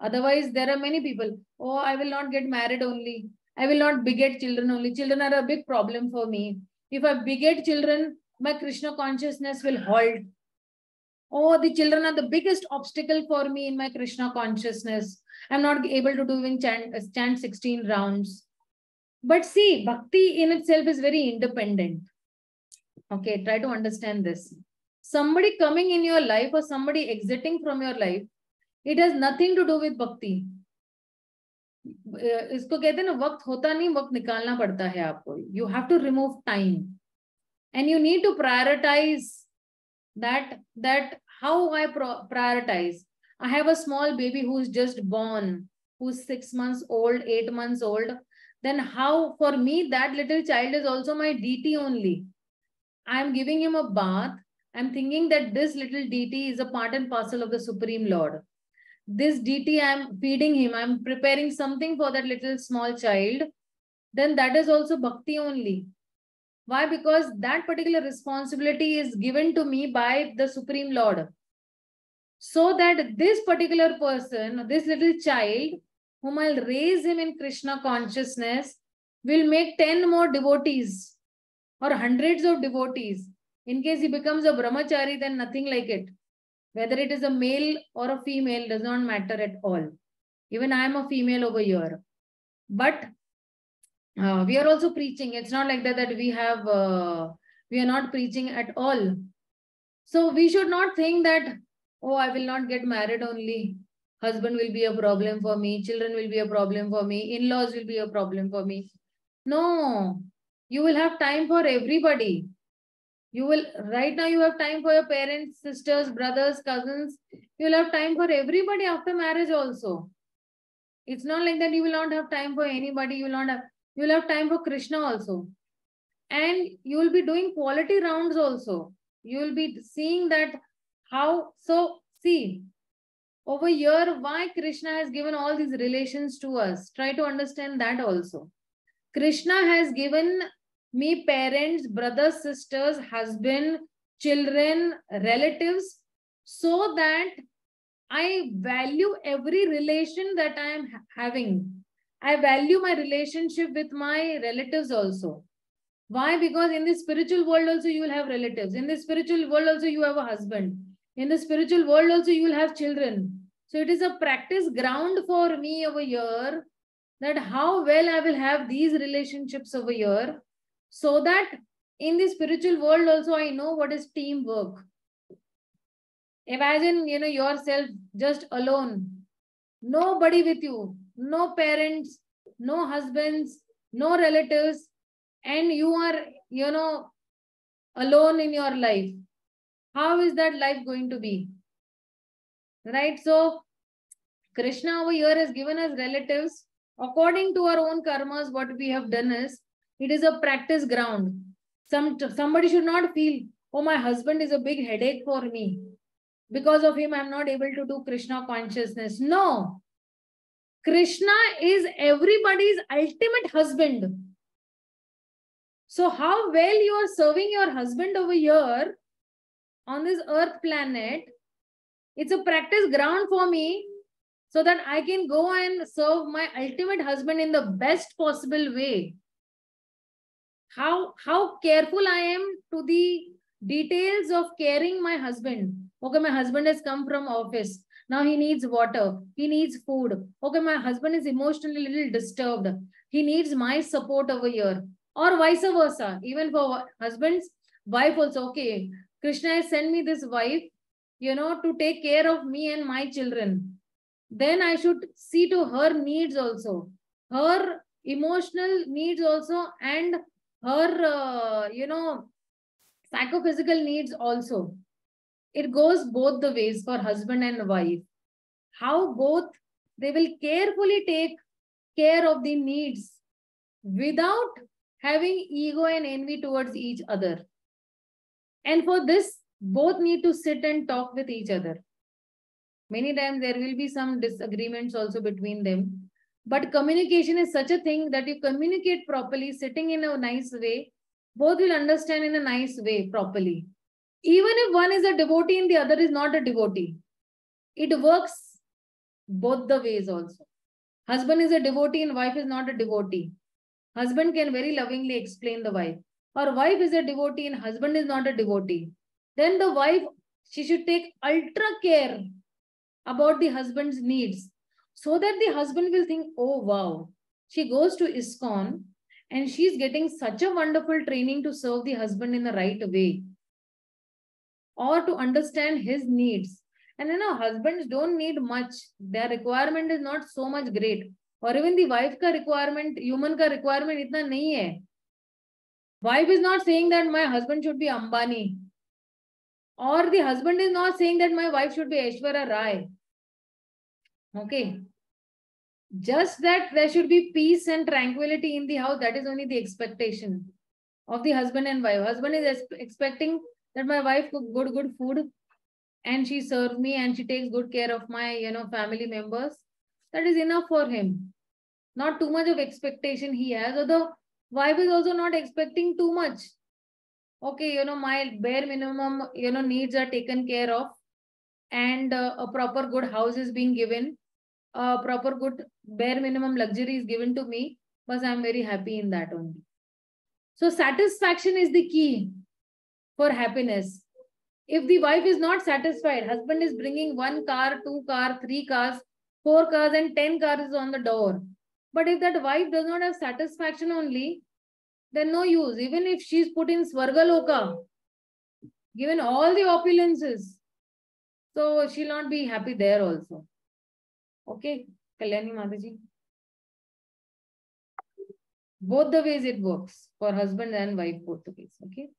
Otherwise, there are many people, oh, I will not get married only. I will not beget children only. Children are a big problem for me. If I beget children, my Krishna consciousness will halt. Oh, the children are the biggest obstacle for me in my Krishna consciousness. I'm not able to do even chant 16 rounds. But see, bhakti in itself is very independent. Okay, try to understand this. Somebody coming in your life or somebody exiting from your life, it has nothing to do with bhakti. इसको कहते हैं ना, वक्त होता नहीं, वक्त निकालना पड़ता है आपको. You have to remove time, and you need to prioritize that how I prioritize. I have a small baby who's just born, who's 6 months old, 8 months old, then how, for me, that little child is also my deity only. I'm giving him a bath. I'm thinking that this little deity is a part and parcel of the Supreme Lord. This deity, I'm feeding him. I'm preparing something for that little small child. Then that is also bhakti only. Why? Because that particular responsibility is given to me by the Supreme Lord. So that this particular person, this little child, whom I'll raise him in Krishna consciousness, will make 10 more devotees or hundreds of devotees. In case he becomes a brahmachari, then nothing like it. Whether it is a male or a female does not matter at all. Even I am a female over here. But we are also preaching. It's not like that we are not preaching at all. So we should not think that, oh, I will not get married only. Husband will be a problem for me. Children will be a problem for me. In-laws will be a problem for me. No, you will have time for everybody. Right now you have time for your parents, sisters, brothers, cousins. You will have time for everybody after marriage also. It's not like that you will not have time for anybody. You will have time for Krishna also. And you will be doing quality rounds also. You will be seeing that how, so see, over here, why Krishna has given all these relations to us. Try to understand that also. Krishna has given me parents, brothers, sisters, husband, children, relatives, so that I value every relation that I am having. I value my relationship with my relatives also. Why? Because in the spiritual world also you will have relatives. In the spiritual world also you have a husband. In the spiritual world also you will have children. So it is a practice ground for me over here, that how well I will have these relationships over here, so that in the spiritual world also I know what is teamwork. Imagine, yourself just alone, nobody with you, no parents, no husbands, no relatives, and you are, alone in your life. How is that life going to be? Right? So Krishna over here has given us relatives. According to our own karmas, what we have done is, it is a practice ground. Somebody should not feel, oh, my husband is a big headache for me. Because of him, I'm not able to do Krishna consciousness. No. Krishna is everybody's ultimate husband. So how well you are serving your husband over here on this earth planet, it's a practice ground for me, so that I can go and serve my ultimate husband in the best possible way. How careful I am to the details of caring my husband. Okay, my husband has come from office. Now he needs water. He needs food. Okay, my husband is emotionally a little disturbed. He needs my support over here. Or vice versa. Even for husbands, wife also. Okay, Krishna has sent me this wife, to take care of me and my children. Then I should see to her needs also. Her emotional needs also, and her, psychophysical needs also. It goes both the ways for husband and wife. How both, they will carefully take care of the needs without having ego and envy towards each other. And for this, both need to sit and talk with each other. Many times there will be some disagreements also between them. But communication is such a thing that you communicate properly, sitting in a nice way, both will understand in a nice way properly. Even if one is a devotee and the other is not a devotee, it works both the ways also. Husband is a devotee and wife is not a devotee. Husband can very lovingly explain the wife. Or wife is a devotee and husband is not a devotee. Then the wife, she should take ultra care about the husband's needs, so that the husband will think, oh wow, she goes to ISKCON and she's getting such a wonderful training to serve the husband in the right way, or to understand his needs. And husbands don't need much. Their requirement is not so much great. Or even the wife ka requirement, human ka requirement itna nahi hai. Wife is not saying that my husband should be Ambani. Or the husband is not saying that my wife should be Aishwarya Rai. Okay. Just that there should be peace and tranquility in the house. That is only the expectation of the husband and wife. Husband is expecting that my wife cook good food and she serves me and she takes good care of my, family members. That is enough for him. Not too much of expectation he has. Or the wife is also not expecting too much. Okay, my bare minimum, needs are taken care of, and a proper good house is being given. A proper good bare minimum luxury is given to me, but I'm very happy in that only. So satisfaction is the key for happiness. If the wife is not satisfied, husband is bringing 1 car, 2 car, 3 cars, 4 cars and 10 cars is on the door. But if that wife does not have satisfaction only, then no use. Even if she's put in Swargaloka, given all the opulences, so she'll not be happy there also. Okay, Kalyani Mataji. Both the ways it works for husband and wife, both the ways. Okay.